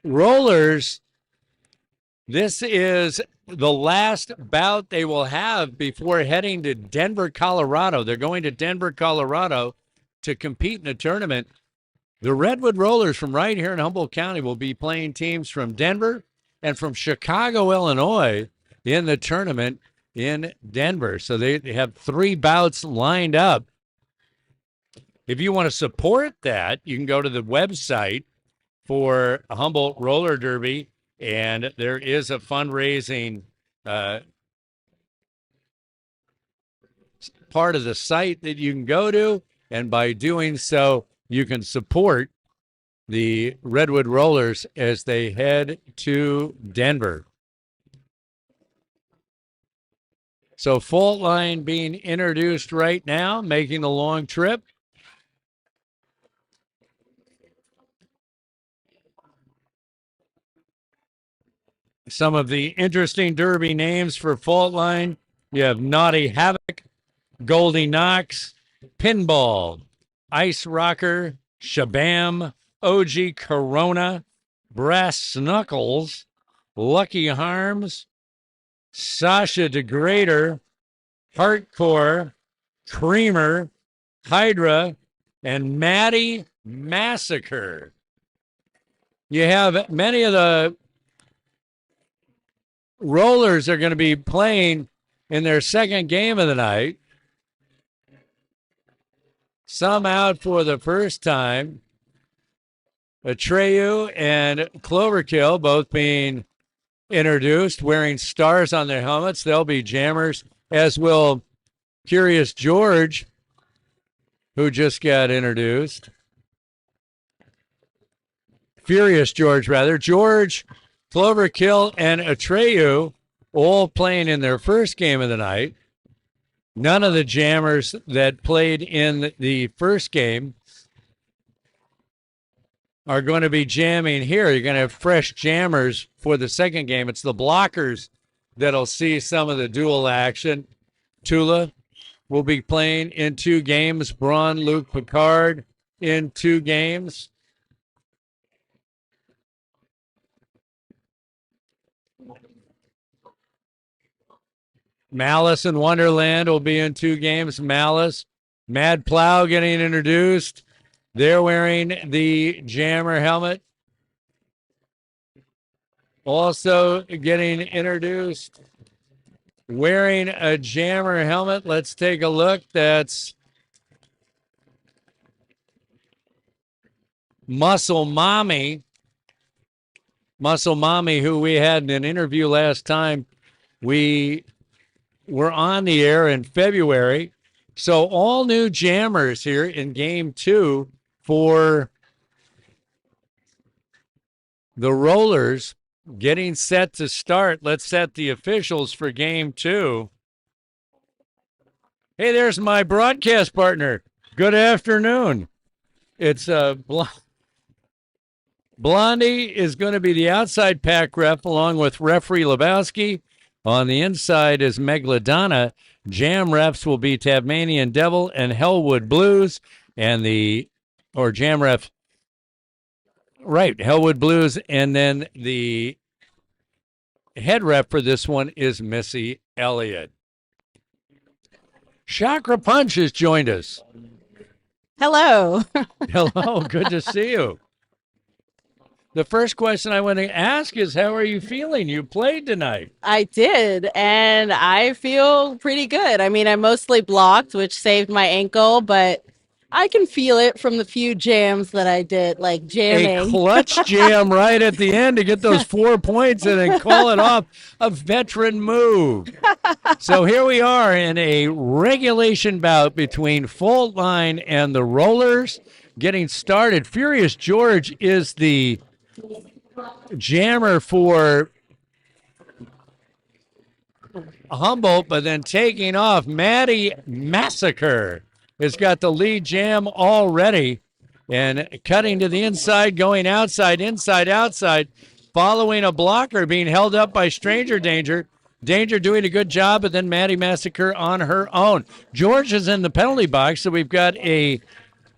Rollers, this is the last bout they will have before heading to Denver, Colorado. They're going to Denver, Colorado to compete in a tournament. The Redwood Rollers from right here in Humboldt County will be playing teams from Denver and from Chicago, Illinois in the tournament in Denver. So they have 3 bouts lined up. If you want to support that, you can go to the website for Humboldt Roller Derby, and there is a fundraising part of the site that you can go to, and by doing so, you can support the Redwood Rollers as they head to Denver. So Faultline being introduced right now, making the long trip. Some of the interesting Derby names for Faultline. You have Naughty Havoc, Goldie Knox, Pinball, Ice Rocker, Shabam, OG Corona, Brass Snuckles, Lucky Harms, Sasha Degrader, Hardcore, Creamer, Hydra, and Maddie Massacre. You have many of the rollers are going to be playing in their second game of the night. Some out for the first time. Atreyu and Cloverkill both being introduced, wearing stars on their helmets. They'll be jammers, as will Curious George, who just got introduced. Furious George, rather. George, Cloverkill, and Atreyu all playing in their first game of the night. None of the jammers that played in the first game are going to be jamming here. You're going to have fresh jammers for the second game. It's the blockers that'll see some of the dual action. Tula will be playing in 2 games. Braun, Luke Picard in 2 games. Malice and Wonderland will be in 2 games. Malice, Mad Plow getting introduced. They're wearing the jammer helmet. Also getting introduced, wearing a jammer helmet. Let's take a look. That's Muscle Mommy. Muscle Mommy, who we had in an interview last time. We were on the air in February. So all new jammers here in game 2 for the Rollers getting set to start. Let's set the officials for game 2. Hey, there's my broadcast partner. Good afternoon. It's Blondie is going to be the outside pack ref along with referee Lebowski. On the inside is Megalodonna. Jam refs will be Tasmanian Devil and Hellwood Blues. And jam ref, right, Hellwood Blues. And then the head ref for this one is Missy Elliott. Chakra Punch has joined us. Hello. Hello, good to see you. The first question I want to ask is, how are you feeling? You played tonight. I did, and I feel pretty good. I mean, I mostly blocked, which saved my ankle, but I can feel it from the few jams that I did, like jamming. A clutch jam right at the end to get those 4 points and then call it off. A veteran move. So here we are in a regulation bout between Faultline and the Rollers getting started. Furious George is the jammer for Humboldt, but then taking off, Maddie Massacre has got the lead jam already and cutting to the inside, going outside, inside, outside, following a blocker, being held up by Stranger Danger. Danger doing a good job, but then Maddie Massacre on her own. George is in the penalty box, so we've got a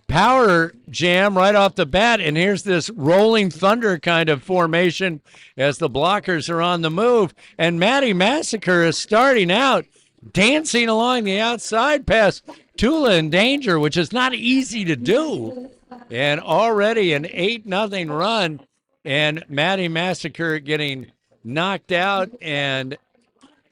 power jam right off the bat, and here's this rolling thunder kind of formation as the blockers are on the move, and Maddie Massacre is starting out dancing along the outside past Tula and Danger, which is not easy to do, and already an 8-0 run, and Maddie Massacre getting knocked out and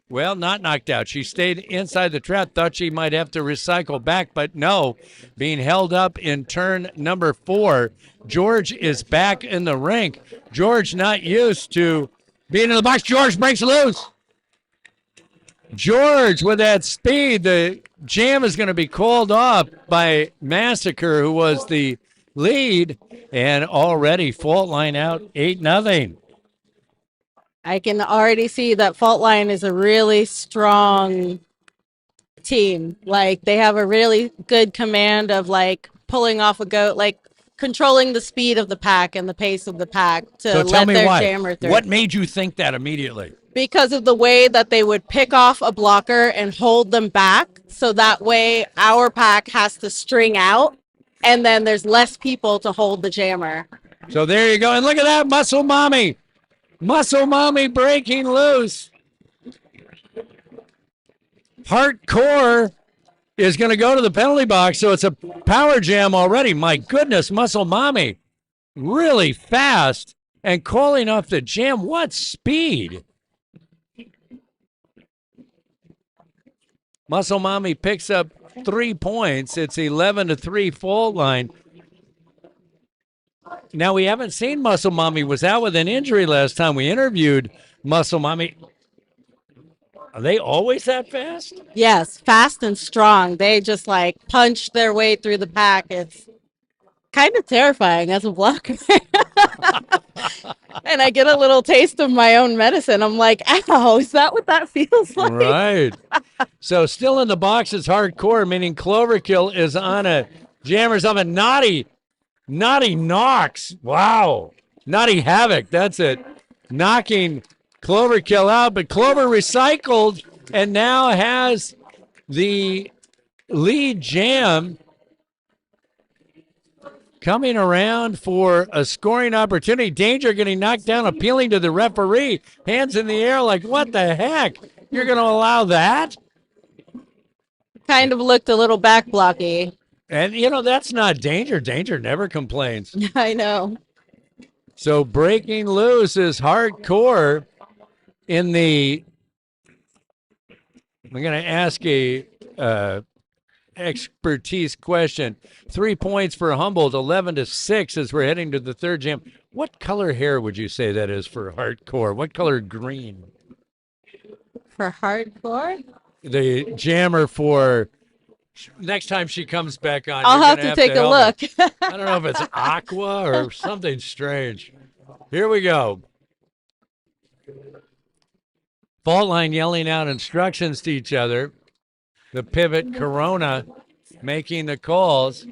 not knocked out. She stayed inside the trap, thought she might have to recycle back, but no, being held up in turn number 4. George is back in the rink. George not used to being in the box. George breaks loose. George with that speed. The jam is going to be called off by Massacre, who was the lead, and already Faultline out 8-0. I can already see that Faultline is a really strong team. Like they have a really good command of like pulling off a goat, like controlling the speed of the pack and the pace of the pack to So tell let me their why. jammer through. What made you think that immediately? Because of the way that they would pick off a blocker and hold them back. So that way our pack has to string out and then there's less people to hold the jammer. So there you go. And look at that, Muscle Mommy. Muscle Mommy breaking loose. Hardcore is going to go to the penalty box, so it's a power jam already. My goodness, Muscle Mommy. Really fast and calling off the jam. What speed. Muscle Mommy picks up 3 points. It's 11-3 Faultline. Now, we haven't seen Muscle Mommy. Was out with an injury last time we interviewed Muscle Mommy. Are they always that fast? Yes, fast and strong. They just like punch their way through the pack. It's kind of terrifying as a blocker. And I get a little taste of my own medicine. I'm like, ow, is that what that feels like? Right. So still in the box is Hardcore, meaning Cloverkill is on a jammer's of a Naughty knocks. Wow. Naughty Havoc. That's it. Knocking Cloverkill out, but Clover recycled and now has the lead jam coming around for a scoring opportunity. Danger getting knocked down, appealing to the referee. Hands in the air like, what the heck? You're going to allow that? Kind of looked a little back blocky. And, that's not Danger. Danger never complains. I know. So breaking loose is Hardcore in the – I'm going to ask a expertise question. 3 points for Humboldt, 11-6 as we're heading to the third jam. What color hair would you say that is for Hardcore? What color green? For Hardcore? The jammer for next time she comes back on. I'll you're have gonna to take a help look. me. I don't know if it's aqua or something strange. Here we go. Faultline yelling out instructions to each other. The pivot, Corona, making the calls.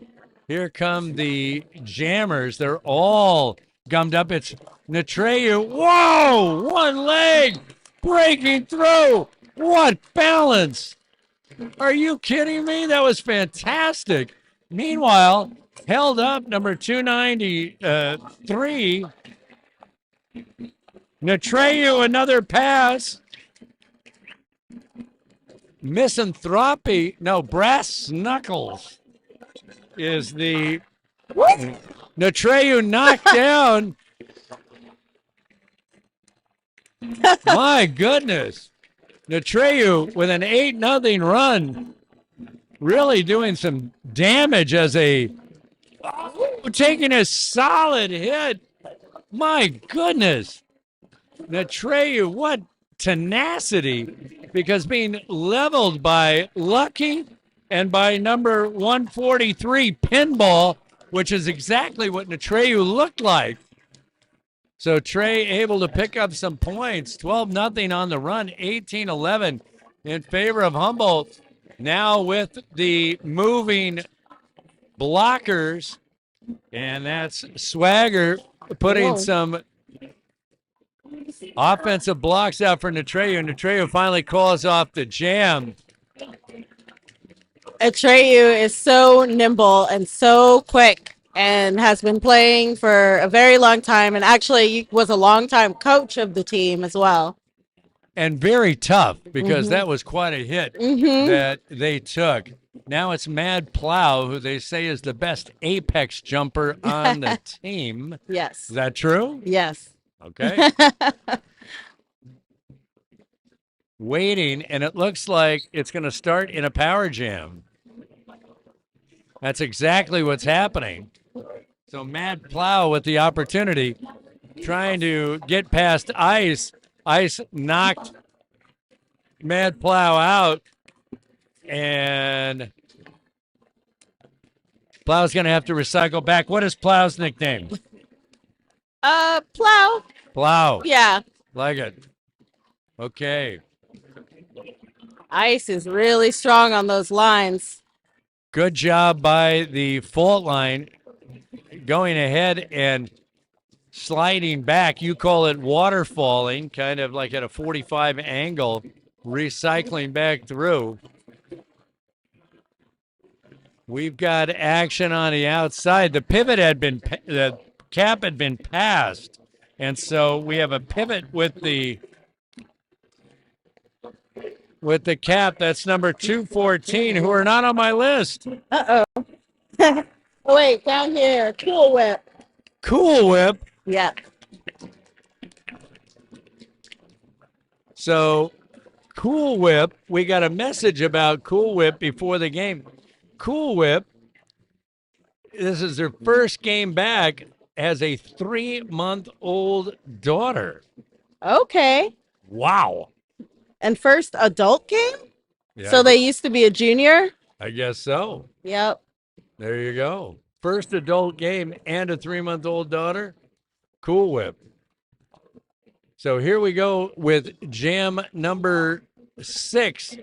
Here come the jammers. They're all gummed up. It's Natreu. Whoa! One leg breaking through. What balance! Are you kidding me? That was fantastic. Meanwhile, held up, number 293. Natreu, another pass. Brass Knuckles is the Natreu knocked down. My goodness. Natreu with an 8-0 run, really doing some damage as taking a solid hit. My goodness. Natreu, what tenacity, because being leveled by Lucky and by number 143 Pinball, which is exactly what Natreu looked like. So Trey able to pick up some points, 12-0 on the run, 18-11 in favor of Humboldt. Now with the moving blockers, and that's Swagger putting some offensive blocks out for Natreu. Natreu finally calls off the jam. Atreyu is so nimble and so quick and has been playing for a very long time and actually was a long-time coach of the team as well. And very tough because that was quite a hit that they took. Now it's Mad Plow, who they say is the best apex jumper on the team. Yes. Is that true? Yes. Okay. Waiting, and it looks like it's going to start in a power jam. That's exactly what's happening. So Mad Plow with the opportunity, trying to get past Ice. Ice knocked Mad Plow out, and Plow's going to have to recycle back. What is Plow's nickname? Plow. Plow. Yeah. Like it. Okay. Ice is really strong on those lines. Good job by the Faultline going ahead and sliding back. You call it waterfalling, kind of like at a 45 angle, recycling back through. We've got action on the outside. The cap had been passed, and so we have a pivot with the cap. That's number 214, who are not on my list. Uh-oh. Oh, wait, down here. Cool Whip. Cool Whip. Yeah. So, Cool Whip, we got a message about Cool Whip before the game. Cool Whip, this is their first game back, has a 3-month-old daughter. Okay. Wow. And first adult game? Yeah, So they used to be a junior? I guess so. Yep. There you go. First adult game and a 3-month-old daughter. Cool Whip. So here we go with jam number 6,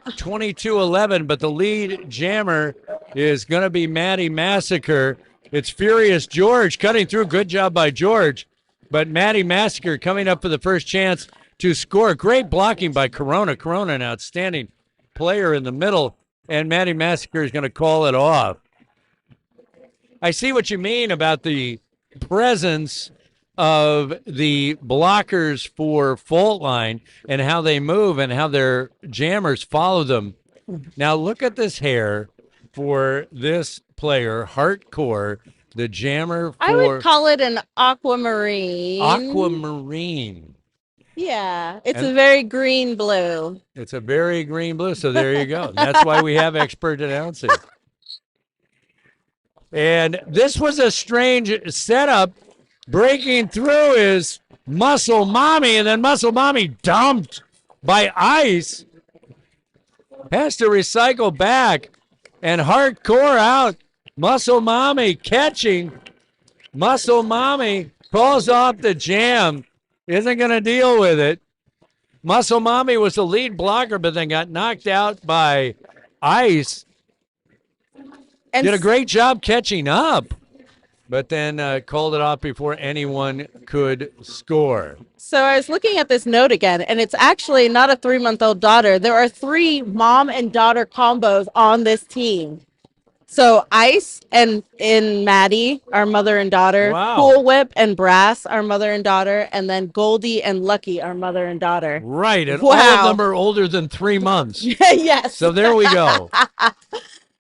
22-11, but the lead jammer is going to be Maddie Massacre. It's Furious George cutting through. Good job by George. But Maddie Massacre coming up for the first chance to score. Great blocking by Corona. Corona, an outstanding player in the middle, and Maddie Massacre is going to call it off. I see what you mean about the presence of the blockers for Faultline and how they move and how their jammers follow them. Now look at this hair for this player, Hardcore, the jammer for I would call it an aquamarine. Aquamarine. Yeah, it's And a very green blue. It's a very green blue, so there you go. That's why we have expert announcing. And this was a strange setup. Breaking through is Muscle Mommy, and then Muscle Mommy dumped by Ice. Has to recycle back, and Hardcore out. Muscle Mommy catching. Muscle Mommy calls off the jam. Isn't going to deal with it. Muscle Mommy was the lead blocker, but then got knocked out by Ice. And Did a great job catching up, but then called it off before anyone could score. so I was looking at this note again, and it's actually not a 3-month-old daughter. There are 3 mom and daughter combos on this team. So Ice and Maddie are mother and daughter. Wow. Cool Whip and Brass are mother and daughter. And then Goldie and Lucky are mother and daughter. Right, and all Wow. of them are older than 3 months. Yes. So there we go.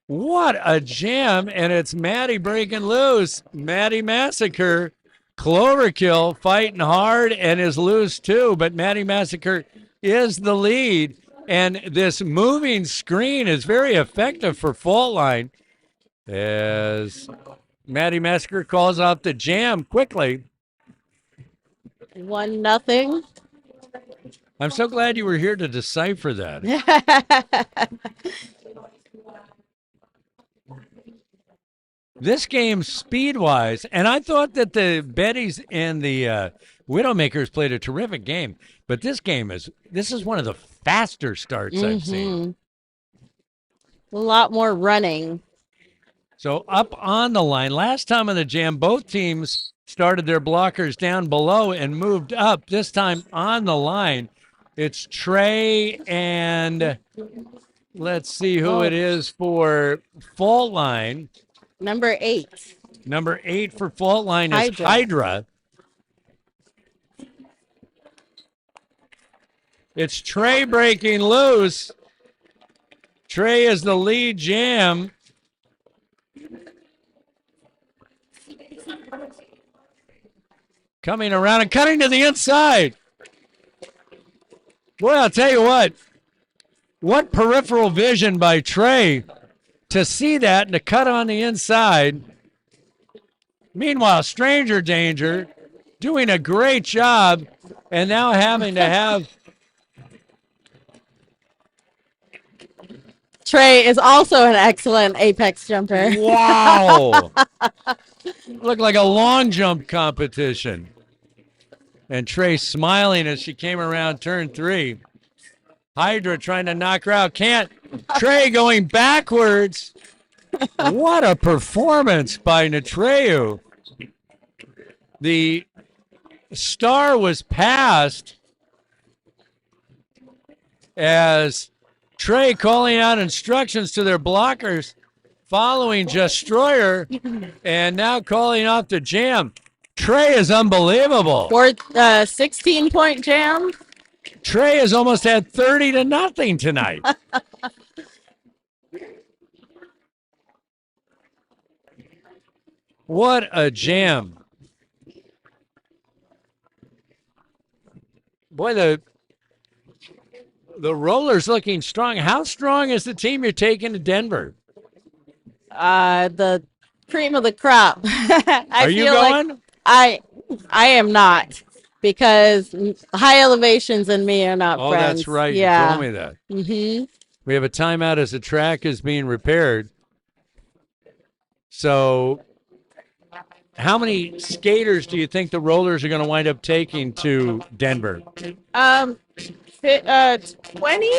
What a jam, and it's Maddie breaking loose. Maddie Massacre, Cloverkill fighting hard and is loose too, but Maddie Massacre is the lead, and this moving screen is very effective for Faultline as Maddie Massacre calls off the jam quickly. 1-0. I'm so glad you were here to decipher that. This game, speed-wise, and I thought that the Betties and the Widowmakers played a terrific game, but this is one of the faster starts I've seen. A lot more running. So up on the line, last time on the jam, both teams started their blockers down below and moved up. This time on the line, it's Trey and let's see who it is for Faultline. Number 8. Number 8 for Faultline is Hydra. It's Trey breaking loose. Trey is the lead jam. Coming around and cutting to the inside. Boy, I'll tell you what peripheral vision by Trey to see that and to cut on the inside. Meanwhile, Stranger Danger doing a great job and now having to have Trey is also an excellent apex jumper. Wow. Looked like a long jump competition. And Trey smiling as she came around turn 3. Hydra trying to knock her out. Can't. Trey going backwards. What a performance by Natreu. The star was passed as Trey calling out instructions to their blockers following Destroyer and now calling off the jam. Trey is unbelievable. For 16-point jam. Trey has almost had 30-0 tonight. What a jam. Boy, the Rollers looking strong. How strong is the team you're taking to Denver? The cream of the crop. Are you going? I am not, because high elevations and me are not friends. Oh, that's right. Yeah. You told me that. Mm-hmm. We have a timeout as the track is being repaired. So how many skaters do you think the Rollers are going to wind up taking to Denver? 20.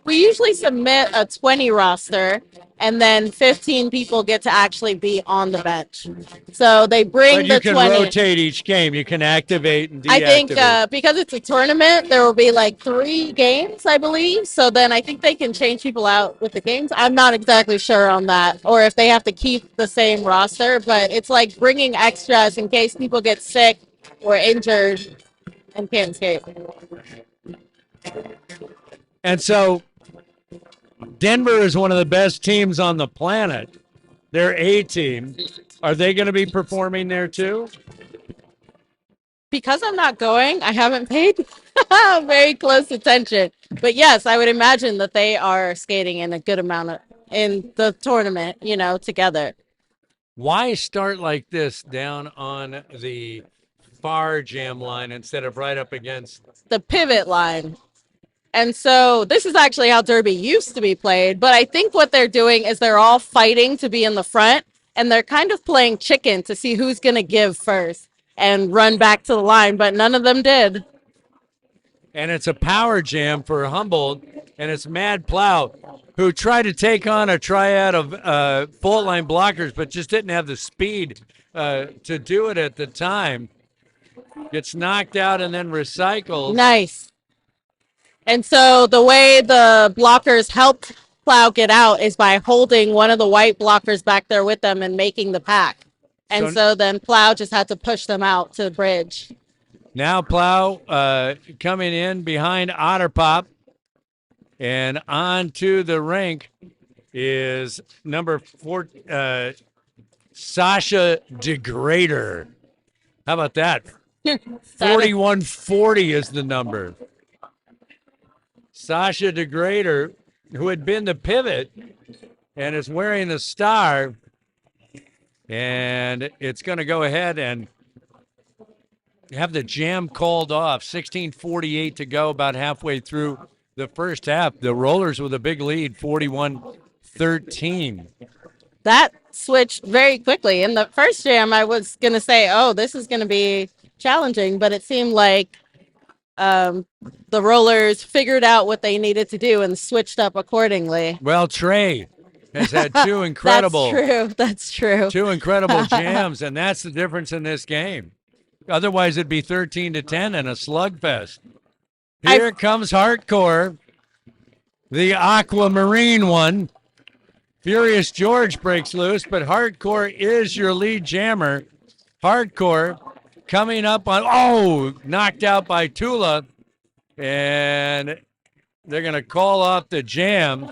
We usually submit a 20 roster, and then 15 people get to actually be on the bench. So they bring But you the can 20. rotate each game. You can activate and deactivate. I think because it's a tournament, there will be like 3 games, I believe. So then I think they can change people out with the games. I'm not exactly sure on that, or if they have to keep the same roster. But it's like bringing extras in case people get sick or injured and can't skate. And so Denver is one of the best teams on the planet. They're A team. Are they going to be performing there too? Because I'm not going, I haven't paid very close attention. But yes, I would imagine that they are skating in a good amount in the tournament, together. Why start like this down on the far jam line instead of right up against The pivot line. And so this is actually how Derby used to be played. But I think what they're doing is they're all fighting to be in the front, and they're kind of playing chicken to see who's going to give first and run back to the line. But none of them did. And it's a power jam for Humboldt, and it's Mad Plow, who tried to take on a triad of Faultline blockers, but just didn't have the speed to do it at the time. Gets knocked out and then recycled. Nice. And so the way the blockers helped Plow get out is by holding one of the white blockers back there with them and making the pack. And so then Plow just had to push them out to the bridge. Now Plow coming in behind Otterpop, and onto the rink is number 4, Sasha DeGrader. How about that? 4140 is the number. Sasha DeGrader, who had been the pivot and is wearing the star, and it's going to go ahead and have the jam called off. 16:48 to go, about halfway through the first half. The Rollers with a big lead, 41-13. That switched very quickly. In the first jam, I was going to say, oh, this is going to be challenging, but it seemed like the Rollers figured out what they needed to do and switched up accordingly. Well, Trey has had 2 incredible. That's true. 2 incredible jams, and that's the difference in this game. Otherwise, it'd be 13-10 and a slugfest. Here comes Hardcore, the aquamarine one. Furious George breaks loose, but Hardcore is your lead jammer. Hardcore coming up on, knocked out by Tula, and they're going to call off the jam.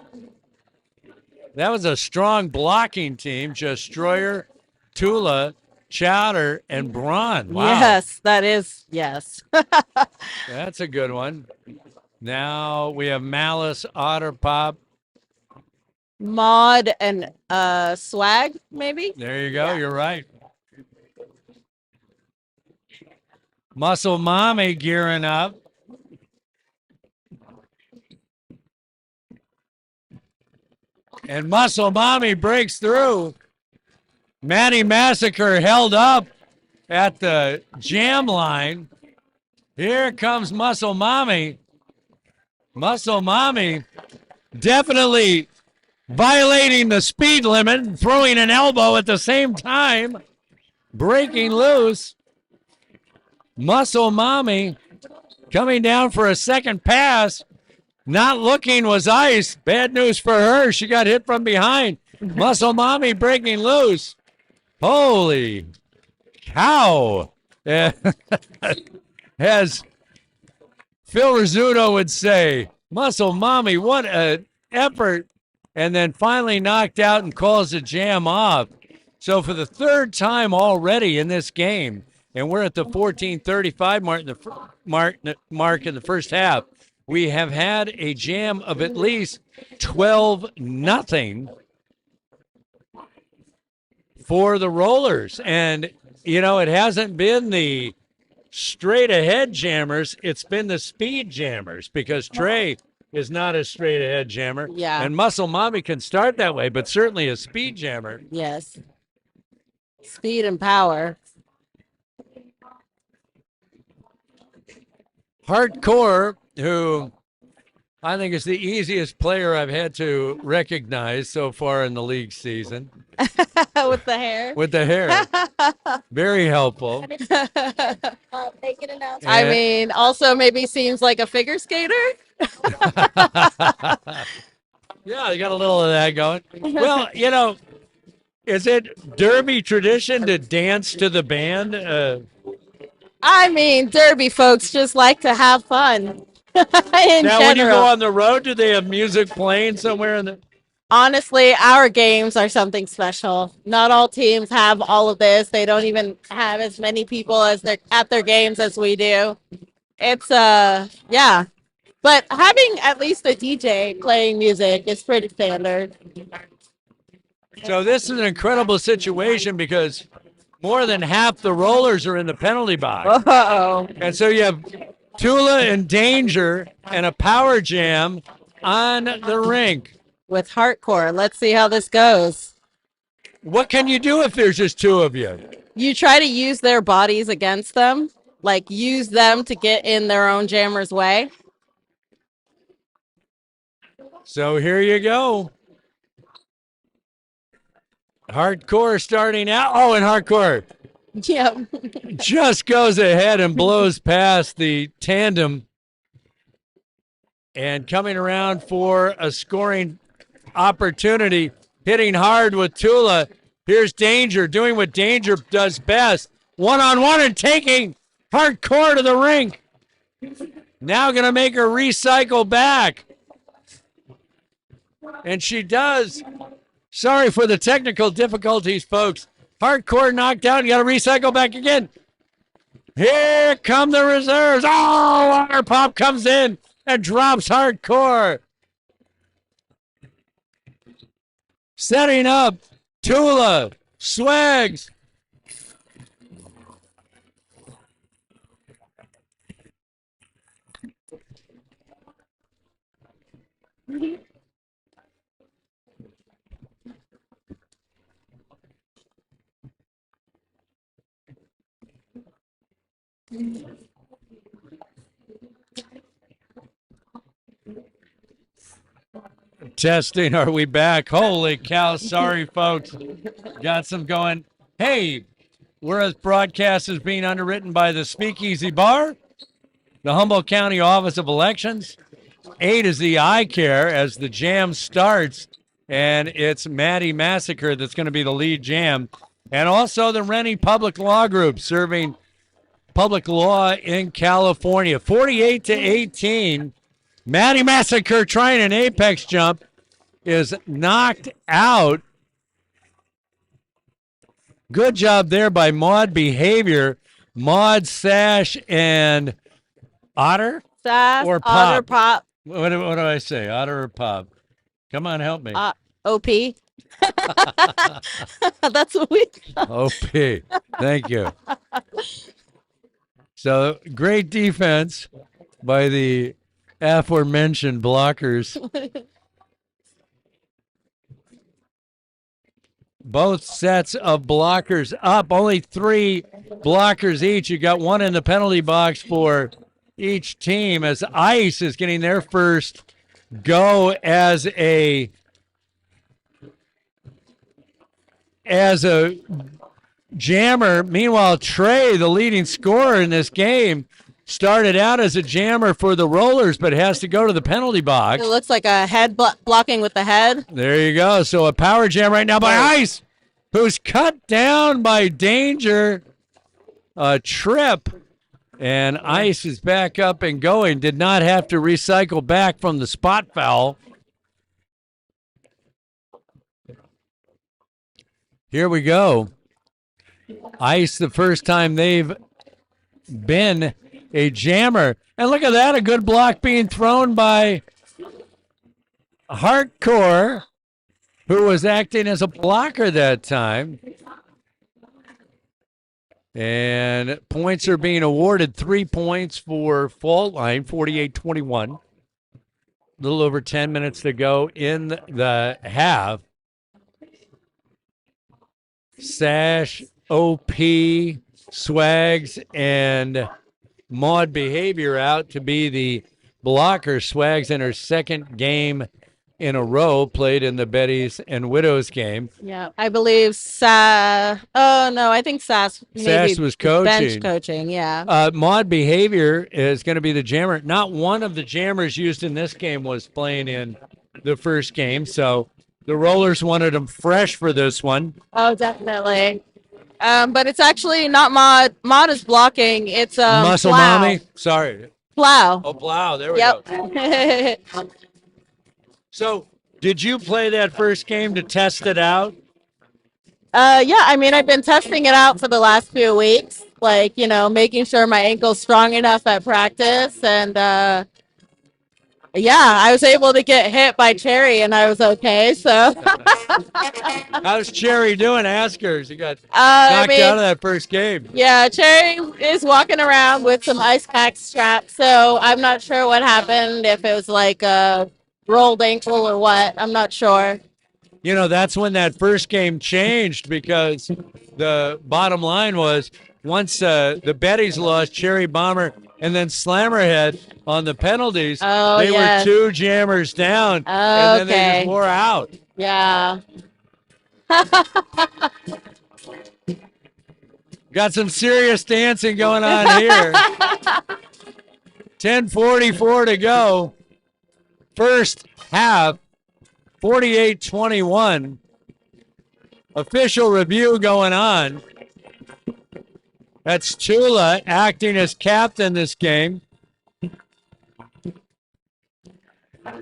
That was a strong blocking team. Destroyer, Tula, Chowder, and Braun. Wow. Yes, that is, yes. That's a good one. Now we have Malice, Otterpop. Maud and Swag, maybe? There you go. Yeah. You're right. Muscle Mommy gearing up. And Muscle Mommy breaks through. Maddie Massacre held up at the jam line. Here comes Muscle Mommy. Muscle Mommy definitely violating the speed limit and throwing an elbow at the same time. Breaking loose. Muscle Mommy coming down for a second pass. Not looking was ice. Bad news for her. She got hit from behind. Muscle Mommy breaking loose. Holy cow. As Phil Rizzuto would say, Muscle Mommy, what an effort. And then finally knocked out and calls the jam off. So for the third time already in this game, and we're at the 14:35 mark in the first half, we have had a jam of at least 12-0 for the Rollers. And, you know, it hasn't been the straight ahead jammers, it's been the speed jammers, because Trey is not a straight ahead jammer. Yeah. And Muscle Mommy can start that way, but certainly a speed jammer. Yes. Speed and power. Hardcore, who I think is the easiest player I've had to recognize so far in the league season. With the hair. With the hair. Very helpful. I mean, also maybe seems like a figure skater. Yeah, you got a little of that going. Well, you know, is it Derby tradition to dance to the band? I mean, Derby folks just like to have fun. Now, when you go on the road, do they have music playing somewhere in the? Honestly, our games are something special. Not all teams have all of this. They don't even have as many people as they're at their games as we do. It's yeah. But having at least a DJ playing music is pretty standard. So this is an incredible situation because more than half the Rollers are in the penalty box. Uh-oh. And so you have Tula in danger and a power jam on the rink. With hardcore, let's see how this goes. What can you do if there's just two of you? You try to use their bodies against them, like use them to get in their own jammer's way. So here you go. Hardcore starting out. Oh, and Hardcore Yep. just goes ahead and blows past the tandem and coming around for a scoring opportunity, hitting hard with Tula. Here's Danger doing what Danger does best. One-on-one and taking Hardcore to the rink. Now going to make her recycle back. And she does. Sorry for the technical difficulties, folks. Hardcore knocked out. You got to recycle back again. Here come the reserves. Oh, Water Pop comes in and drops Hardcore. Setting up Tula, Swags. Testing, are we back? Holy cow, sorry folks. Got some going. Hey, whereas broadcast is being underwritten by the Speakeasy Bar, the Humboldt County Office of Elections, 8 is the eye care as the jam starts, and it's Maddie Massacre that's going to be the lead jam, and also the Rennie Public Law Group serving public law in California. 48-18. Maddie Massacre trying an apex jump is knocked out. Good job there by Maud Behavior. Maud, Sash, and Otter? Sash, Or Pop? Otter, Pop. What do I say? Otter or Pop? Come on, help me. OP. That's what we OP. Thank you. So great defense by the aforementioned blockers. Both sets of blockers up. Only 3 blockers each. You got 1 in the penalty box for each team as Ice is getting their first go as a jammer. Meanwhile, Trey, the leading scorer in this game, started out as a jammer for the Rollers, but has to go to the penalty box. It looks like a head blocking with the head. There you go. So a power jam right now by Ice, who's cut down by Danger. A trip. And Ice is back up and going. Did not have to recycle back from the spot foul. Here we go. Ice, the first time they've been a jammer. And look at that, a good block being thrown by Hardcore, who was acting as a blocker that time. And points are being awarded. 3 points for Faultline, 48-21. A little over 10 minutes to go in the half. Sash, OP, Swags, and Maud Behavior out to be the blocker. Swags in her second game in a row, played in the Betties and Widows game. Yeah, I believe I think Sass was coaching. Bench coaching, yeah. Maud Behavior is going to be the jammer. Not one of the jammers used in this game was playing in the first game, so the Rollers wanted them fresh for this one. Oh, definitely. But it's actually not Maud. Maud is blocking. It's Muscle Plow. Mommy? Sorry. Plow. Oh, Plow. There we go. Yep. So, did you play that first game to test it out? Yeah, I mean, I've been testing it out for the last few weeks, like, making sure my ankle's strong enough at practice. And yeah, I was able to get hit by Cherry and I was okay. So, how's Cherry doing? Ask her. She got knocked out of that first game. Yeah, Cherry is walking around with some ice pack straps. So, I'm not sure what happened, if it was like a rolled ankle or what. I'm not sure. That's when that first game changed, because the bottom line was once the Betties lost Cherry Bomber and then Slammerhead on the penalties, they were 2 jammers down, and then they just wore out. Yeah. Got some serious dancing going on here. 10:44 to go. First half, 48-21. Official review going on. That's Tula acting as captain this game.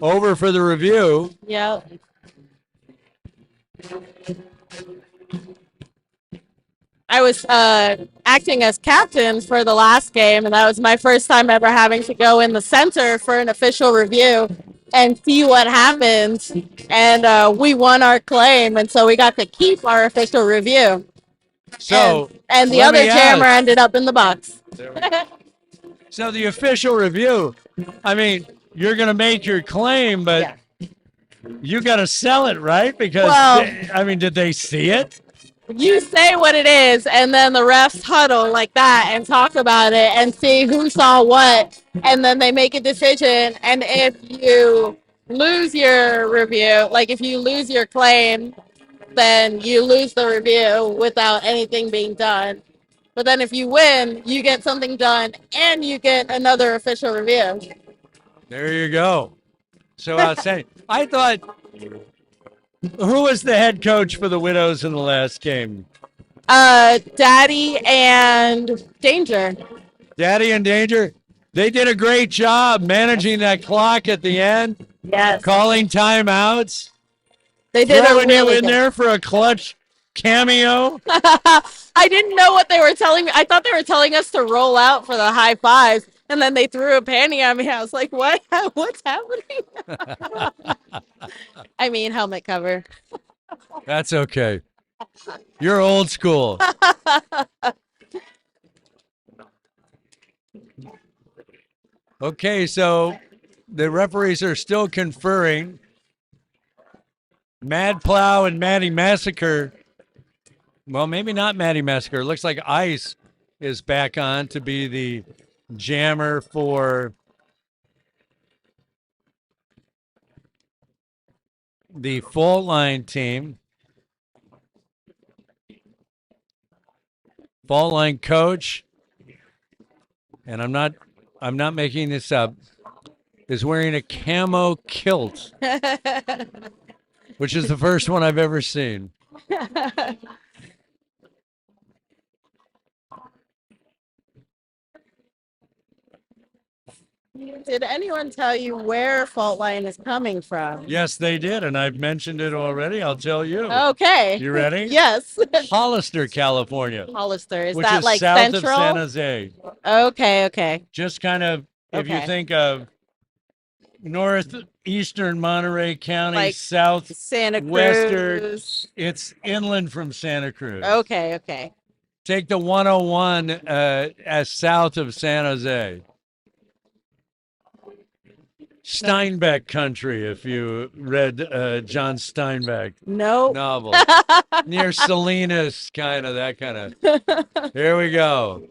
Over for the review. Yep. I was acting as captain for the last game, and that was my first time ever having to go in the center for an official review and see what happens. And we won our claim, and so we got to keep our official review. So, and the other jammer ended up in the box. So the official review, I mean, you're going to make your claim, but you got to sell it, right? Because, did they see it? You say what it is, and then the refs huddle like that and talk about it and see who saw what, and then they make a decision. And if you lose your review, like if you lose your claim, then you lose the review without anything being done. But then if you win, you get something done and you get another official review. There you go. So outstanding. I thought, who was the head coach for the Widows in the last game? Daddy and Danger. Daddy and Danger. They did a great job managing that clock at the end. Yes. Calling timeouts. They did throwing a really you in there for a clutch cameo. I didn't know what they were telling me. I thought they were telling us to roll out for the high fives, and then they threw a panty at me. I was like, what? What's happening? I mean, helmet cover. That's okay. You're old school. Okay, so the referees are still conferring. Mad Plow and Maddie Massacre Well, maybe not Maddie Massacre. It looks like Ice is back on to be the jammer for the Faultline team. Faultline coach, and I'm not making this up, is wearing a camo kilt, which is the first one I've ever seen. Did anyone tell you where Faultline is coming from? Yes, they did, and I've mentioned it already. I'll tell you. Okay. You ready? Yes. Hollister, California, Hollister. Is which that is like south central? of San Jose. Okay, okay. Just kind of, if you Okay. think of northeastern Monterey County, Like south, Santa Cruz. western, it's inland from Santa Cruz. Okay, okay. Take the 101 as south of San Jose. Steinbeck country, if you read John Steinbeck Nope. novel. Near Salinas, kind of, that kind of. Here we go.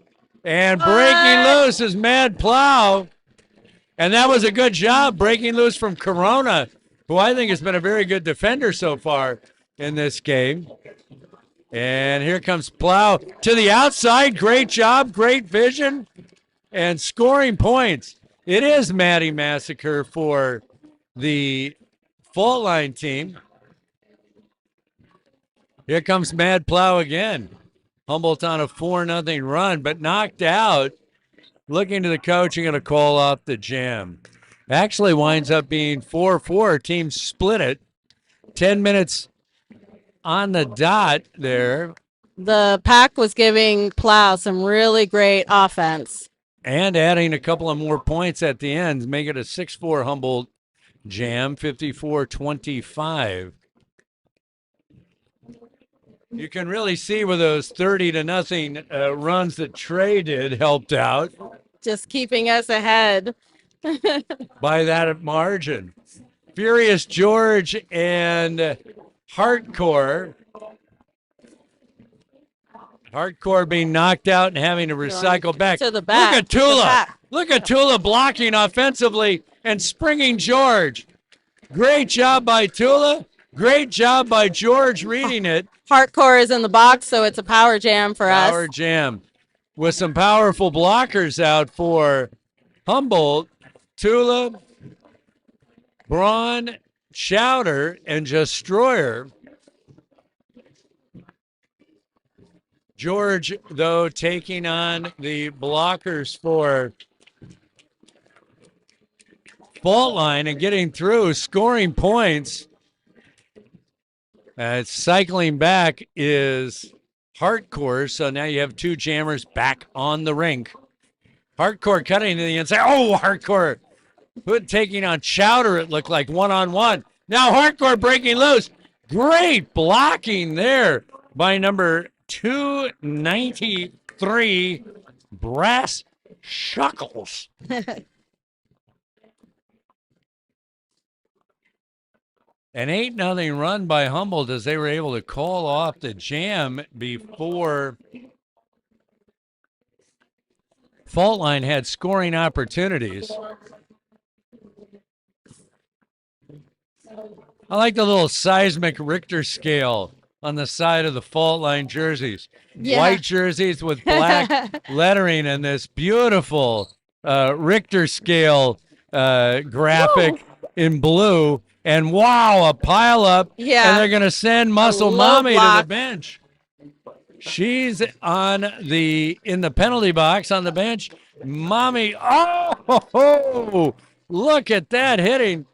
And breaking loose is Mad Plow. And that was a good job breaking loose from Corona, who I think has been a very good defender so far in this game. And here comes Plow to the outside. Great job, great vision, and scoring points. It is Maddie Massacre for the Faultline team. Here comes Mad Plow again. Humboldt on a 4-0 run, but knocked out. Looking to the coach and going to call off the jam. Actually winds up being 4-4. Teams split it. 10 minutes on the dot there. The pack was giving Plow some really great offense. And adding a couple of more points at the end, make it a 6-4 Humboldt jam, 54-25. You can really see where those 30-0 runs that Trey did helped out Just keeping us ahead. by that margin. Furious George and Hardcore. Hardcore being knocked out and having to recycle back. To the back. Look at to the Tula. back. Look at Tula blocking offensively and springing George. Great job by Tula. Great job by George reading it. Hardcore is in the box, so it's a power jam for us. Power jam. With some powerful blockers out for Humboldt. Tula, Braun, Chowder, and Destroyer. George, though, taking on the blockers for Faultline and getting through, scoring points. Cycling back is Hardcore, so now you have two jammers back on the rink. Hardcore cutting to the inside. Oh, Hardcore taking on Chowder, it looked like one-on-one. Now Hardcore breaking loose. Great blocking there by number 293, Brass Shuckles. An 8-0 run by Humboldt as they were able to call off the jam before Faultline had scoring opportunities. I like the little seismic Richter scale on the side of the Faultline jerseys. Yeah. White jerseys with black lettering and this beautiful Richter scale graphic in blue. And wow, a pile up. Yeah. And they're going to send Muscle low Mommy to the block. bench. She's in the penalty box on the bench. Mommy, oh, look at that hitting.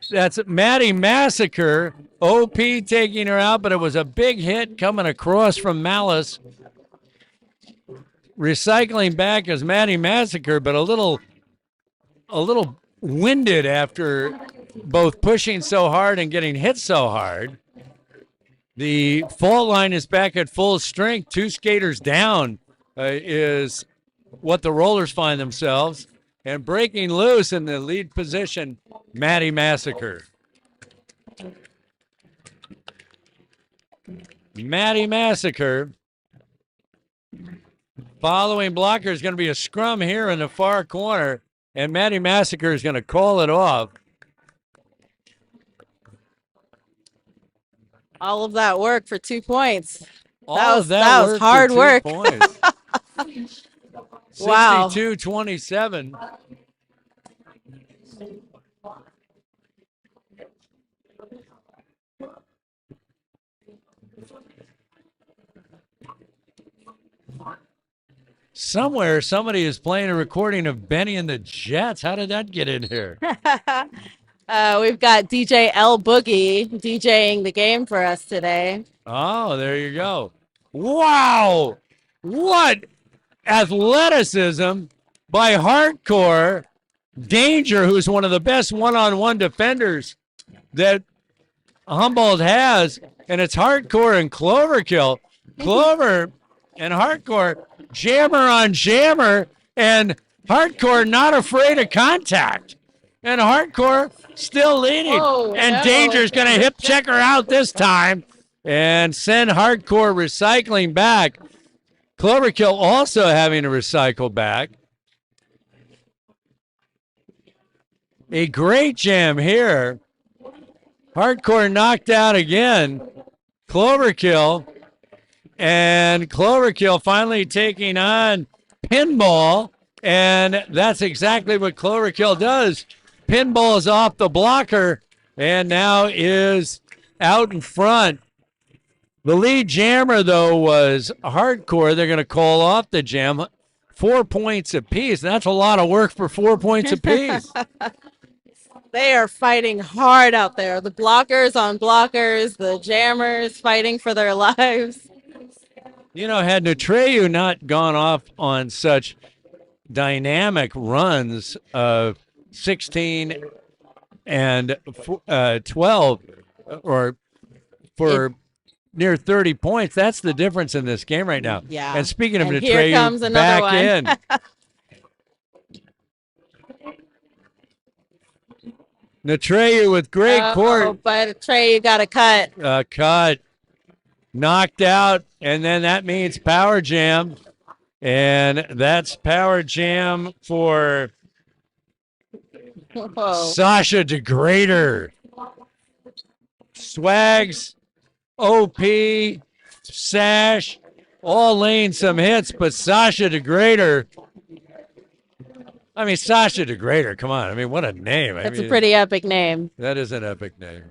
That's Maddie Massacre. OP taking her out, but it was a big hit coming across from Malice. Recycling back as Maddie Massacre, but a little winded after both pushing so hard and getting hit so hard. The Faultline is back at full strength. Two skaters down is what the Rollers find themselves. And breaking loose in the lead position, Maddie Massacre. Maddie Massacre. Following blocker is going to be a scrum here in the far corner, and Maddie Massacre is going to call it off. All of that work for 2 points. That was was hard work. Wow. 62-27. Somewhere, somebody is playing a recording of Benny and the Jets. How did that get in here? We've got DJ L Boogie DJing the game for us today. Oh, there you go. Wow. What athleticism by Hardcore Danger, who's one of the best one-on-one defenders that Humboldt has. And it's Hardcore and Cloverkill. Clover and Hardcore, jammer on jammer, and Hardcore not afraid of contact. And Hardcore still leading. Oh, and no. Danger's going to hip check her out this time and send Hardcore recycling back. Cloverkill also having to recycle back. A great jam here. Hardcore knocked out again. Cloverkill. And Cloverkill finally taking on Pinball. And that's exactly what Cloverkill does. Pinball is off the blocker and now is out in front. The lead jammer, though, was Hardcore. They're going to call off the jam. 4 points apiece. That's a lot of work for 4 points apiece. They are fighting hard out there. The blockers on blockers, the jammers fighting for their lives. You know, had Nutreyu not gone off on such dynamic runs of 16 and 12 or for near 30 points, that's the difference in this game right now. Yeah. And speaking of And here comes Nutreyu, another back one. in. Nutreyu with great court. But Trey, you got a cut. Cut. Knocked out, and then that means power jam. And that's power jam for Whoa. Sasha DeGrader. Swags, OP, Sash, all laying some hits, but Sasha DeGrader. I mean, Sasha DeGrader, come on. I mean, what a name. That's a pretty epic name. That is an epic name.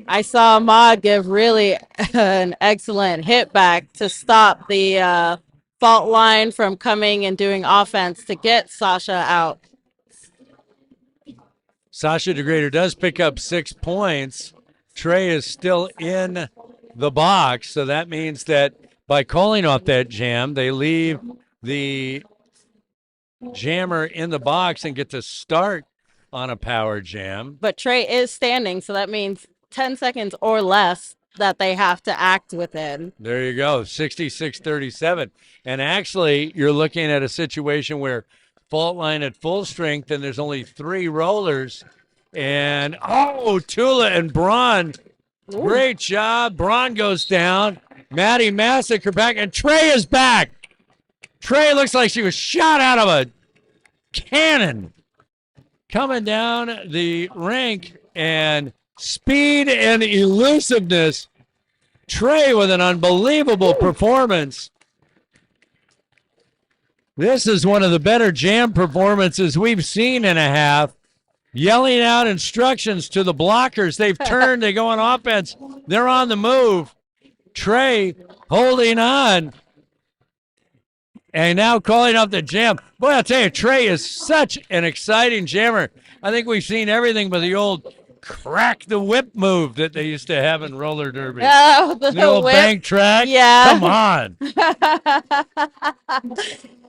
I saw Maud give really an excellent hit back to stop the fault line from coming and doing offense to get Sasha out. Sasha DeGrader does pick up 6 points. Trey is still in the box, so that means that by calling off that jam, they leave the jammer in the box and get to start on a power jam. But Trey is standing, so that means 10 seconds or less that they have to act within. There you go, 66-37. And actually, you're looking at a situation where Faultline at full strength, and there's only 3 rollers. And, Tula and Braun, great job. Braun goes down. Maddie Massacre back, and Trey is back. Trey looks like she was shot out of a cannon. Coming down the rink, and speed and elusiveness. Trey with an unbelievable performance. This is one of the better jam performances we've seen in a half. Yelling out instructions to the blockers. They've turned. They go on offense. They're on the move. Trey holding on. And now calling off the jam. Boy, I'll tell you, Trey is such an exciting jammer. I think we've seen everything but the old crack the whip move that they used to have in roller derby. Oh, the old whip. bank track. Yeah. Come on.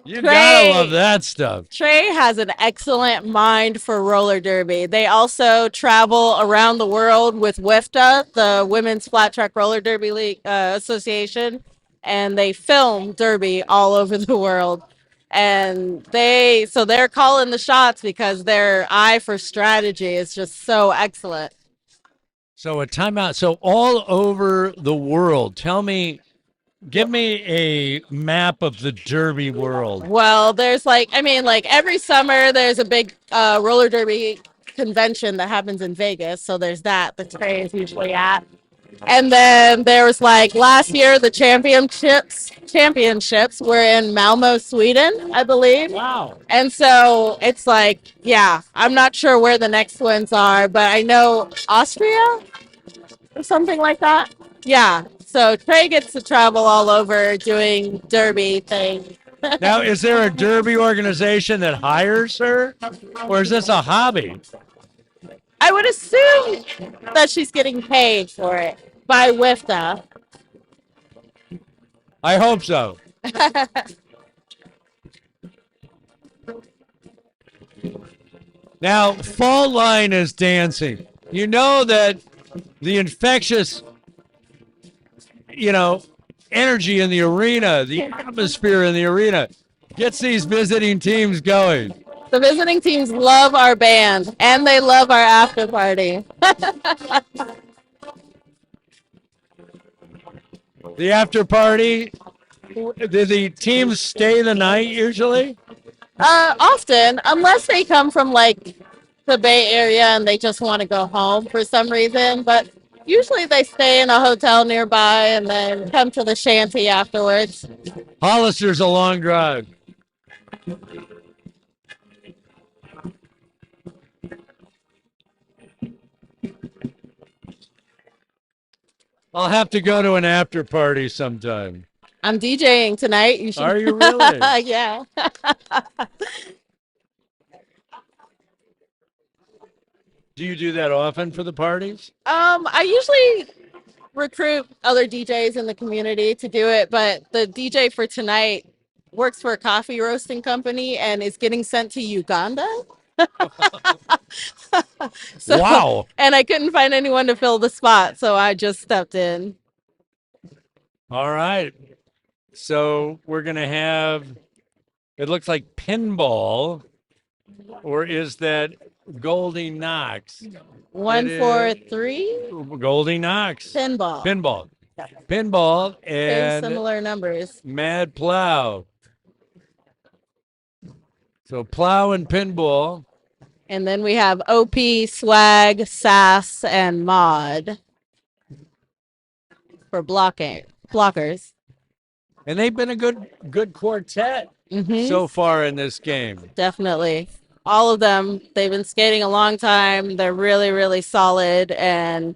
You gotta love that stuff. Trey has an excellent mind for roller derby. They also travel around the world with WIFTA, the Women's Flat Track Roller Derby League Association, and they film derby all over the world. And they're calling the shots because their eye for strategy is just so excellent. So a timeout. So all over the world, give me a map of the Derby world. Well, there's like, I mean, like every summer there's a big roller derby convention that happens in Vegas. So there's that. The Trey is usually at. And then there was like last year the championships were in Malmo, Sweden, I believe. Wow. And so it's like, yeah, I'm not sure where the next ones are, but I know Austria or something like that. Yeah. So Trey gets to travel all over doing derby things. Now, is there a Derby organization that hires her, or is this a hobby? I would assume that she's getting paid for it by WIFTA. I hope so. Now, Faultline is dancing. You know that the infectious, energy in the arena, the atmosphere in the arena gets these visiting teams going. The visiting teams love our band and they love our after party. The after party, do the teams stay the night usually? Often, unless they come from like the Bay Area and they just want to go home for some reason, but usually they stay in a hotel nearby and then come to the shanty afterwards. Hollister's a long drive. I'll have to go to an after party sometime. I'm DJing tonight. You should. Are you really? Yeah. Do you do that often for the parties? I usually recruit other DJs in the community to do it, but the DJ for tonight works for a coffee roasting company and is getting sent to Uganda. So, wow. And I couldn't find anyone to fill the spot, so I just stepped in. All right. So we're going to have, it looks like pinball, or is that Goldie Knox? 1, 4, 3. Goldie Knox. Pinball. Pinball. Pinball Very and similar numbers. Mad Plow. So Plow and Pinball. And then we have OP, Swag, Sass, and Mod for blockers. And they've been a good quartet so far in this game. Definitely. All of them, they've been skating a long time. They're really, really solid and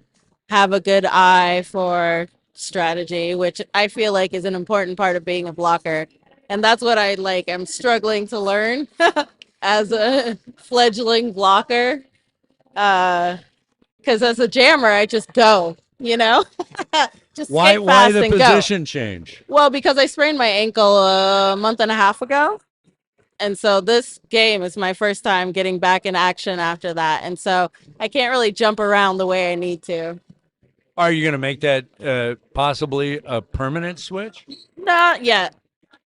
have a good eye for strategy, which I feel like is an important part of being a blocker. And that's what I'm struggling to learn as a fledgling blocker. Because as a jammer, I just go, just Why the and position change? Well, because I sprained my ankle a month and a half ago. And so this game is my first time getting back in action after that. And so I can't really jump around the way I need to. Are you going to make that possibly a permanent switch? Not yet.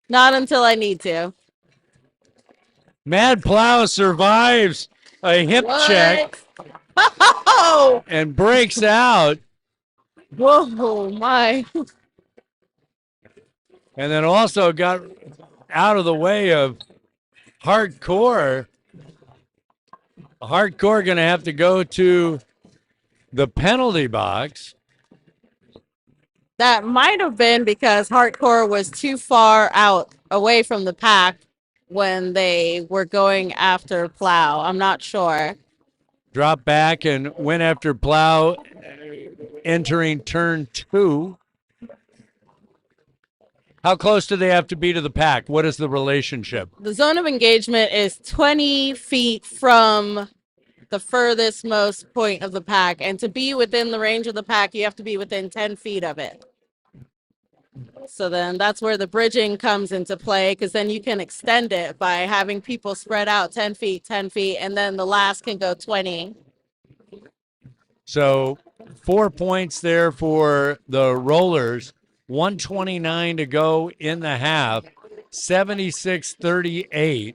Not until I need to. Mad Plow survives a hip check Oh! and breaks out. Whoa, my. And then also got out of the way of Hardcore. Hardcore going to have to go to the penalty box. That might have been because Hardcore was too far out away from the pack when they were going after Plow. I'm not sure. Drop back and went after Plow, entering turn 2. How close do they have to be to the pack? What is the relationship? The zone of engagement is 20 feet from the furthest most point of the pack. And to be within the range of the pack, you have to be within 10 feet of it. So then that's where the bridging comes into play, because then you can extend it by having people spread out 10 feet, and then the last can go 20. So 4 points there for the Rollers. 129 to go in the half. 76-38.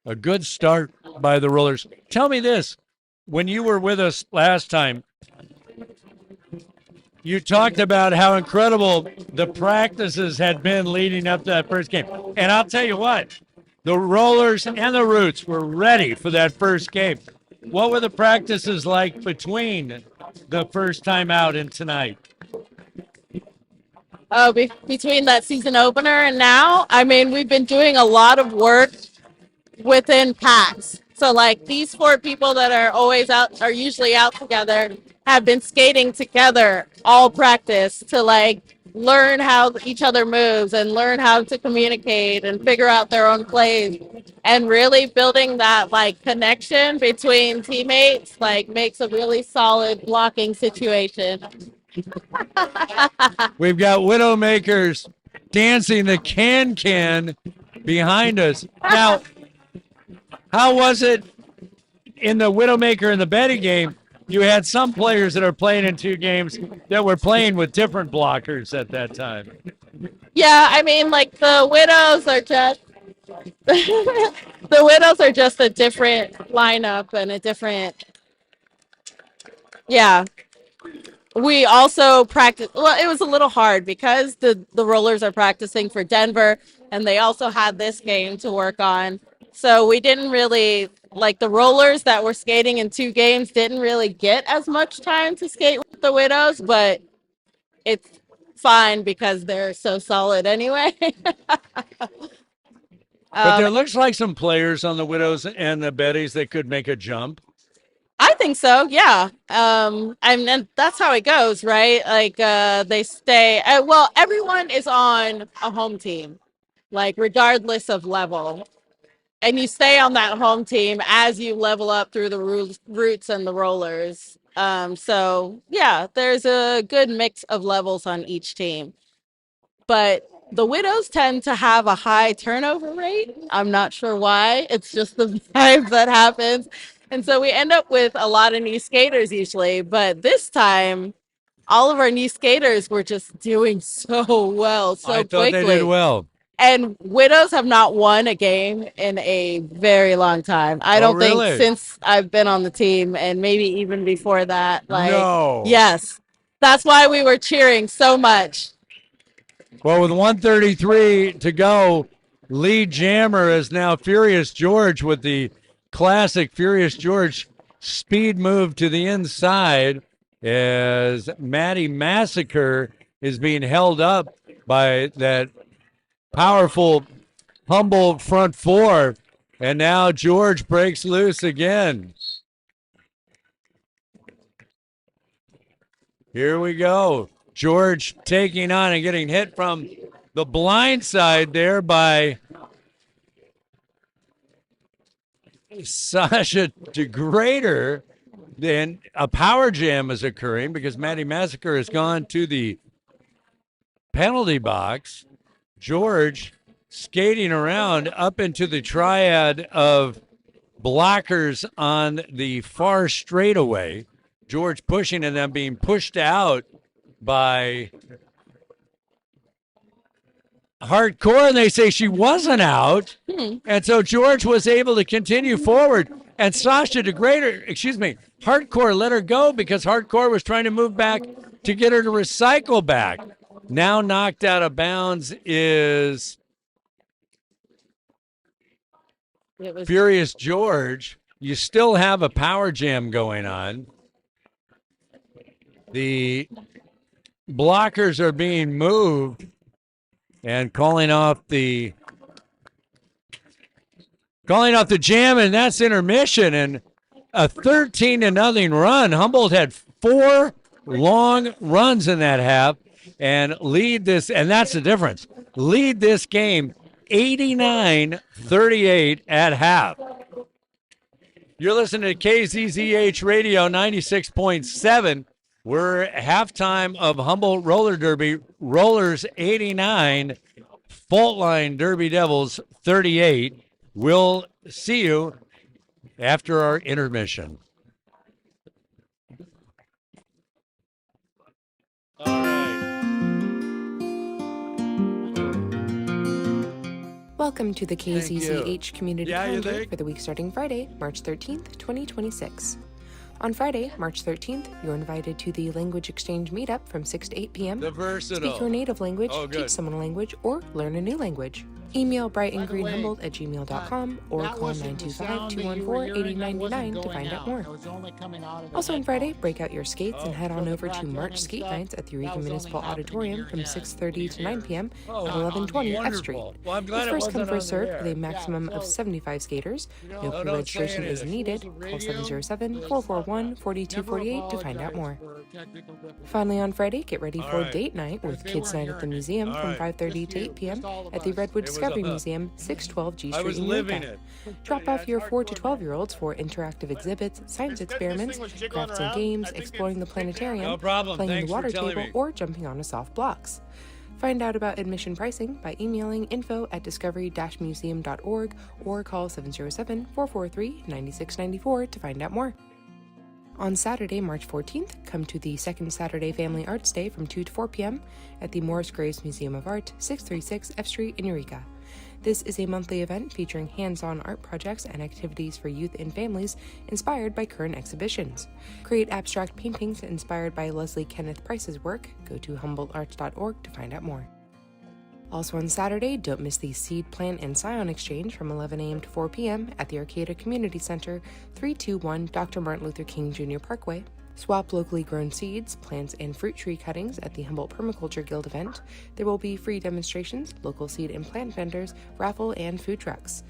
A good start by the Rollers. Tell me this. When you were with us last time, you talked about how incredible the practices had been leading up to that first game. And I'll tell you what, the Rollers and the Roots were ready for that first game. What were the practices like between the first time out and tonight? Oh, between that season opener and now, I mean, we've been doing a lot of work within packs. So like these four people that are always out, are usually out together, have been skating together all practice to like learn how each other moves and learn how to communicate and figure out their own plays, and really building that like connection between teammates like makes a really solid blocking situation. We've got Widowmakers dancing the can behind us. Now, how was it in the Widowmaker and the Betty game? You had some players that are playing in two games that were playing with different blockers at that time. Yeah, I mean, like the Widows are just the Widows are just a different lineup and a different. Yeah. We also practiced. Well, it was a little hard because the Rollers are practicing for Denver, and they also had this game to work on. So we didn't really like the Rollers that were skating in two games didn't really get as much time to skate with the Widows, but it's fine because they're so solid anyway. But there looks like some players on the Widows and the Bettys that could make a jump. I think so. Yeah. And that's how it goes, right? Like, they stay, well, everyone is on a home team, like regardless of level, and you stay on that home team as you level up through the Roots and the Rollers. So yeah, there's a good mix of levels on each team, but the Widows tend to have a high turnover rate. I'm not sure why. It's just the vibe that happens. And so we end up with a lot of new skaters usually, but this time, all of our new skaters were just doing so well, so I thought quickly. they did well. And Widows have not won a game in a very long time. I don't really? think since I've been on the team, and maybe even before that. Like, No. yes, that's why we were cheering so much. Well, with 1:33 to go, Lee Jammer is now Furious George with the classic Furious George speed move to the inside as Maddie Massacre is being held up by that powerful Humboldt front four. And now George breaks loose again. Here we go. George taking on and getting hit from the blind side there by Sasha DeGrader. Then a power jam is occurring because Maddie Massacre has gone to the penalty box. George skating around up into the triad of blockers on the far straightaway. George pushing and then being pushed out by Hardcore, and they say she wasn't out. And so George was able to continue forward. And Sasha DeGrader, Hardcore let her go because Hardcore was trying to move back to get her to recycle back. Now knocked out of bounds is Furious George. You still have a power jam going on. The blockers are being moved and calling off the jam, and that's intermission. And a 13-0 run. Humboldt had 4 long runs in that half and lead this, and that's the difference. Lead this game 89-38 at half. You're listening to KZZH Radio 96.7. We're at halftime of Humboldt Roller Derby. Rollers 89, Faultline Derby Devils 38. We'll see you after our intermission. All right. Welcome to the Thank you. KZZH Community Yeah, you Calendar think? for the week starting Friday, March 13th, 2026. On Friday, March 13th, you're invited to the Language Exchange Meetup from 6 to 8 p.m. The versatile. Speak your native language, Oh, good. teach someone a language, or learn a new language. Email brightandgreenhumboldt@gmail.com or call 925-214-8099 to find out more. Also on Friday, break out your skates and head on over to March Skate Nights at the Eureka Municipal Auditorium from 6:30 to 9 p.m. at 1120 F Street. Wonderful. Well, I'm glad It's it first wasn't come, first on served with a maximum of 75 skaters. No pre-registration is needed. Call 707-441-4248 to find out more. Finally on Friday, get ready for date night with Kids Night at the Museum from 5:30 to 8 p.m. at the Redwood Discovery Museum, 612 G I Street was in living Eureka. it. Drop off your 4 to 12-year-olds for interactive exhibits, science experiments, crafts and games, exploring the planetarium, No problem. playing Thanks the water for telling table, me. or jumping onto soft blocks. Find out about admission pricing by emailing info@discovery-museum.org or call 707-443-9694 to find out more. On Saturday, March 14th, come to the second Saturday Family Arts Day from 2 to 4 p.m. at the Morris Graves Museum of Art, 636 F Street in Eureka. This is a monthly event featuring hands-on art projects and activities for youth and families inspired by current exhibitions. Create abstract paintings inspired by Leslie Kenneth Price's work. Go to humboldtarts.org to find out more. Also on Saturday, don't miss the Seed, Plant, and Scion Exchange from 11 a.m. to 4 p.m. at the Arcata Community Center, 321 Dr. Martin Luther King Jr. Parkway. Swap locally grown seeds, plants, and fruit tree cuttings at the Humboldt Permaculture Guild event. There will be free demonstrations, local seed and plant vendors, raffle, and food trucks.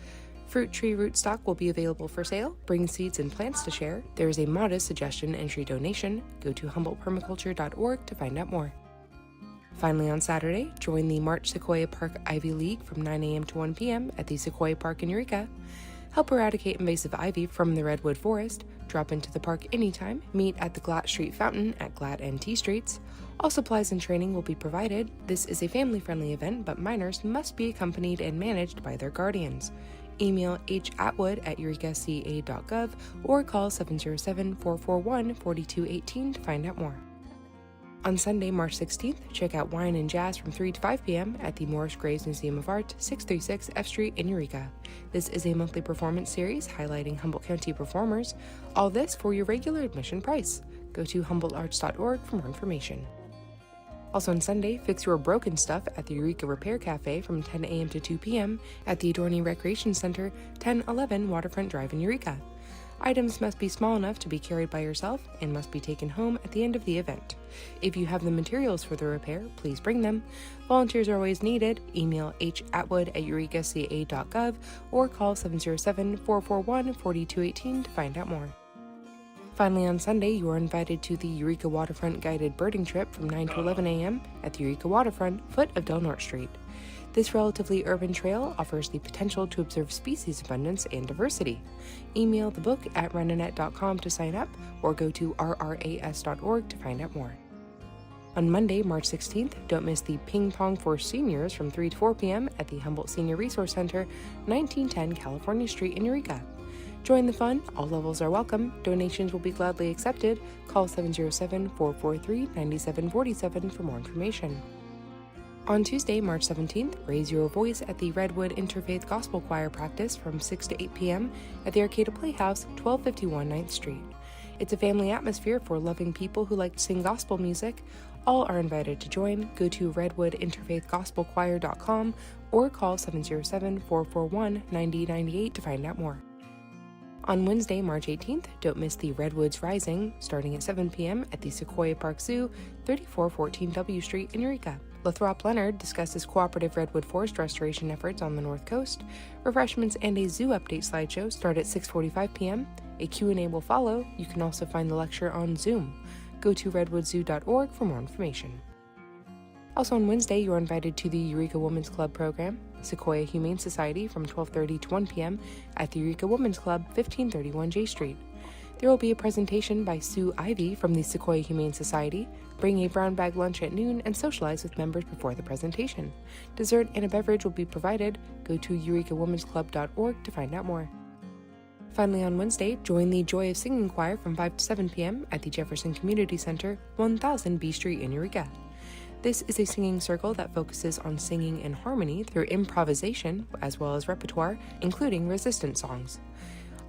Fruit tree rootstock will be available for sale. Bring seeds and plants to share. There is a modest suggestion entry donation. Go to humboldtpermaculture.org to find out more. Finally on Saturday, join the March Sequoia Park Ivy League from 9 a.m. to 1 p.m. at the Sequoia Park in Eureka. Help eradicate invasive ivy from the Redwood Forest. Drop into the park anytime. Meet at the Glatt Street Fountain at Glatt and T Streets. All supplies and training will be provided. This is a family-friendly event, but minors must be accompanied and managed by their guardians. Email hatwood@eurekaca.gov or call 707-441-4218 to find out more. On Sunday, March 16th, check out Wine and Jazz from 3 to 5 p.m. at the Morris Graves Museum of Art, 636 F Street in Eureka. This is a monthly performance series highlighting Humboldt County performers. All this for your regular admission price. Go to humboldtarts.org for more information. Also on Sunday, fix your broken stuff at the Eureka Repair Cafe from 10 a.m. to 2 p.m. at the Adorney Recreation Center, 1011 Waterfront Drive in Eureka. Items must be small enough to be carried by yourself and must be taken home at the end of the event. If you have the materials for the repair, please bring them. Volunteers are always needed. Email hatwood@eurekaca.gov or call 707-441-4218 to find out more. Finally, on Sunday, you are invited to the Eureka Waterfront guided birding trip from 9 to 11 a.m. at the Eureka Waterfront, foot of Del Norte Street. This relatively urban trail offers the potential to observe species abundance and diversity. Email the book at renanet.com to sign up or go to rras.org to find out more. On Monday, March 16th, don't miss the Ping Pong for Seniors from 3 to 4 p.m. at the Humboldt Senior Resource Center, 1910 California Street in Eureka. Join the fun. All levels are welcome. Donations will be gladly accepted. Call 707-443-9747 for more information. On Tuesday, March 17th, raise your voice at the Redwood Interfaith Gospel Choir practice from 6 to 8 p.m. at the Arcata Playhouse, 1251 9th Street. It's a family atmosphere for loving people who like to sing gospel music. All are invited to join. Go to redwoodinterfaithgospelchoir.com or call 707-441-9098 to find out more. On Wednesday, March 18th, don't miss the Redwoods Rising, starting at 7 p.m. at the Sequoia Park Zoo, 3414 W Street in Eureka. Lathrop Leonard discusses cooperative redwood forest restoration efforts on the North Coast. Refreshments and a zoo update slideshow start at 6:45 p.m. A Q&A will follow. You can also find the lecture on Zoom. Go to redwoodzoo.org for more information. Also on Wednesday, you are invited to the Eureka Women's Club program, Sequoia Humane Society from 12:30 to 1 p.m. at the Eureka Women's Club, 1531 J Street. There will be a presentation by Sue Ivy from the Sequoia Humane Society. Bring a brown bag lunch at noon and socialize with members before the presentation. Dessert and a beverage will be provided. Go to eurekawomensclub.org to find out more. Finally, on Wednesday, join the Joy of Singing Choir from 5 to 7 p.m. at the Jefferson Community Center, 1000 B Street in Eureka. This is a singing circle that focuses on singing in harmony through improvisation as well as repertoire, including resistance songs.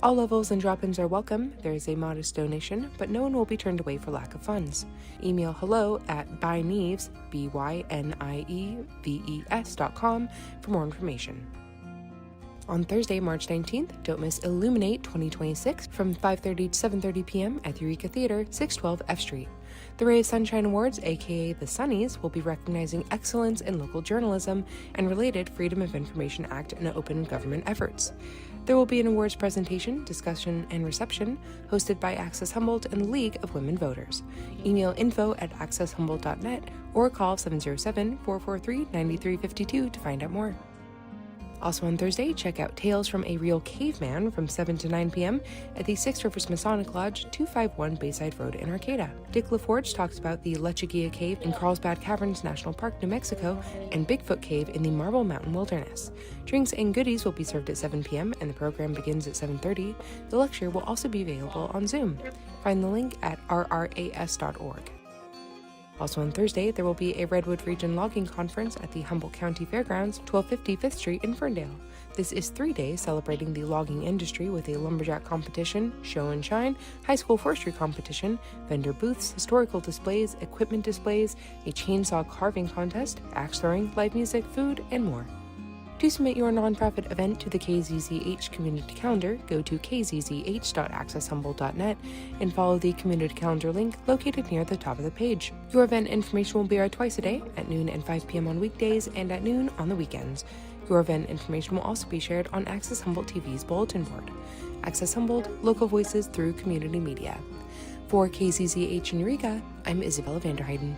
All levels and drop-ins are welcome. There is a modest donation, but no one will be turned away for lack of funds. Email hello@bynieves, BYNIEVES.com for more information. On Thursday, March 19th, don't miss Illuminate 2026 from 5:30 to 7:30 p.m. at the Eureka Theater, 612 F Street. The Ray of Sunshine Awards, aka the Sunnies, will be recognizing excellence in local journalism and related Freedom of Information Act and open government efforts. There will be an awards presentation, discussion, and reception hosted by Access Humboldt and the League of Women Voters. Email info@accesshumboldt.net or call 707-443-9352 to find out more. Also on Thursday, check out Tales from a Real Caveman from 7 to 9 p.m. at the Six Rivers Masonic Lodge, 251 Bayside Road in Arcata. Dick LaForge talks about the Lechuguilla Cave in Carlsbad Caverns National Park, New Mexico, and Bigfoot Cave in the Marble Mountain Wilderness. Drinks and goodies will be served at 7 p.m. and the program begins at 7:30. The lecture will also be available on Zoom. Find the link at rras.org. Also on Thursday, there will be a Redwood Region Logging Conference at the Humboldt County Fairgrounds, 1250 5th Street in Ferndale. This is 3 days celebrating the logging industry with a lumberjack competition, show and shine, high school forestry competition, vendor booths, historical displays, equipment displays, a chainsaw carving contest, axe throwing, live music, food, and more. To submit your nonprofit event to the KZZH community calendar, go to kzzh.accesshumboldt.net and follow the community calendar link located near the top of the page. Your event information will be aired twice a day, at noon and 5 p.m. on weekdays and at noon on the weekends. Your event information will also be shared on Access Humboldt TV's bulletin board. Access Humboldt, local voices through community media. For KZZH in Eureka, I'm Isabella Vanderheiden.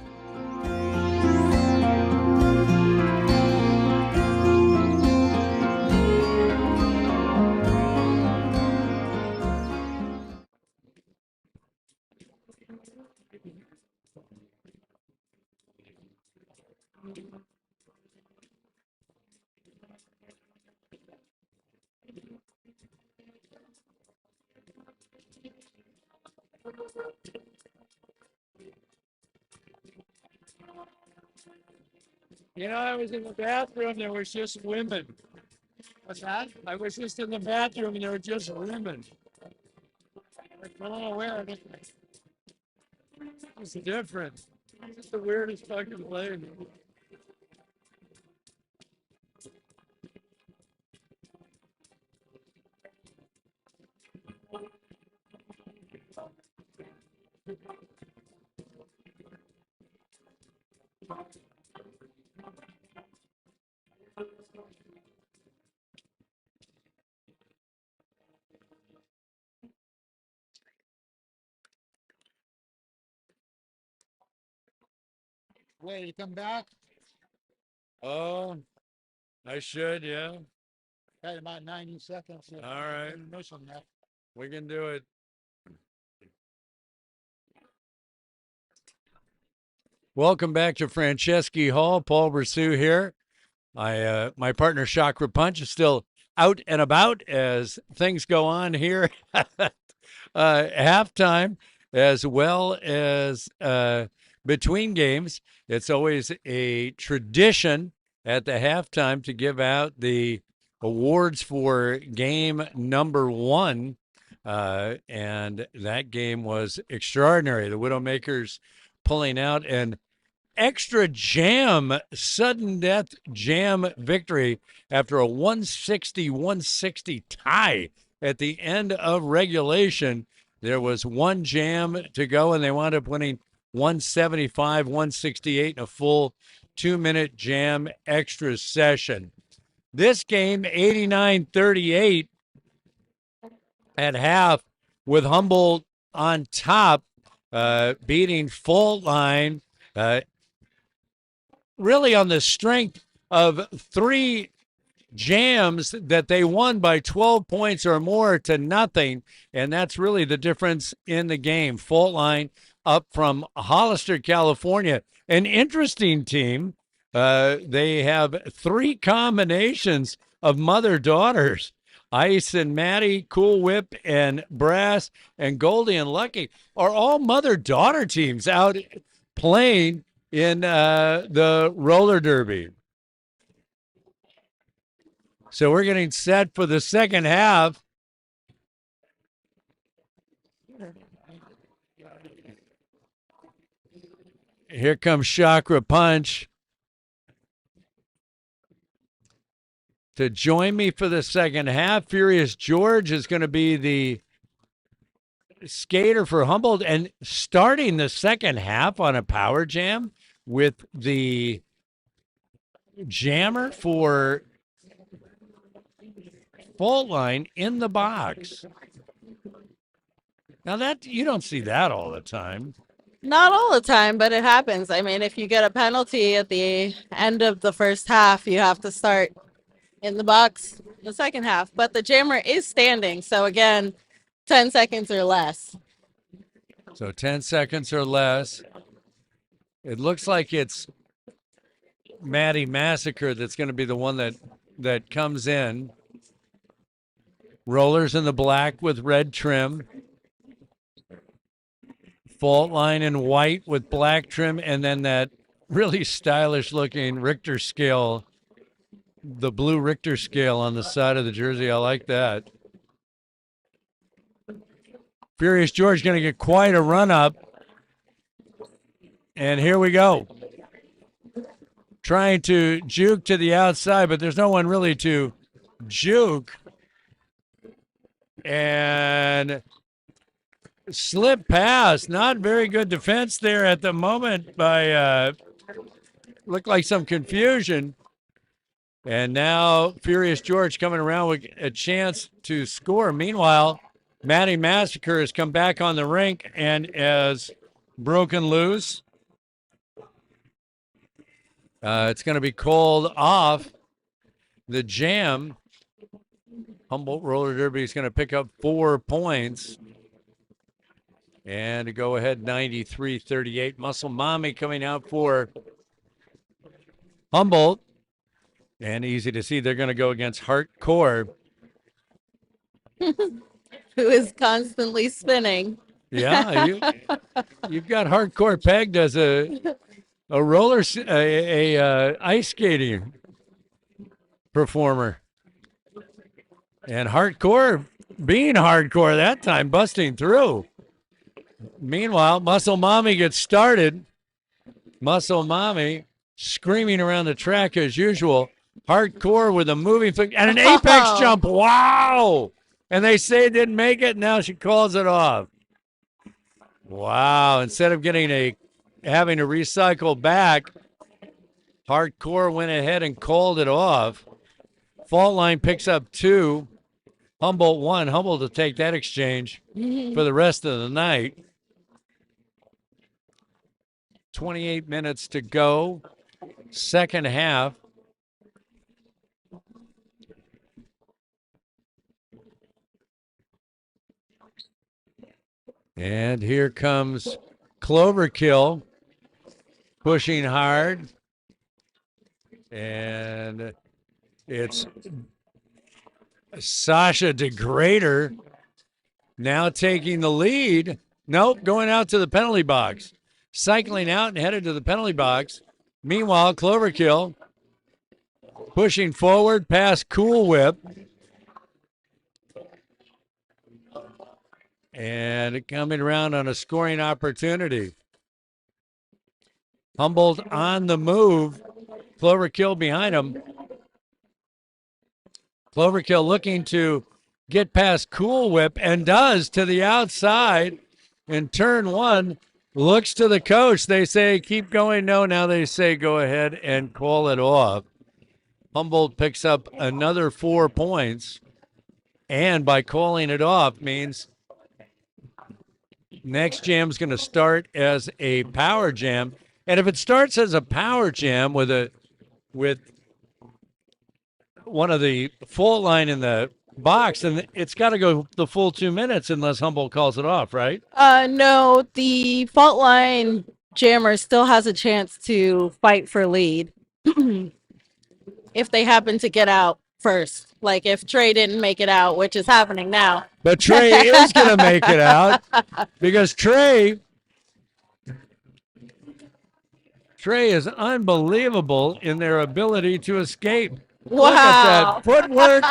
You know, I was in the bathroom, there was just women. What's that? I was just in the bathroom and there were just women. I'm not aware of it. It's different. It's the weirdest fucking thing. Wait, you come back? Oh, I should, yeah. Got about 90 seconds. All right. We can do it. Welcome back to Franceschi Hall. Paul Bersu here. My partner Chakra Punch is still out and about as things go on here at halftime, as well as between games. It's always a tradition at the halftime to give out the awards for game number one. And that game was extraordinary. The Widowmakers pulling out an extra jam, sudden death jam victory after a 160-160 tie at the end of regulation. There was one jam to go, and they wound up winning 175-168 in a full 2-minute jam extra session. This game, 89-38 at half, with Humboldt on top, beating Faultline, really on the strength of 3 jams that they won by 12 points or more to nothing, and that's really the difference in the game. Faultline up from Hollister, California, an interesting team. They have 3 combinations of mother-daughters. Ice and Maddie, Cool Whip and Brass, and Goldie and Lucky are all mother-daughter teams out playing in the roller derby. So we're getting set for the second half. Here comes Chakra Punch to join me for the second half. Furious George is going to be the skater for Humboldt and starting the second half on a power jam with the jammer for Faultline in the box. Now that you don't see that all the time. Not all the time, but it happens. I mean, if you get a penalty at the end of the first half, you have to start in the box the second half. But the jammer is standing, so again, 10 seconds or less. So 10 seconds or less. It looks like it's Maddie Massacre that's going to be the one that comes in. Rollers in the black with red trim. Faultline in white with black trim, and then that really stylish looking Richter scale, the blue Richter scale on the side of the jersey. I like that. Furious George going to get quite a run up. And here we go. Trying to juke to the outside, but there's no one really to juke. And slip pass. Not very good defense there at the moment by looked like some confusion. And now Furious George coming around with a chance to score. Meanwhile, Maddie Massacre has come back on the rink and has broken loose. It's going to be called off. The jam. Humboldt Roller Derby is going to pick up 4 points. And to go ahead 93-38. Muscle Mommy coming out for Humboldt. And easy to see they're going to go against Hardcore. Who is constantly spinning. Yeah, you've got Hardcore pegged as a roller, ice skating performer. And Hardcore being hardcore that time, busting through. Meanwhile, Muscle Mommy gets started. Muscle Mommy screaming around the track as usual. Hardcore with a moving foot and an apex jump. Wow. And they say it didn't make it. Now she calls it off. Wow. Instead of having to recycle back, Hardcore went ahead and called it off. Faultline picks up 2. Humboldt 1. Humboldt to take that exchange for the rest of the night. 28 minutes to go. Second half. And here comes Cloverkill pushing hard. And it's Sasha DeGrader now taking the lead. Nope, going out to the penalty box. Cycling out and headed to the penalty box. Meanwhile, Cloverkill pushing forward past Cool Whip. And coming around on a scoring opportunity. Humboldt on the move. Cloverkill behind him. Cloverkill looking to get past Cool Whip and does to the outside in turn 1. Looks to the coach. They say, keep going. No, now they say, go ahead and call it off. Humboldt picks up another 4 points. And by calling it off means next jam's going to start as a power jam. And if it starts as a power jam with one of the Faultline in the box, and it's got to go the full 2 minutes unless Humboldt calls it off, right? No, the Faultline jammer still has a chance to fight for lead if they happen to get out first. Like if Trey didn't make it out, which is happening now. But Trey is going to make it out because Trey is unbelievable in their ability to escape. Wow. Look at that footwork,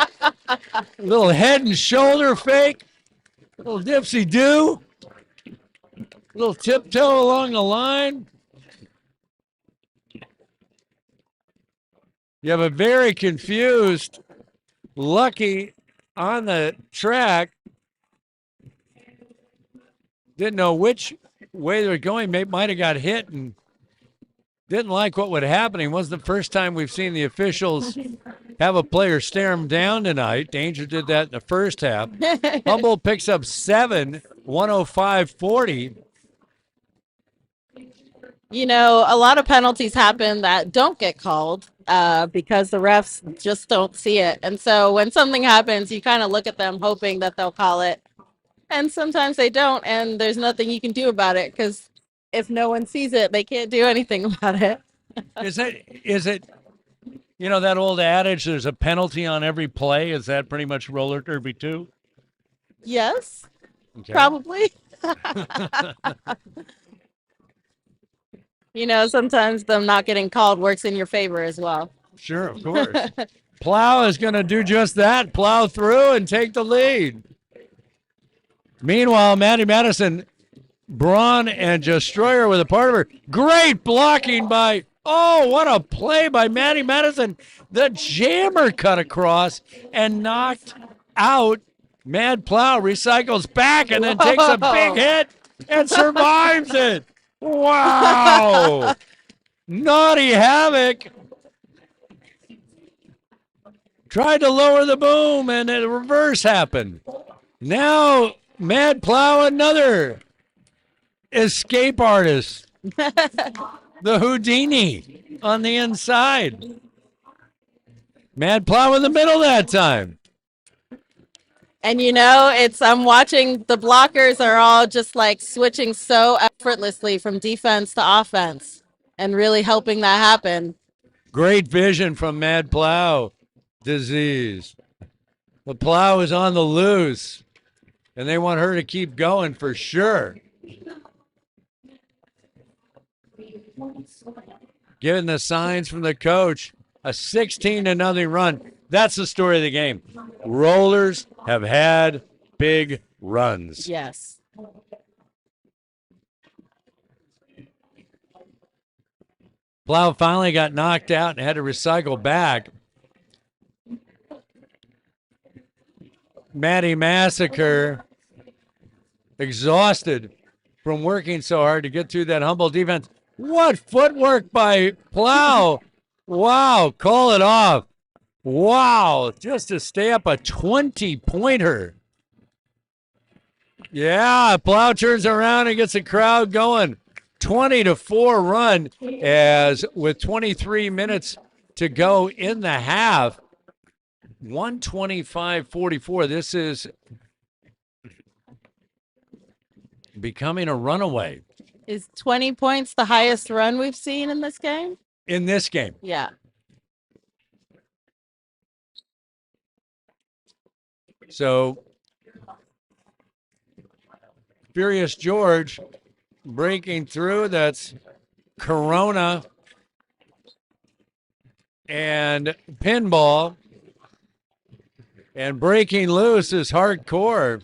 little head and shoulder fake, little dipsy-do, little tiptoe along the line. You have a very confused Lucky on the track. Didn't know which way they were going. Might have got hit and didn't like what was happening. It wasn't the first time we've seen the officials have a player stare him down tonight. Danger did that in the first half. Humboldt picks up 7, 105-40. You know, a lot of penalties happen that don't get called because the refs just don't see it. And so when something happens, you kind of look at them hoping that they'll call it. And sometimes they don't, and there's nothing you can do about it because if no one sees it, they can't do anything about it. Is it, you know, that old adage, there's a penalty on every play? Is that pretty much roller derby too? Yes, Okay. probably. You know, sometimes them not getting called works in your favor as well. Sure, of course. Plow is going to do just that, plow through and take the lead. Meanwhile, Maddie Madison, Braun, and Destroyer with a part of her. Great blocking by, oh, what a play by Maddie Madison. The jammer cut across and knocked out Mad Plow, recycles back and then takes a big hit and survives it. Wow. Naughty Havoc tried to lower the boom and the reverse happened. Now Mad Plow, another escape artist. The Houdini on the inside. Mad Plow in the middle that time. And you know, I'm watching the blockers are all just like switching so effortlessly from defense to offense and really helping that happen. Great vision from Mad Plow. Disease. The Plow is on the loose, and they want her to keep going for sure. Given the signs from the coach, a 16-0 run. That's the story of the game. Rollers have had big runs. Yes. Plow finally got knocked out and had to recycle back. Maddie Massacre, exhausted from working so hard to get through that Humboldt defense. What footwork by Plow. Wow, call it off. Wow, just to stay up a 20-pointer. Yeah, Plow turns around and gets the crowd going. 20-4 run as with 23 minutes to go in the half. 125-44. This is becoming a runaway. Is 20 points the highest run we've seen in this game? In this game. Yeah. So, Furious George breaking through. That's Corona and Pinball. And breaking loose is Hardcore.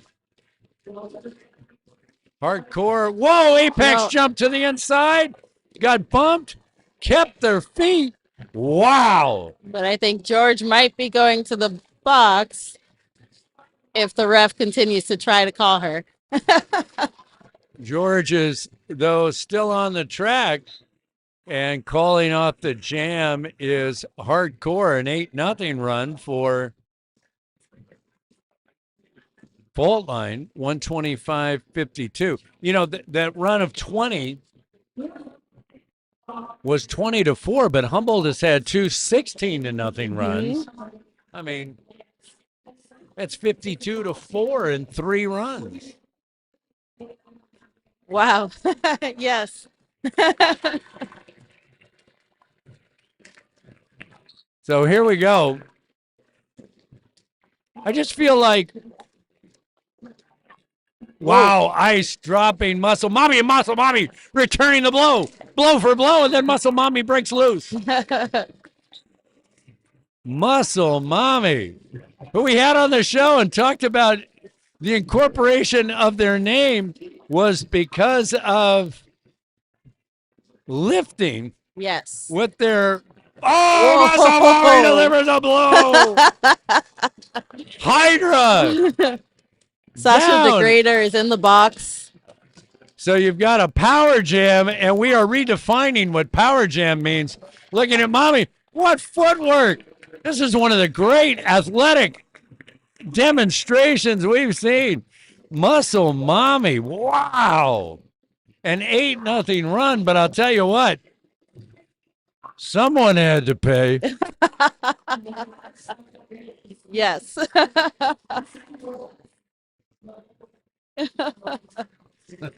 Hardcore. Whoa, Apex No. jumped to the inside. Got bumped. Kept their feet. Wow. But I think George might be going to the box if the ref continues to try to call her. George is, though, still on the track, and calling off the jam is Hardcore, an 8-0 run for Faultline, 125-52. You know, that run of 20 was 20-4, but Humboldt has had two 16-0 runs. I mean, that's 52-4 in 3 runs. Wow. Yes. So here we go. I just feel like, wow, ice dropping Muscle Mommy, and Muscle Mommy returning the blow for blow, and then Muscle Mommy breaks loose. Muscle Mommy, who we had on the show and talked about the incorporation of their name was because of lifting Yes. with their Oh, Muscle delivers a blow. Hydra Sasha down. Degrader is in the box. So you've got a power jam, and we are redefining what power jam means. Looking at mommy, what footwork! This is one of the great athletic demonstrations we've seen. Muscle mommy, wow! An 8-0 run, but I'll tell you what, someone had to pay. Yes.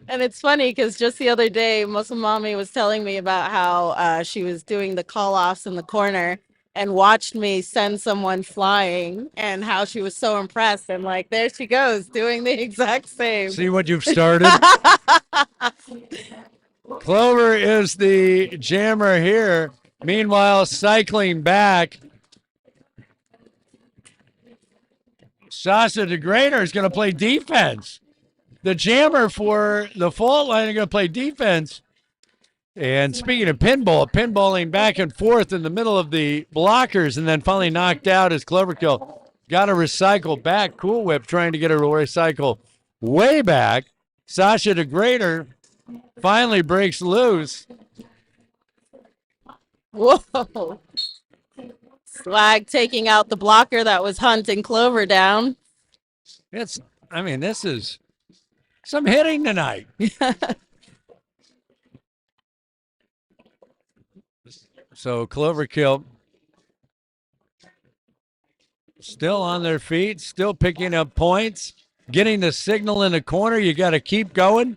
And it's funny because just the other day, Muscle Mommy was telling me about how she was doing the call offs in the corner and watched me send someone flying and how she was so impressed. And like, there she goes doing the exact same. See what you've started? Clover is the jammer here. Meanwhile, cycling back, Sasha Degrader is going to play defense. The jammer for the Faultline are going to play defense. And speaking of pinballing back and forth in the middle of the blockers and then finally knocked out as Cloverkill got to recycle back. Cool Whip trying to get her to recycle way back. Sasha Degrader finally breaks loose. Whoa. Swag taking out the blocker that was hunting Clover down. This is some hitting tonight. So Cloverkill still on their feet, still picking up points, getting the signal in the corner. You got to keep going.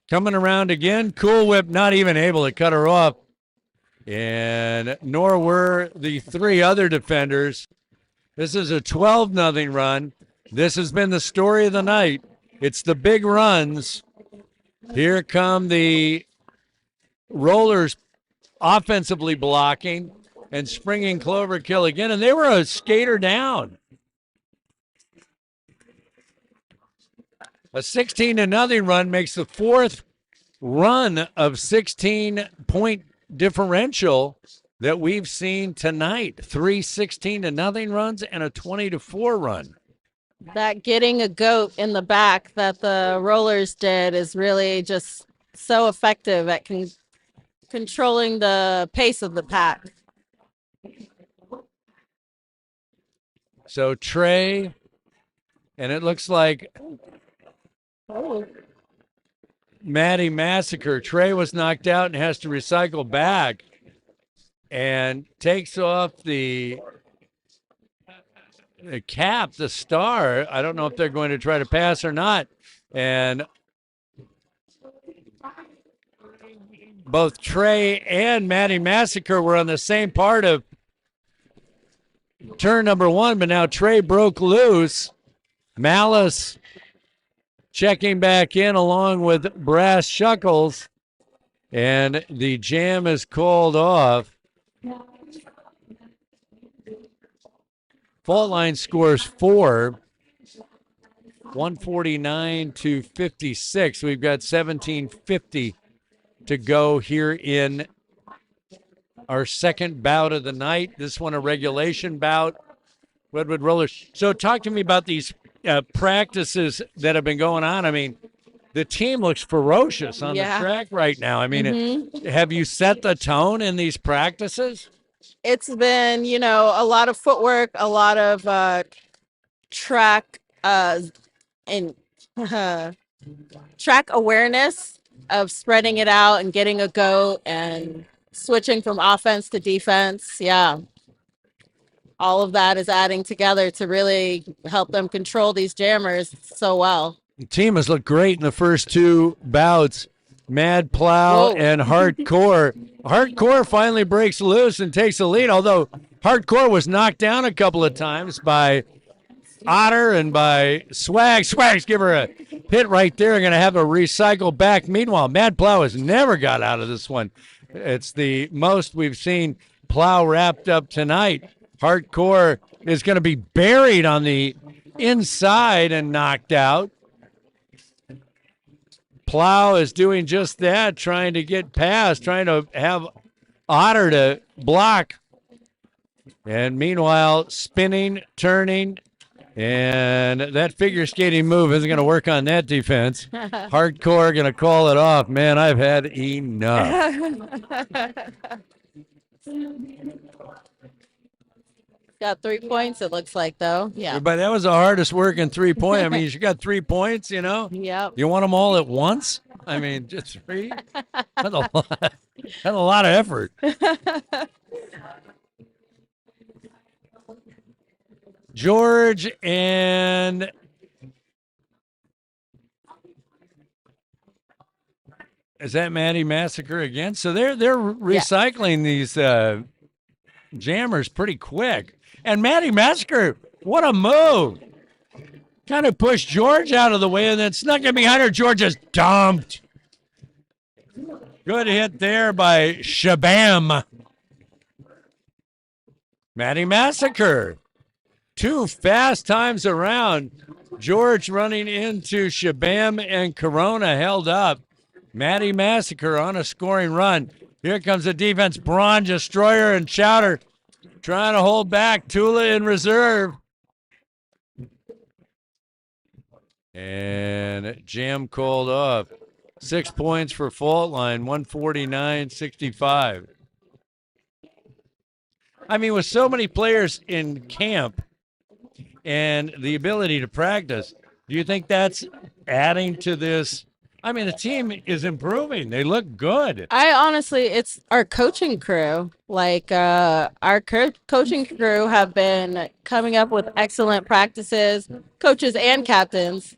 Coming around again. Cool Whip not even able to cut her off. And nor were the three other defenders. This is a 12-0 run. This has been the story of the night. It's the big runs. Here come the Rollers offensively blocking and springing Cloverkill again. And they were a skater down. A 16-0 run makes the fourth run of 16-point differential that we've seen tonight. 3 16-0 runs and a 20-4 run. That getting a goat in the back that the Rollers did is really just so effective at controlling the pace of the pack. So Trey, and it looks like Maddie Massacre. Trey was knocked out and has to recycle back and takes off the cap, the star. I don't know if they're going to try to pass or not. And both Trey and Maddie Massacre were on the same part of turn number one, but now Trey broke loose. Malice checking back in along with Brass Shuckles, and the jam is called off. Faultline scores 4, 149-56. We've got 17:50 to go here in our second bout of the night. This one a regulation bout. Redwood Rollers. So talk to me about these practices that have been going on. I mean, the team looks ferocious on the track right now. I mean, have you set the tone in these practices? It's been, a lot of footwork, a lot of track and track awareness of spreading it out and getting a goat and switching from offense to defense. Yeah. All of that is adding together to really help them control these jammers so well. The team has looked great in the first two bouts. Mad Plow and Hardcore. Hardcore finally breaks loose and takes the lead, although Hardcore was knocked down a couple of times by Otter and by Swag. Swag's give her a hit right there. Going to have a recycle back. Meanwhile, Mad Plow has never got out of this one. It's the most we've seen Plow wrapped up tonight. Hardcore is going to be buried on the inside and knocked out. Plow is doing just that, trying to get past, trying to have Otter to block. And meanwhile, spinning, turning, and that figure skating move isn't going to work on that defense. Hardcore going to call it off. Man, I've had enough. Got 3 points, it looks like, though. Yeah. But that was the hardest working 3-point. I mean, you got 3 points, you know? Yep. You want them all at once? I mean, just 3? That's a lot of effort. George and is that Maddie Massacre again? So they're recycling these jammers pretty quick. And Maddie Massacre, what a move! Kind of pushed George out of the way and then snuck in behind her. George just dumped. Good hit there by Shabam. Maddie Massacre. 2 fast times around. George running into Shabam and Corona held up. Maddie Massacre on a scoring run. Here comes the defense. Braun, Destroyer, and Chowder trying to hold back. Tula in reserve. And jam called off. 6 points for Faultline, 149-65. I mean, with so many players in camp, and the ability to practice, do you think that's adding to this? I mean, the team is improving. They look good. I honestly, it's our coaching crew. Like, our coaching crew have been coming up with excellent practices, coaches and captains,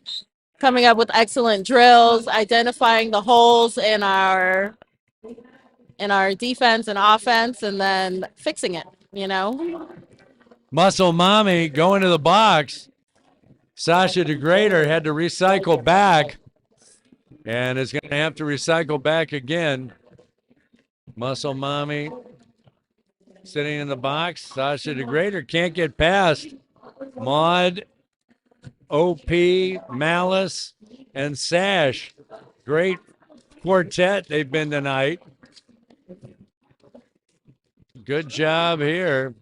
coming up with excellent drills, identifying the holes in our defense and offense, and then fixing it, you know? Muscle Mommy going to the box. Sasha DeGrader had to recycle back and is going to have to recycle back again. Muscle Mommy sitting in the box. Sasha DeGrader can't get past Maud, OP, Malice, and Sash. Great quartet they've been tonight. Good job here.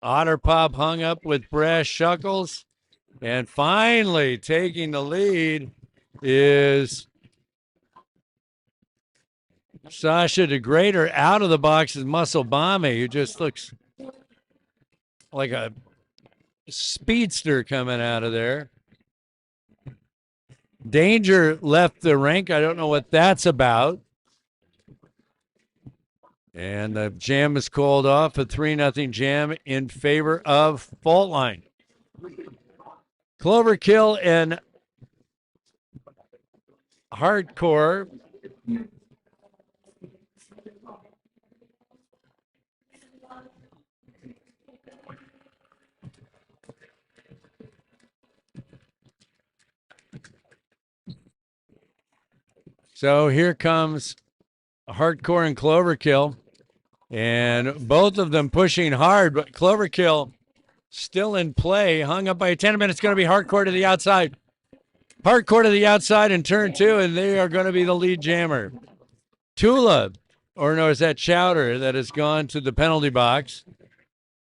Otter Pop hung up with Brass Shuckles. And finally taking the lead is Sasha DeGrader. Out of the box is Muscle Bomby, who just looks like a speedster coming out of there. Danger left the rink. I don't know what that's about. And the jam is called off, a 3-0 jam in favor of Faultline. Cloverkill and Hardcore. So here comes Hardcore and Cloverkill. And both of them pushing hard, but Cloverkill still in play, hung up by a 10 minutes. It's going to be Hardcore to the outside. Hardcore to the outside in turn 2, and they are going to be the lead jammer. Tula, or no, is that Chowder that has gone to the penalty box?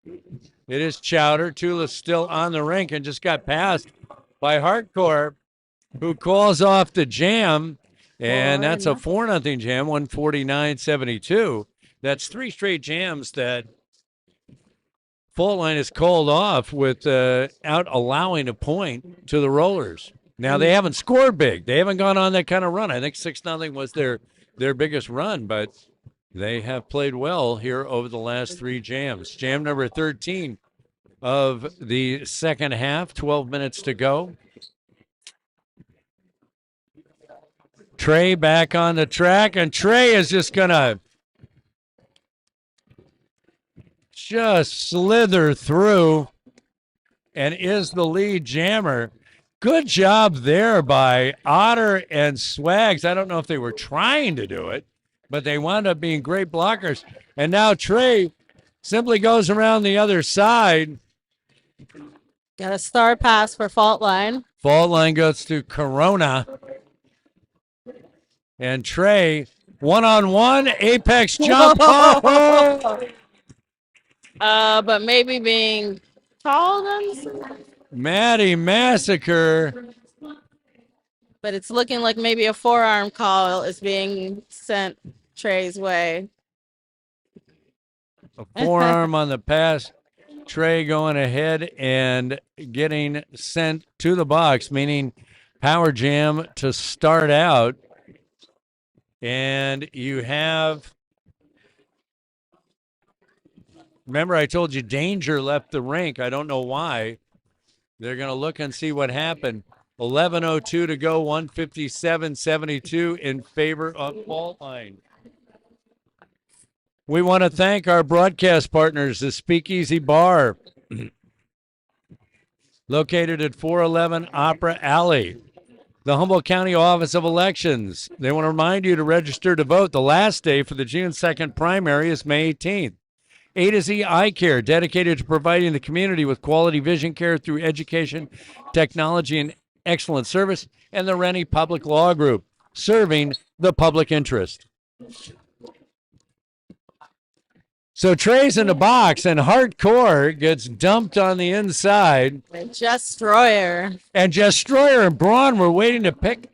It is Chowder. Tula's still on the rink and just got passed by Hardcore, who calls off the jam, and that's a 4-0 jam, 149-72. That's 3 straight jams that Faultline has called off without allowing a point to the Rollers. Now, they haven't scored big. They haven't gone on that kind of run. I think 6-0 was their biggest run, but they have played well here over the last 3 jams. Jam number 13 of the second half, 12 minutes to go. Trey back on the track, and Trey is just going to slither through and is the lead jammer. Good job there by Otter and Swags. I don't know if they were trying to do it, but they wound up being great blockers. And now Trey simply goes around the other side. Got a star pass for Faultline. Faultline goes to Corona. And Trey 1-on-1, apex jump. Oh! But maybe being called on some- Maddie Massacre. but it's looking like maybe a forearm call is being sent Trey's way. A forearm on the pass. Trey going ahead and getting sent to the box, meaning power jam to start out. And you have, remember I told you Danger left the rink. I don't know why. They're going to look and see what happened. 11:02 to go, 157.72 in favor of Faultline. We want to thank our broadcast partners, the Speakeasy Bar, located at 411 Opera Alley. The Humboldt County Office of Elections. They want to remind you to register to vote. The last day for the June 2nd primary is May 18th. A to Z Eye Care, dedicated to providing the community with quality vision care through education, technology, and excellent service. And the Rennie Public Law Group, serving the public interest. So Trey's in the box, and Hardcore gets dumped on the inside. Destroyer. And Destroyer and Braun were waiting to pick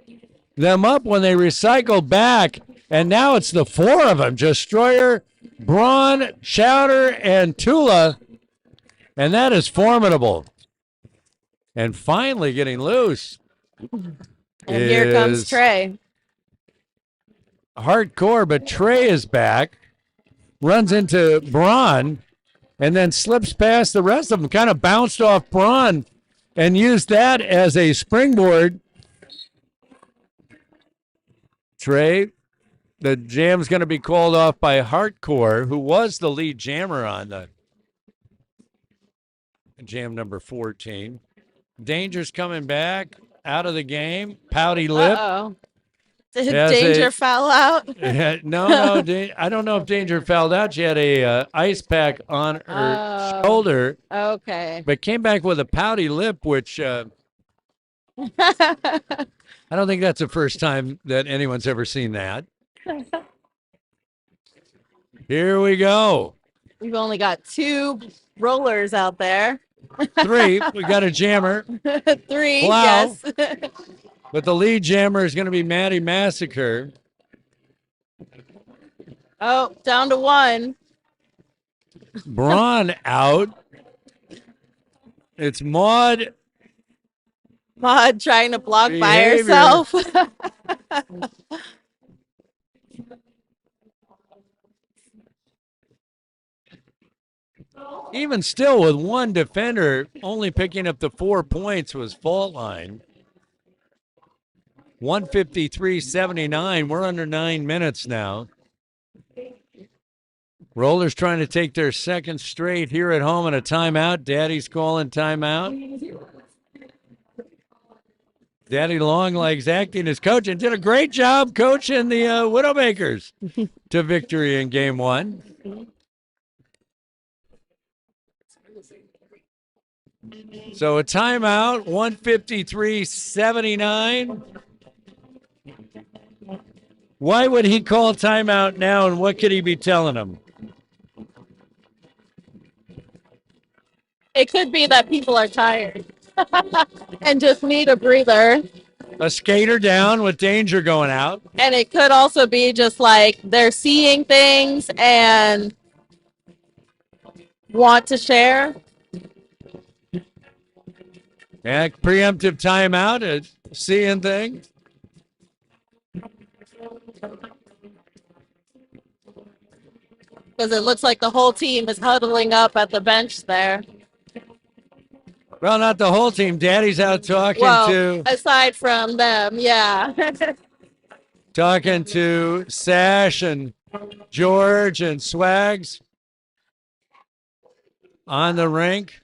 them up when they recycled back. And now it's the four of them, Destroyer, Braun, Chowder, and Tula. And that is formidable. And finally getting loose. And here comes Trey. Hardcore, but Trey is back. Runs into Braun and then slips past the rest of them. Kind of bounced off Braun and used that as a springboard. Trey, the jam's going to be called off by Hardcore, who was the lead jammer on the jam number 14. Danger's coming back out of the game. Pouty lip. Uh-oh. Did Danger foul out? No, I don't know if Danger fouled out. She had a ice pack on her shoulder. Okay. But came back with a pouty lip, which I don't think that's the first time that anyone's ever seen that. Here we go. We've only got 2 rollers out there. 3. We got a jammer. 3, Wow. yes. But the lead jammer is going to be Maddie Massacre. Oh, down to 1. Braun out. It's Maud. Maud trying to block by Behavior. herself. Even still, with one defender only picking up the 4 points was Faultline. 153.79. We're under 9 minutes now. Rollers trying to take their second straight here at home in a timeout. Daddy's calling timeout. Daddy Longlegs acting as coach and did a great job coaching the Widowmakers to victory in game 1. So a timeout, 153.79. Why would he call timeout now, and what could he be telling them? It could be that people are tired and just need a breather. A skater down with Danger going out. And it could also be just like they're seeing things and want to share. Yeah, preemptive timeout at seeing things. Because it looks like the whole team is huddling up at the bench there. Well, not the whole team. Daddy's out talking to aside from them, yeah. Sash and George and Swags on the rink.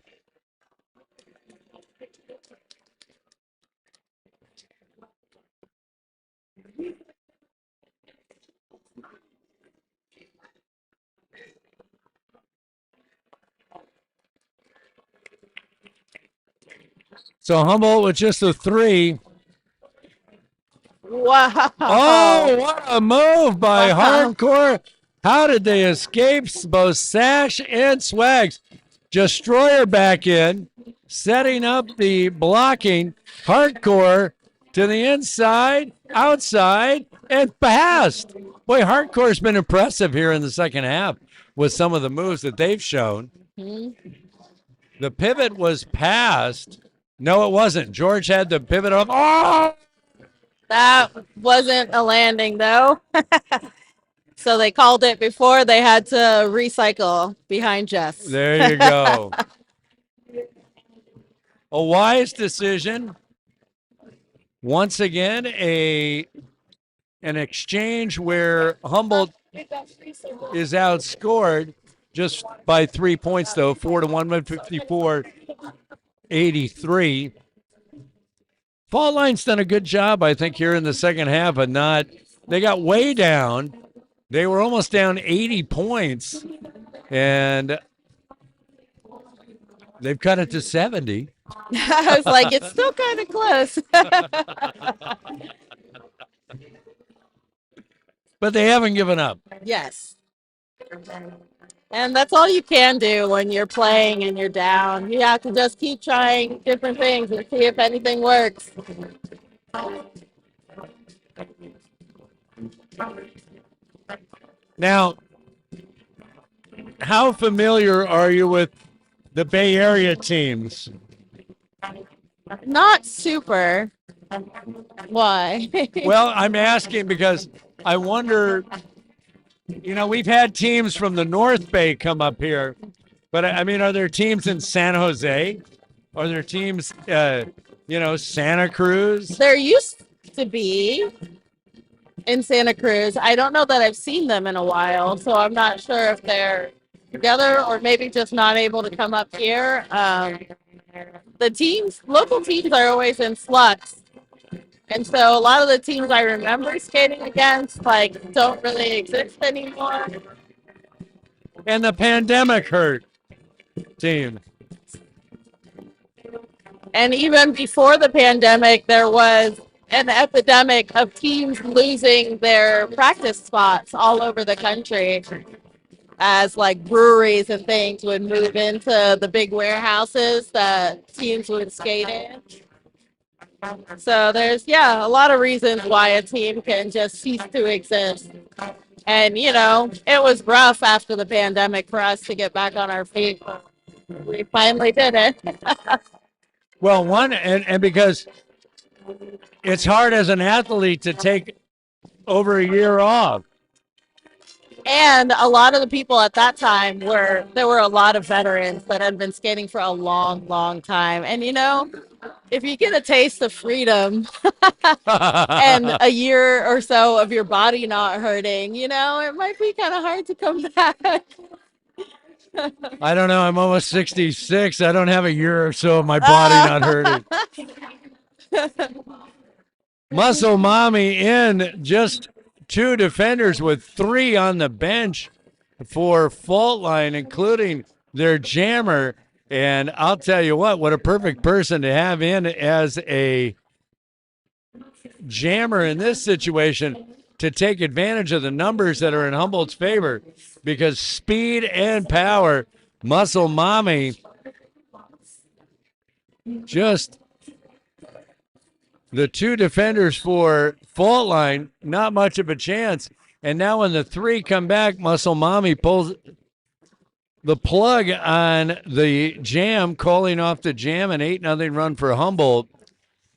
So Humboldt with just a 3. Wow. Oh, what a move by Wow. Hardcore. How did they escape both Sash and Swags? Destroyer back in, setting up the blocking. Hardcore to the inside, outside, and past. Boy, Hardcore's been impressive here in the second half with some of the moves that they've shown. The pivot was passed. No, it wasn't. George had the pivot off. Oh! That wasn't a landing, though. So they called it before they had to recycle behind Jess. There you go. A wise decision. Once again, an exchange where Humboldt is outscored just by 3 points, though, 4-1, 154-83. Faultline's done a good job, I think, here in the second half of not. They got way down. They were almost down 80 points, and they've cut it to 70. I was like, it's still kind of close. But they haven't given up. Yes. And that's all you can do when you're playing and you're down. You have to just keep trying different things and see if anything works. Now, how familiar are you with the Bay Area teams? Not super. Why? Well, I'm asking because I wonder, we've had teams from the North Bay come up here, but I mean, are there teams in San Jose? Are there teams, Santa Cruz? There used to be in Santa Cruz. I don't know that I've seen them in a while, so I'm not sure if they're together or maybe just not able to come up here. The local teams are always in flux. And so a lot of the teams I remember skating against, don't really exist anymore. And the pandemic hurt team. And even before the pandemic, there was an epidemic of teams losing their practice spots all over the country as breweries and things would move into the big warehouses that teams would skate in. So there's, a lot of reasons why a team can just cease to exist. And, it was rough after the pandemic for us to get back on our feet. We finally did it. Well, and because it's hard as an athlete to take over a year off. And a lot of the people at that time there were a lot of veterans that had been skating for a long, long time. And, if you get a taste of freedom and a year or so of your body not hurting, it might be kind of hard to come back. I don't know. I'm almost 66. I don't have a year or so of my body not hurting. Muscle Mommy in, just 2 defenders with 3 on the bench for Faultline, including their jammer. And I'll tell you what a perfect person to have in as a jammer in this situation to take advantage of the numbers that are in Humboldt's favor, because speed and power, Muscle Mommy, just the 2 defenders for Faultline, not much of a chance. And now when the 3 come back, Muscle Mommy pulls the plug on the jam, calling off the jam, an 8-0 run for Humboldt.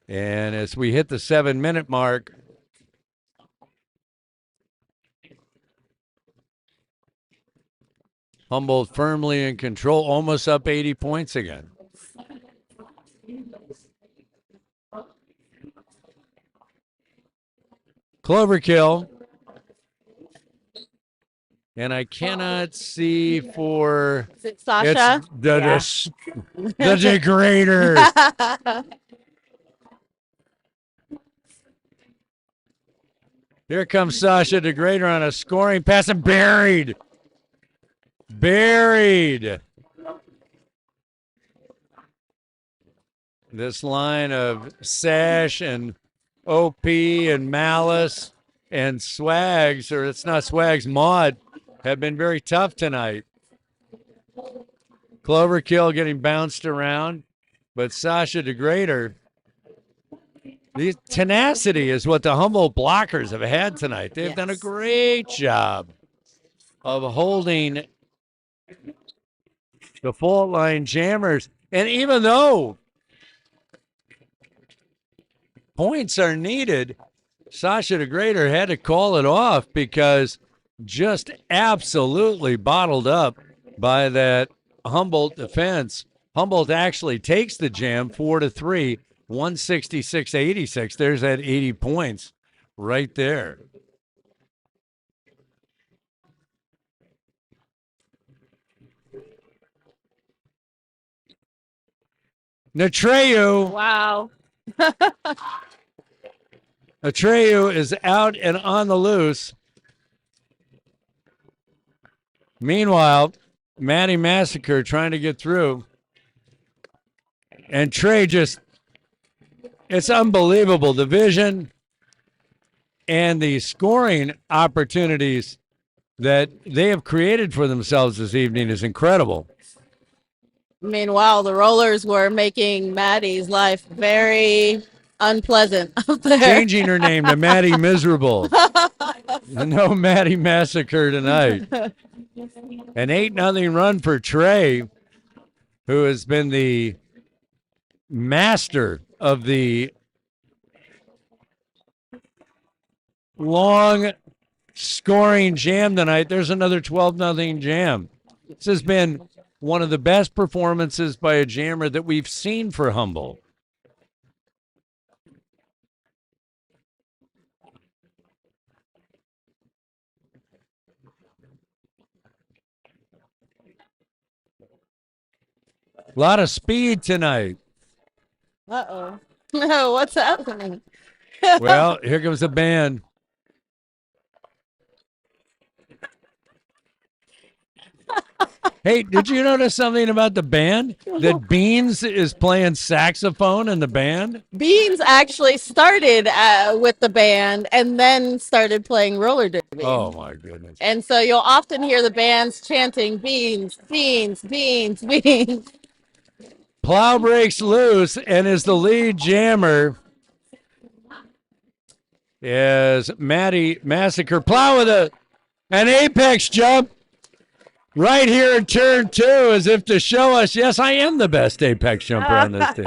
And as we hit the 7-minute mark, Humboldt firmly in control, almost up 80 points again. Cloverkill. And I cannot see for... Is it Sasha? It's the Degraders. Here comes Sasha Degrader on a scoring pass and buried. This line of Sash and OP and Malice and Swags, or it's not Swags, Maud, have been very tough tonight. Cloverkill getting bounced around, but Sasha DeGrader, the tenacity is what the Humboldt blockers have had tonight. They've done a great job of holding the Faultline jammers. And even though points are needed, Sasha DeGrader had to call it off because just absolutely bottled up by that Humboldt defense. Humboldt actually takes the jam 4-3, 166-86. There's that 80 points right there. Natreyu. Wow. Atreyu is out and on the loose. Meanwhile, Maddie Massacre trying to get through. And Trey just, it's unbelievable. The vision and the scoring opportunities that they have created for themselves this evening is incredible. Meanwhile, the Rollers were making Maddie's life very unpleasant up there. Changing her name to Maddie Miserable. No Maddie Massacre tonight. An 8-0 run for Trey, who has been the master of the long scoring jam tonight. There's another 12-0 jam. This has been one of the best performances by a jammer that we've seen for Humboldt. A lot of speed tonight. Uh-oh. No, what's happening? Well, here comes the band. Hey, did you notice something about the band? That Beans is playing saxophone in the band? Beans actually started with the band and then started playing roller derby. Oh, my goodness. And so you'll often hear the bands chanting beans, beans, beans, beans. Plow breaks loose and is the lead jammer. Is Maddie Massacre. Plow with an apex jump. Right here in turn 2, as if to show us, yes, I am the best apex jumper on this team.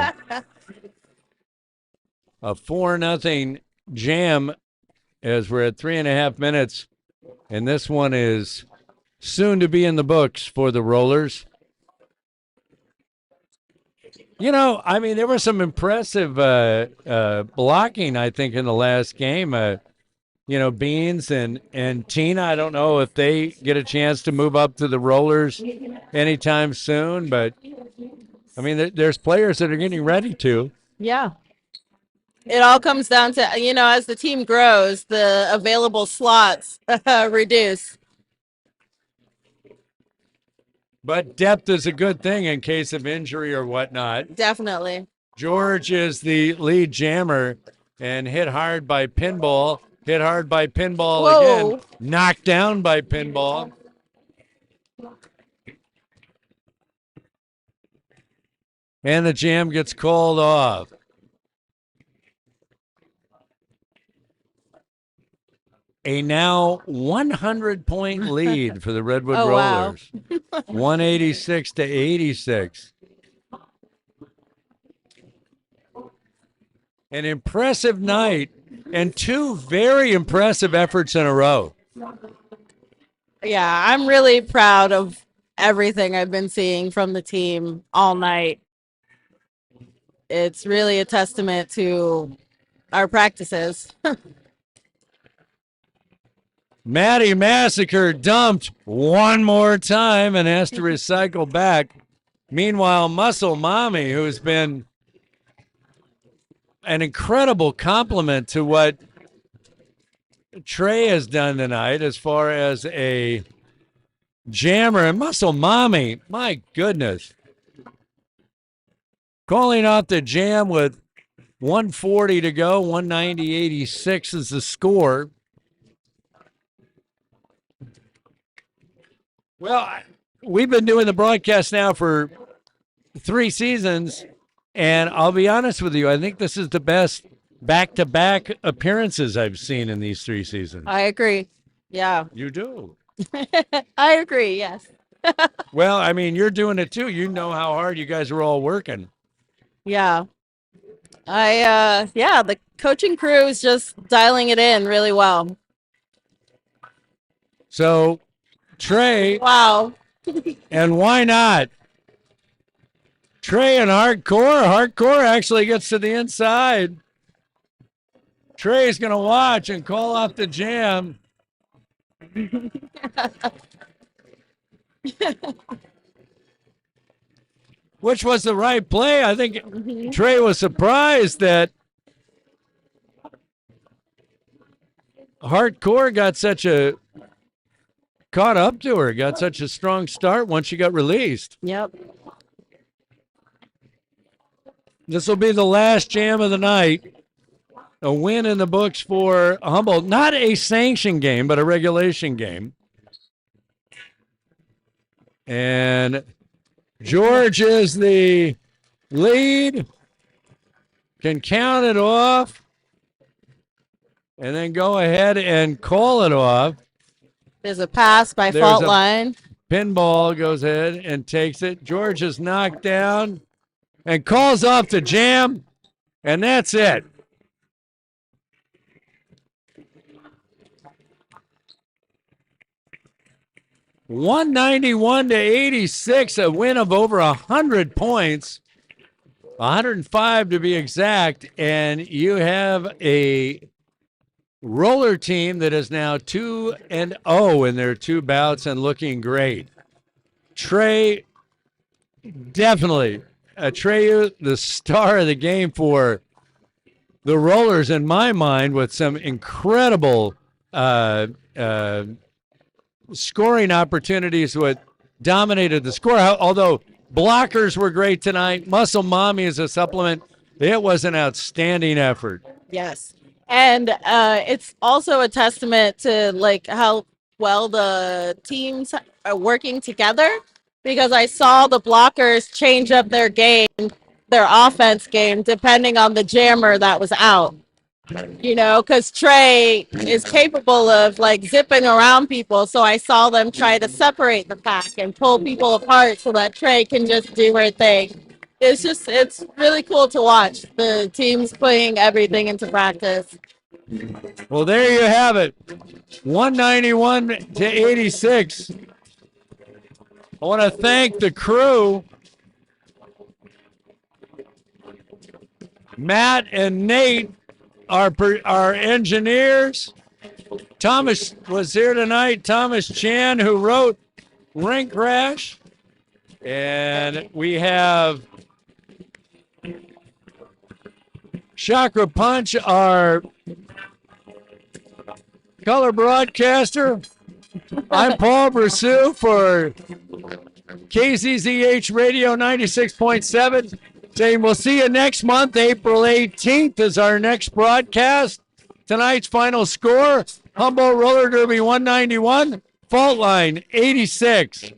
A 4-0 jam as we're at 3.5 minutes. And this one is soon to be in the books for the Rollers. You know, I mean, there was some impressive blocking, I think, in the last game. You know, Beans and Tina, I don't know if they get a chance to move up to the Rollers anytime soon, but, I mean, there's players that are getting ready to. Yeah. It all comes down to, you know, as the team grows, the available slots reduce. But depth is a good thing in case of injury or whatnot. Definitely. George is the lead jammer and hit hard by Pinball. Hit hard by Pinball Whoa. again. Knocked down by Pinball. And the jam gets called off. A now 100-point lead for the Redwood Rollers. Wow. 186-86. An impressive night and 2 very impressive efforts in a row. Yeah, I'm really proud of everything I've been seeing from the team all night. It's really a testament to our practices. Maddie Massacre dumped one more time and has to recycle back. Meanwhile, Muscle Mommy, who's been an incredible compliment to what Trey has done tonight as far as a jammer. And Muscle Mommy, my goodness, calling off the jam with 140 to go. 190-86 is the score. Well, we've been doing the broadcast now for 3 seasons, and I'll be honest with you, I think this is the best back-to-back appearances I've seen in these 3 seasons. I agree. Yeah. You do. I agree. Yes. Well, I mean, you're doing it too. You know how hard you guys are all working. Yeah. Yeah, the coaching crew is just dialing it in really well. So, Trey, Wow. and why not? Trey and Hardcore. Hardcore actually gets to the inside. Trey's going to watch and call off the jam. Which was the right play. I think Trey was surprised that Hardcore got caught up to her, got such a strong start once she got released. Yep. This will be the last jam of the night. A win in the books for Humboldt. Not a sanction game, but a regulation game. And George is the lead. Can count it off. And then go ahead and call it off. There's a pass by Faultline. Pinball goes ahead and takes it. George is knocked down and calls off the jam. And that's it. $191-86, a win of over 100 points, 105 to be exact, and you have a roller team that is now 2-0 in their 2 bouts and looking great. Trey, definitely, Treyu, the star of the game for the Rollers in my mind, with some incredible scoring opportunities, what dominated the score. Although blockers were great tonight, Muscle Mommy is a supplement. It was an outstanding effort. Yes. And it's also a testament to like how well the teams are working together, because I saw the blockers change up their game, their offense game, depending on the jammer that was out. You know, because Trey is capable of like zipping around people. So I saw them try to separate the pack and pull people apart so that Trey can just do her thing. It's really cool to watch the teams putting everything into practice. Well, there you have it. 191-86. I want to thank the crew, Matt and Nate, our engineers. Thomas was here tonight. Thomas Chan, who wrote Rink Crash. And we have Chakra Punch, our color broadcaster. I'm Paul Brassu for KZZH Radio 96.7. Saying we'll see you next month. April 18th is our next broadcast. Tonight's final score, Humboldt Roller Derby 191, Faultline 86.